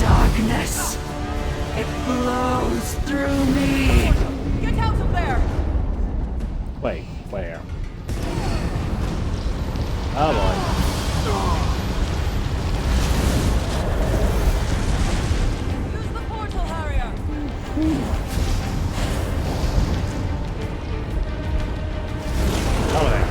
Darkness. It flows through me. Get out of there! Wait, where? Oh boy. Use the portal, Harrier! Over there.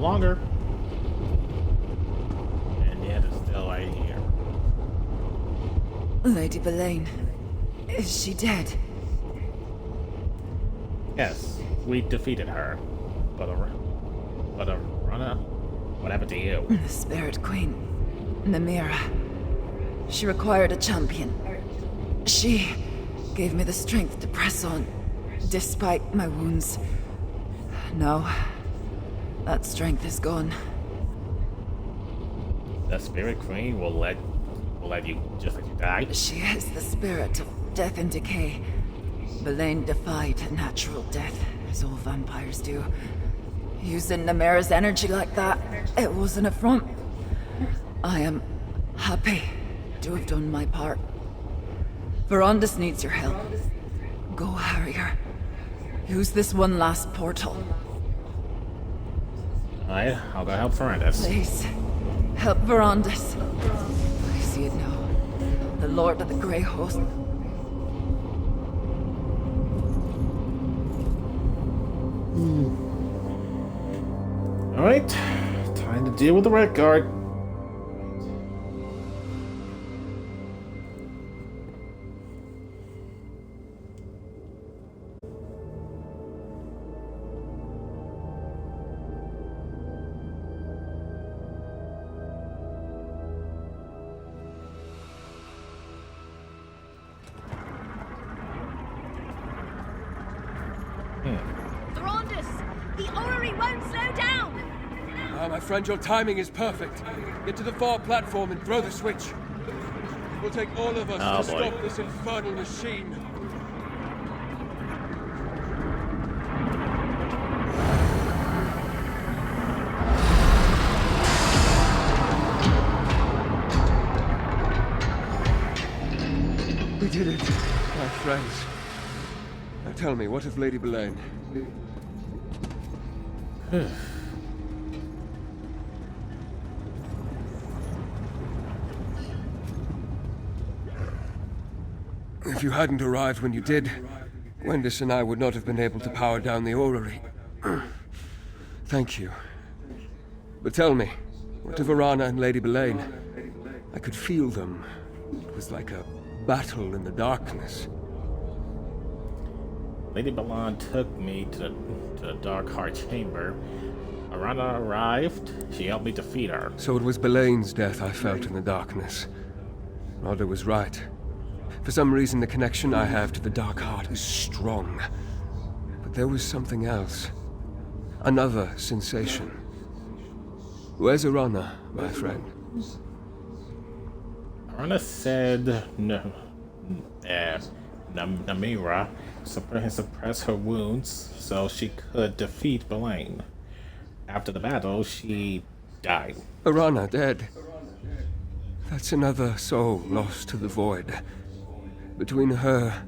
longer. And yet it's still right here. Lady Belain, is she dead? Yes, we defeated her. But Arana, what happened to you? The Spirit Queen, Namira. She required a champion. She gave me the strength to press on, despite my wounds. Now, that strength is gone. The Spirit Queen will let you just let you die? She is the spirit of death and decay. Belain defied natural death, as all vampires do. Using Namira's energy like that, it was an affront. I am happy to have done my part. Verandis needs your help. Go, Harrier. Use this one last portal. Alright, I'll go help Verandis. Please, help Verandis. I see it now. The Lord of the Grey Host. Alright, time to deal with the Red Guard. Verandis! The orrery won't slow down! My friend, your timing is perfect. Get to the far platform and throw the switch. It will take all of us to stop this infernal machine. We did it, my friends. Now tell me, what of Lady Belain? If you hadn't arrived when you did, Wendis and I would not have been able to power down the orrery. Thank you. But tell me, what of Arana and Lady Belain? I could feel them. It was like a battle in the darkness. Lady Belain took me to the Dark Heart Chamber. Arana arrived. She helped me defeat her. So it was Belain's death I felt in the darkness. Rodda was right. For some reason, the connection I have to the Dark Heart is strong. But there was something else. Another sensation. Where's Arana, my friend? Arana said Namira suppressed her wounds so she could defeat Belain. After the battle, she died. Arana dead. That's another soul lost to the void. Between her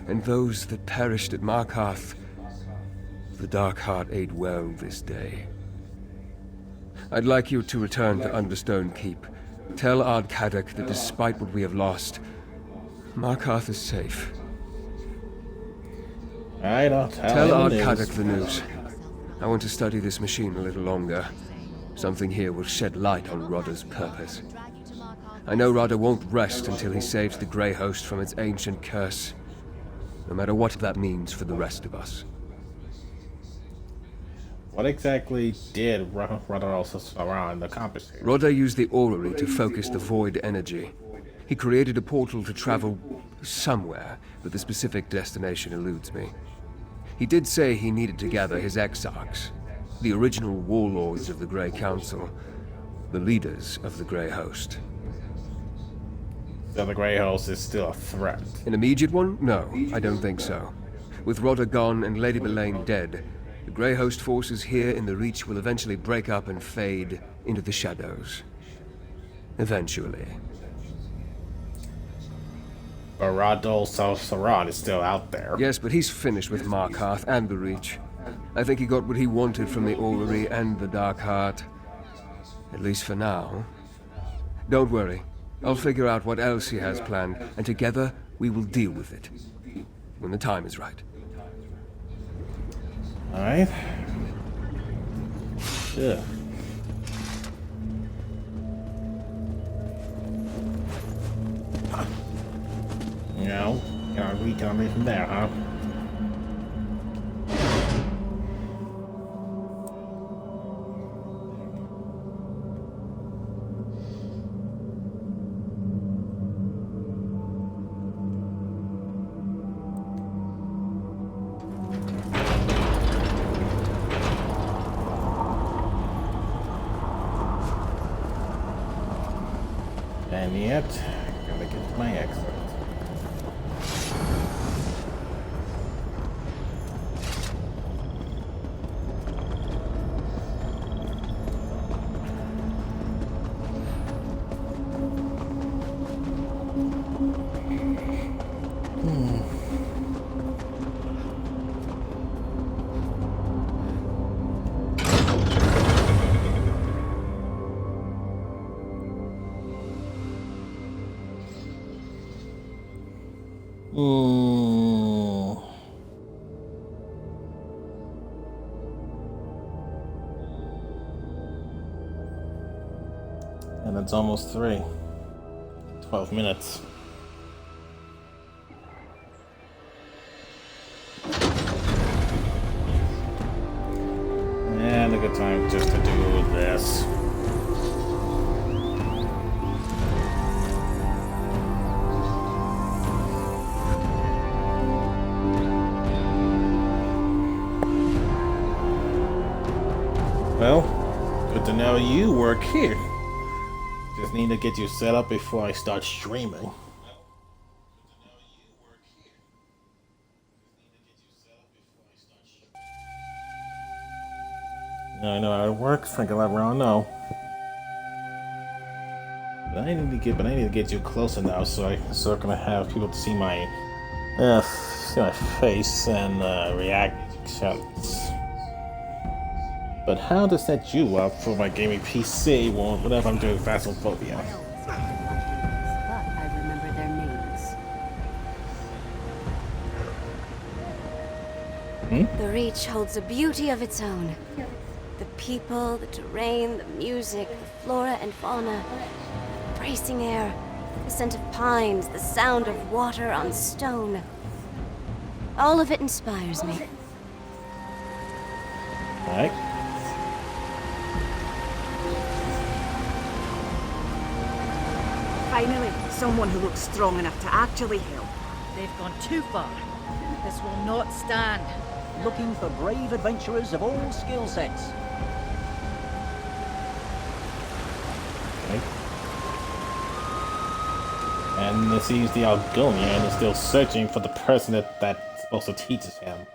and those that perished at Markarth, the Dark Heart ate well this day. I'd like you to return to Understone Keep. Tell Ardkadak that despite what we have lost, Markarth is safe. I'll tell Ardkadak the news. I want to study this machine a little longer. Something here will shed light on Rodda's purpose. I know Rodda won't rest until he saves the Grey Host from its ancient curse. No matter what that means for the rest of us. What exactly did Rodda Al-Saran accomplish here? Rodda used the orrery to focus the void energy. He created a portal to travel somewhere, but the specific destination eludes me. He did say he needed to gather his exarchs, the original warlords of the Grey Council, the leaders of the Grey Host. So the Grey Host is still a threat? An immediate one? No, I don't think so. With Rodda gone and Lady Belain dead, the Grey Host forces here in the Reach will eventually break up and fade into the shadows. Eventually. But Rodda Al-Saran is still out there. Yes, but he's finished with Markarth and the Reach. I think he got what he wanted from the Orrery and the Dark Heart. At least for now. Don't worry. I'll figure out what else he has planned, and together we will deal with it. When the time is right. Alright. Ugh. take it on me from there, huh? And yet, I'm gonna get to my exit. And it's almost 3. 12 minutes. And a good time just to do this. Well, good to know you work here. Just need to get you set up before I start streaming. Now I know how it works. I can let everyone know. But I need to get you closer now, so I can have people to see my face and reactions. But how to set you up for my gaming PC whenever I'm doing Phasmophobia? But I remember their names. The Reach holds a beauty of its own. The people, the terrain, the music, the flora and fauna, the bracing air, the scent of pines, the sound of water on stone. All of it inspires me. Alright. Finally, someone who looks strong enough to actually help. They've gone too far. This will not stand. Looking for brave adventurers of all skill sets. Okay. And it seems the Argonian is still searching for the person that's supposed to teach him.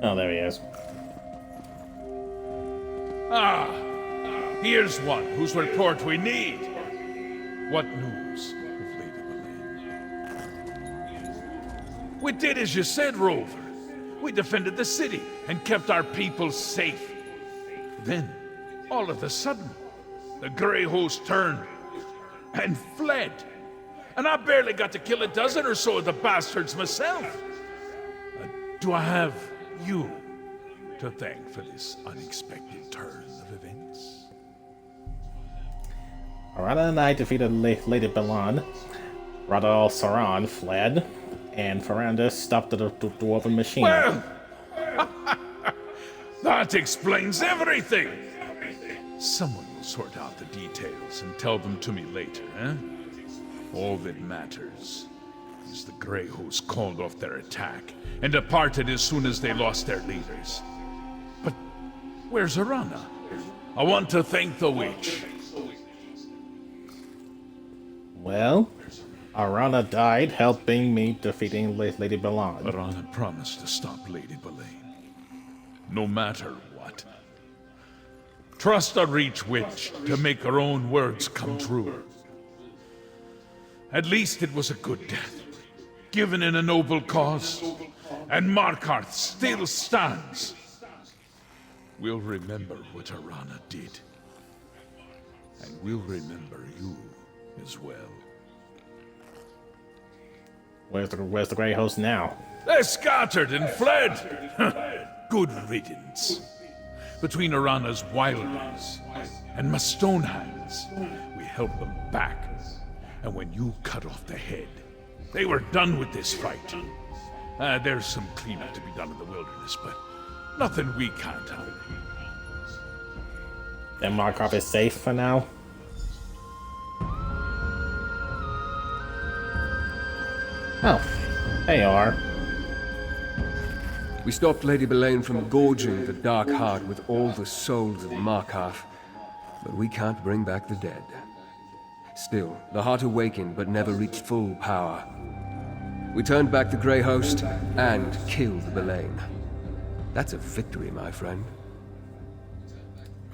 Oh, there he is. Ah, here's one whose report we need. What news of Lady Belain? We did as you said, Rover. We defended the city and kept our people safe. Then, all of a sudden, the Grey Host turned and fled. And I barely got to kill a dozen or so of the bastards myself. Do I have you to thank for this unexpected turn of events? Arana and I defeated Lady Belain. Radha al-Saran fled, and Farandus stopped the dwarven machine. Well, that explains everything. Someone will sort out the details and tell them to me later, eh? All that matters is the Grey Host called off their attack and departed as soon as they lost their leaders. But where's Arana? I want to thank the witch. Well, Arana died helping me defeating Lady Belain. Arana promised to stop Lady Belain, no matter what. Trust a Reach witch to make her own words come true. At least it was a good death, given in a noble cause, and Markarth still stands. We'll remember what Arana did. And we'll remember you as well. Where's the Grey Host now? They're scattered and fled! Good riddance. Between Arana's wildlings and my Stonehands, we held them back. And when you cut off the head, they were done with this fight. There's some cleanup to be done in the wilderness, but nothing we can't handle. And Markov is safe for now? Oh, there you are. We stopped Lady Belain from gorging the Dark Heart with all the souls of Markarth, but we can't bring back the dead. Still, the Heart awakened but never reached full power. We turned back the Grey Host and killed Belain. That's a victory, my friend.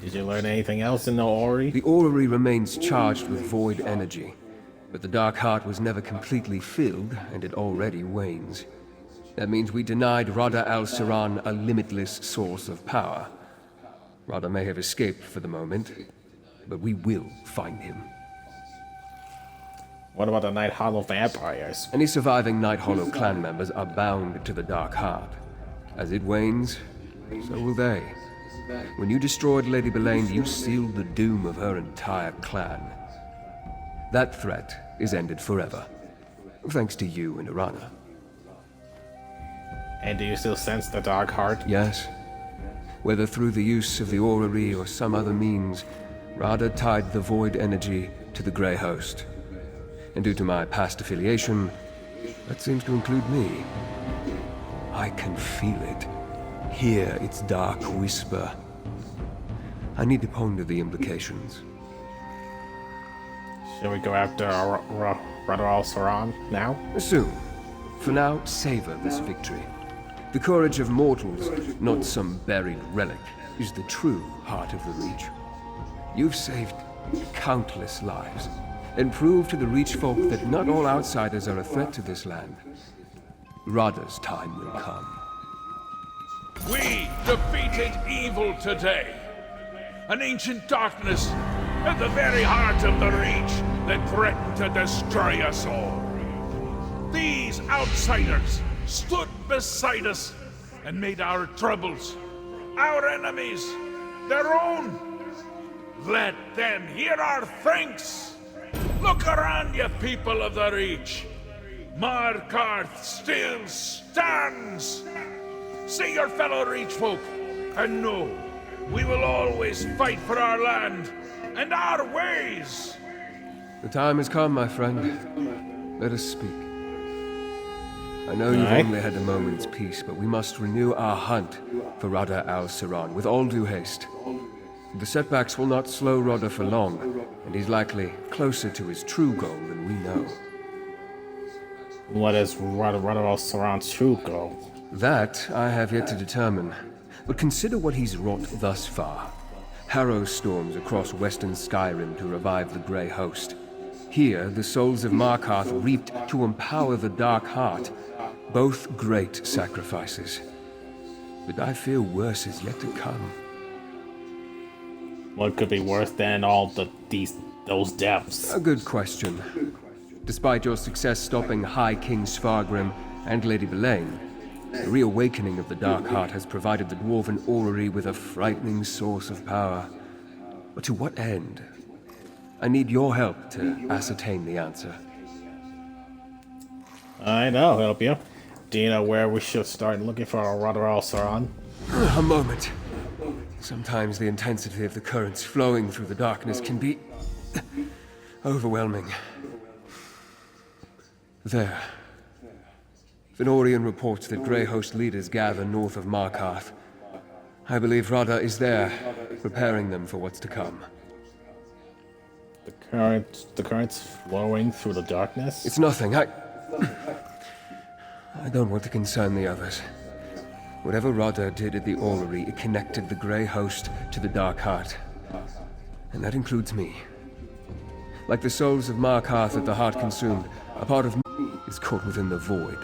Did you learn anything else in the orrery? The orrery remains charged with void energy, but the Dark Heart was never completely filled, and it already wanes. That means we denied Rada al-Saran a limitless source of power. Rada may have escaped for the moment, but we will find him. What about the Night Hollow vampires? Any surviving Night Hollow clan members are bound to the Dark Heart. As it wanes, so will they. When you destroyed Lady Belain, you sealed the doom of her entire clan. That threat is ended forever, thanks to you and Arana. And do you still sense the Dark Heart? Yes. Whether through the use of the orrery or some other means, Rada tied the void energy to the Grey Host. And due to my past affiliation, that seems to include me. I can feel it. Hear its dark whisper. I need to ponder the implications. Shall we go after Rada al-Saran now? Soon. For now, savor this victory. The courage of mortals, not some buried relic, is the true heart of the Reach. You've saved countless lives, and proved to the Reach folk that not all outsiders are a threat to this land. Rada's time will come. We defeated evil today. An ancient darkness at the very heart of the Reach that threatened to destroy us all. These outsiders stood beside us and made our troubles, our enemies, their own. Let them hear our thanks. Look around you, people of the Reach. Markarth still stands. See your fellow Reach folk, and know we will always fight for our land and our ways. The time has come, my friend. Let us speak. I know you've only had a moment's peace, but we must renew our hunt for Rada al-Saran with all due haste. The setbacks will not slow Rada for long, and he's likely closer to his true goal than we know. What is Rada al-Saran's true goal? That I have yet to determine. But consider what he's wrought thus far. Harrow storms across western Skyrim to revive the Grey Host. Here, the souls of Markarth reaped to empower the Dark Heart. Both great sacrifices. But I fear worse is yet to come. What could be worse than all those deaths? A good question. Despite your success stopping High King Svargrim and Lady Belain, the reawakening of the Dark Heart has provided the Dwarven Orrery with a frightening source of power. But to what end? I need your help to ascertain the answer. I'll help you. Do you know where we should start looking for Rada al-Saran? A moment. Sometimes the intensity of the currents flowing through the darkness can be overwhelming. There. Venorian reports that Grey Host leaders gather north of Markarth. I believe Rada is there, preparing them for what's to come. The currents flowing through the darkness? It's nothing. I don't want to concern the others. Whatever Rada did at the orrery, it connected the Grey Host to the Dark Heart. And that includes me. Like the souls of Markarth that the Heart consumed, a part of me is caught within the void.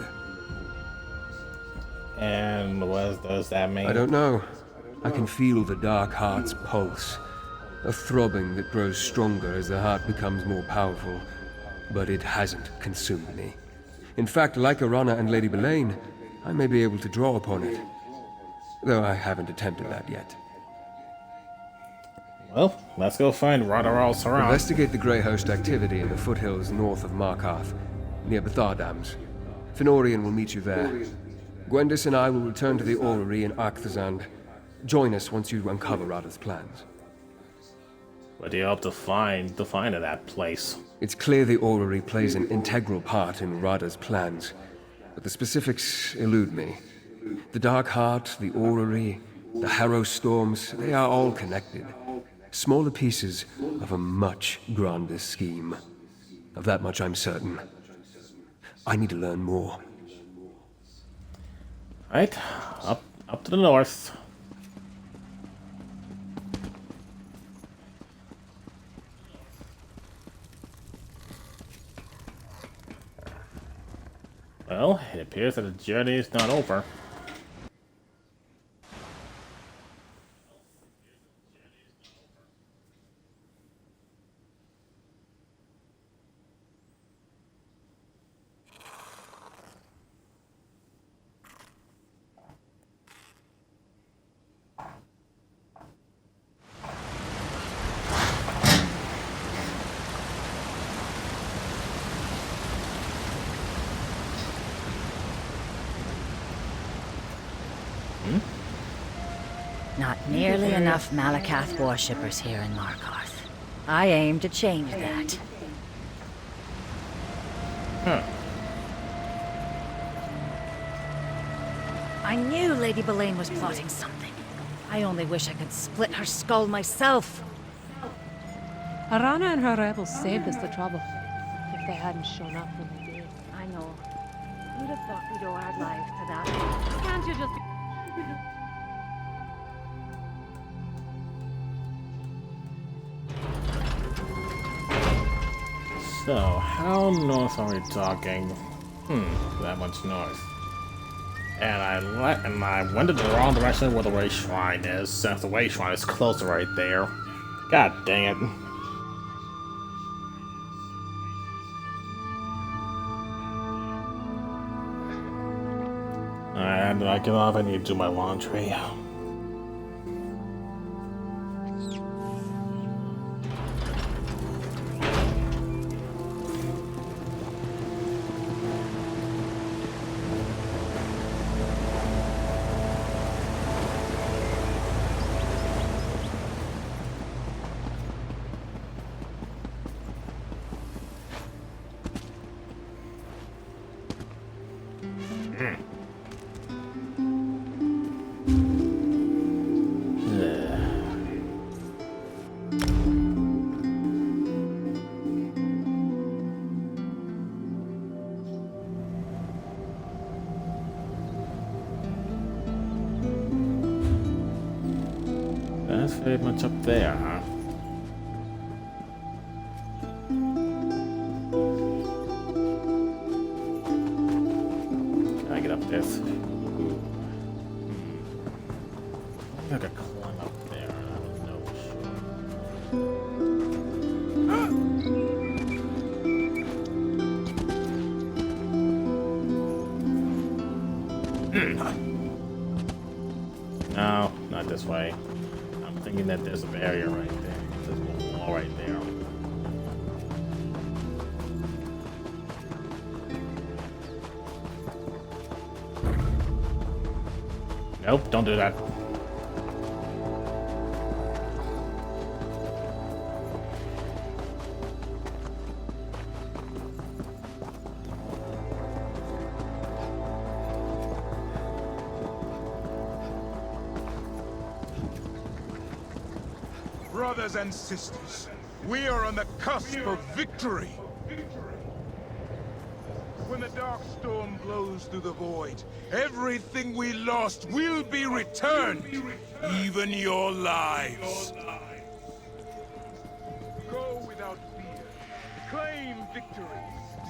And what does that mean? I don't know. I can feel the Dark Heart's pulse. A throbbing that grows stronger as the heart becomes more powerful. But it hasn't consumed me. In fact, like Arana and Lady Belain, I may be able to draw upon it. Though I haven't attempted that yet. Well, let's go find Radha al-Saran. Investigate the Grey Host activity in the foothills north of Markarth, near Bethar Dams. Fenorian will meet you there. Gwendis and I will return to the orrery in Arcthazand. Join us once you uncover Radha's plans. What do you hope to find at that place? It's clear the orrery plays an integral part in Radha's plans, but the specifics elude me. The Dark Heart, the orrery, the Harrow Storms, they are all connected. Smaller pieces of a much grander scheme. Of that much I'm certain. I need to learn more. Right, up to the north. Well, it appears that the journey is not over. Not nearly enough Malakath worshippers here in Markarth. I aim to change that. I knew Lady Belain was plotting something. I only wish I could split her skull myself. Arana and her rebels saved us the trouble. If they hadn't shown up when they did. I know. Who'd have thought we'd owe our lives to that? Can't you just... So, how north are we talking? That much north. And I went in the wrong direction where the Way Shrine is, since the Way Shrine is closer right there. God dang it. And I get off, I need to do my laundry. That's very much up there, huh? Can I get up this? I gotta climb up there. I don't know. No, not this way. Thinking that there's a barrier right there. There's a wall right there. Nope, don't do that. Brothers and sisters, we are on the cusp of victory. When the dark storm blows through the void, everything we lost will be returned, even your lives. Go without fear. Claim victory.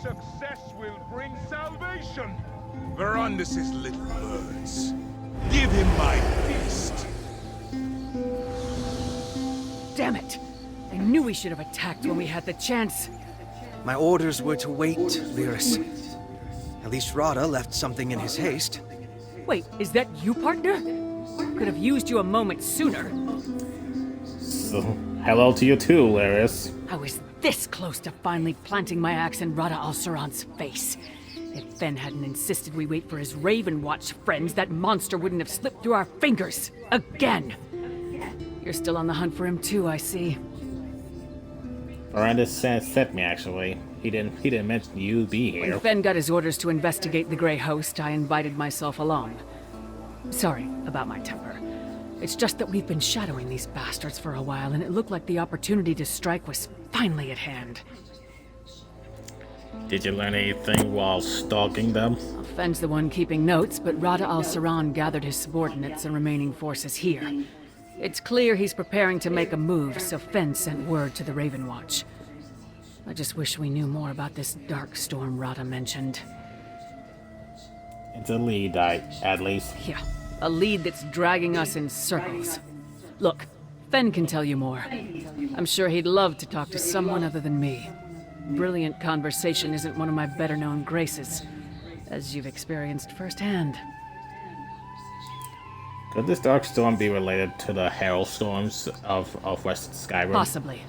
Success will bring salvation. Verandis' little birds. Give him my fist. Damn it! I knew we should have attacked when we had the chance. My orders were to wait, Lyris. At least Rada left something in his haste. Wait, is that you, partner? Could have used you a moment sooner. So, hello to you too, Lyris. I was this close to finally planting my axe in Rada al-Saran's face. If Fen hadn't insisted we wait for his Raven Watch friends, that monster wouldn't have slipped through our fingers. Again! You're still on the hunt for him too, I see. Vyrandis sent me, actually. He didn't mention you'd be here. When Fen got his orders to investigate the Grey Host, I invited myself along. Sorry about my temper. It's just that we've been shadowing these bastards for a while, and it looked like the opportunity to strike was finally at hand. Did you learn anything while stalking them? Fen's the one keeping notes, but Rada al-Saran gathered his subordinates and remaining forces here. It's clear he's preparing to make a move, so Fen sent word to the Raven Watch. I just wish we knew more about this dark storm Rada mentioned. It's a lead, at least. Yeah, a lead that's dragging us in circles. Look, Fen can tell you more. I'm sure he'd love to talk to someone other than me. Brilliant conversation isn't one of my better-known graces, as you've experienced firsthand. Could this dark storm be related to the hailstorms of Western Skyrim? Possibly.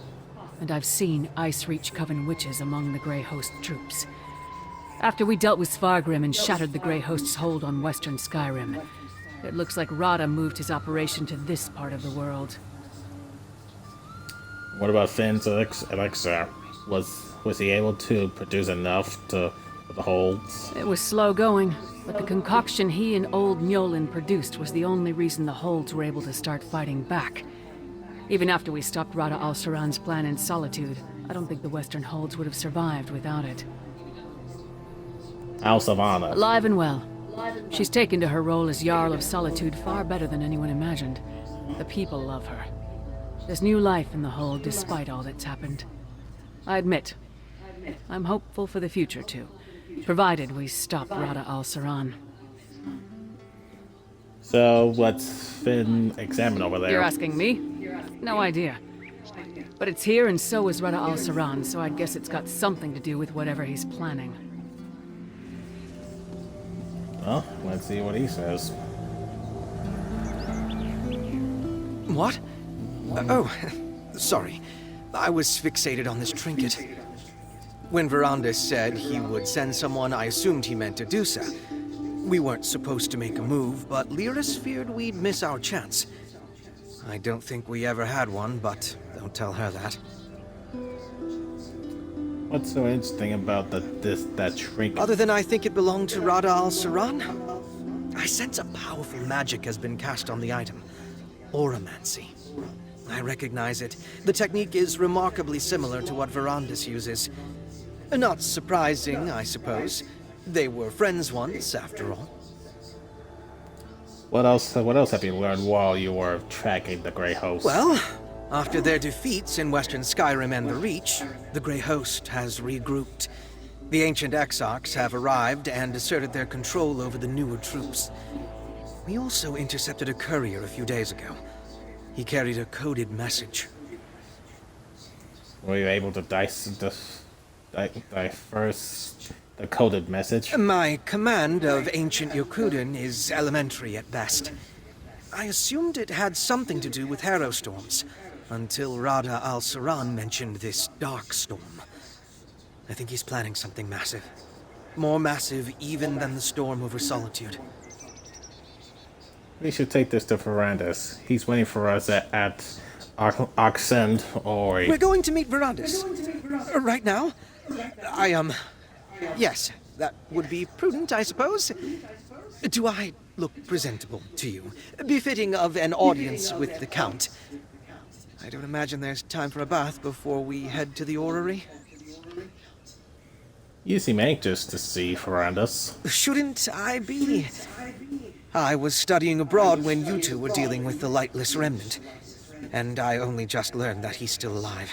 And I've seen Icereach Coven witches among the Grey Host troops. After we dealt with Svargrim and shattered the Grey Host's hold on Western Skyrim, it looks like Rada moved his operation to this part of the world. What about Finn's elixir? Was he able to produce enough for the holds? It was slow going, but the concoction he and old Mjolnir produced was the only reason the holds were able to start fighting back. Even after we stopped Rada al-Saran's plan in Solitude, I don't think the Western holds would have survived without it. How's Savannah? Alive and well. She's taken to her role as Jarl of Solitude far better than anyone imagined. The people love her. There's new life in the hold despite all that's happened. I admit, I'm hopeful for the future too, provided we stop Rada al-Saran. So, what's Finn examine over there? You're asking me? No idea. But it's here and so is Rada al-Saran, so I guess it's got something to do with whatever he's planning. Well, let's see what he says. What? Oh, sorry. I was fixated on this trinket. When Vyrandis said he would send someone, I assumed he meant Medusa. We weren't supposed to make a move, but Lyris feared we'd miss our chance. I don't think we ever had one, but don't tell her that. What's so interesting about that trinket? Other than I think it belonged to Rada al-Saran, I sense a powerful magic has been cast on the item. Auramancy. I recognize it. The technique is remarkably similar to what Vyrandis uses. Not surprising, I suppose. They were friends once, after all. What else have you learned while you were tracking the Grey Host? Well, after their defeats in Western Skyrim and the Reach, the Grey Host has regrouped. The ancient Exarchs have arrived and asserted their control over the newer troops. We also intercepted a courier a few days ago. He carried a coded message. Were you able to decipher the coded message? My command of ancient Yokuden is elementary at best. I assumed it had something to do with harrow storms, until Rada al-Saran mentioned this dark storm. I think he's planning something massive. More massive even than the storm over Solitude. We should take this to Vyrandis. He's waiting for us at Oxend or... We're going to meet Vyrandis. Right now? Yes, that would be prudent, I suppose. Do I look presentable to you? Befitting of an audience with the Count? I don't imagine there's time for a bath before we head to the orrery. You seem anxious to see Vyrandis. Shouldn't I be? I was studying abroad when you two were dealing with the Lightless Remnant, and I only just learned that he's still alive.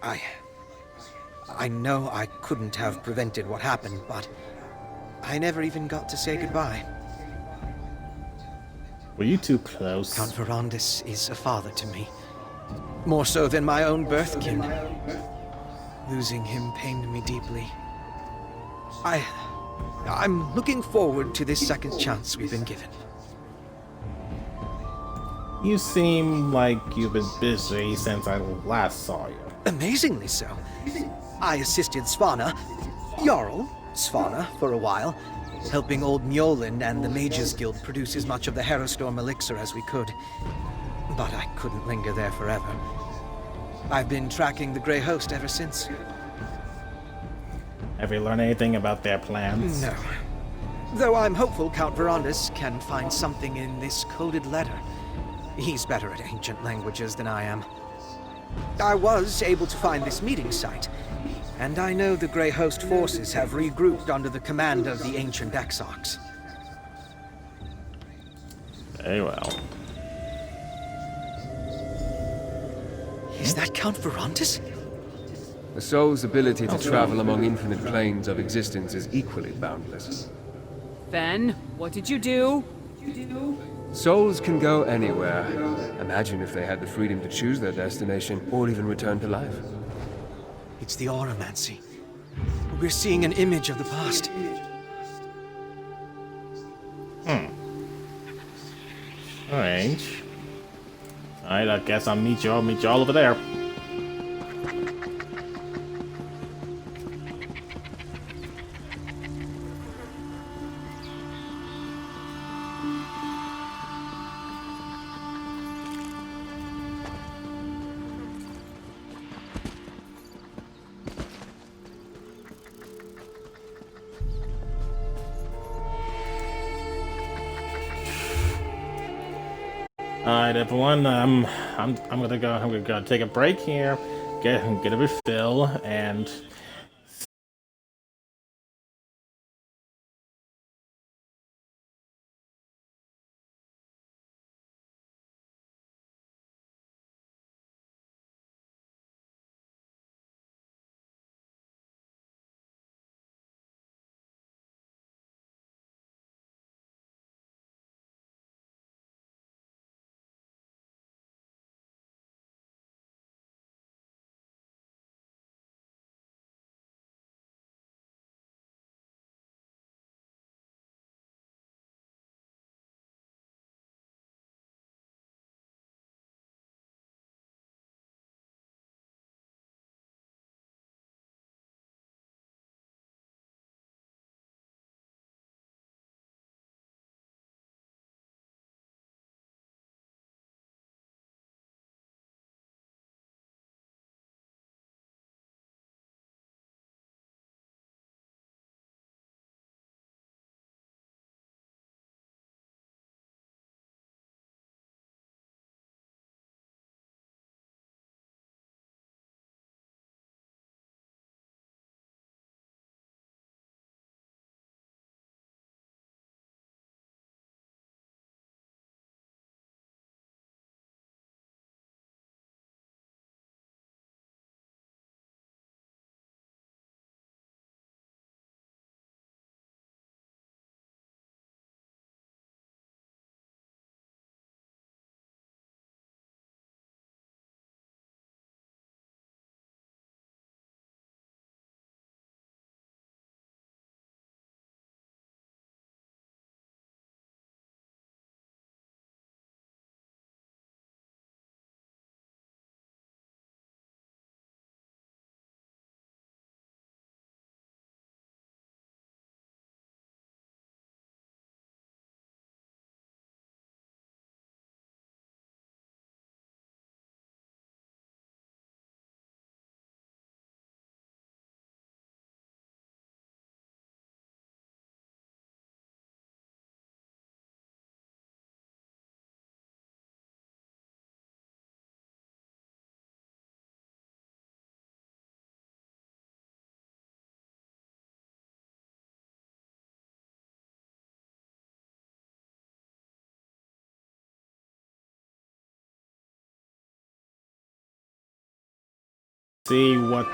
I know I couldn't have prevented what happened, but I never even got to say goodbye. Were you too close? Count Vyrandis is a father to me. More so than my own birthkin. Losing him pained me deeply. I'm looking forward to this second chance we've been given. You seem like you've been busy since I last saw you. Amazingly so. I assisted Svanna, Jarl Svanna, for a while, helping old Mjolnir and the Mages Guild produce as much of the Herostorm elixir as we could. But I couldn't linger there forever. I've been tracking the Grey Host ever since. Have you learned anything about their plans? No. Though I'm hopeful Count Verandis can find something in this coded letter. He's better at ancient languages than I am. I was able to find this meeting site, and I know the Grey Host forces have regrouped under the command of the ancient Exarchs. Very well. Is that Count Verandis? The soul's ability to travel among infinite planes of existence is equally boundless. Fen, what did you do? Souls can go anywhere. Imagine if they had the freedom to choose their destination, or even return to life. It's the Auramancy. We're seeing an image of the past. Strange. Alright, I guess I'll meet you all over there. Alright, everyone. I'm gonna go. I'm gonna take a break here, get a refill, and see what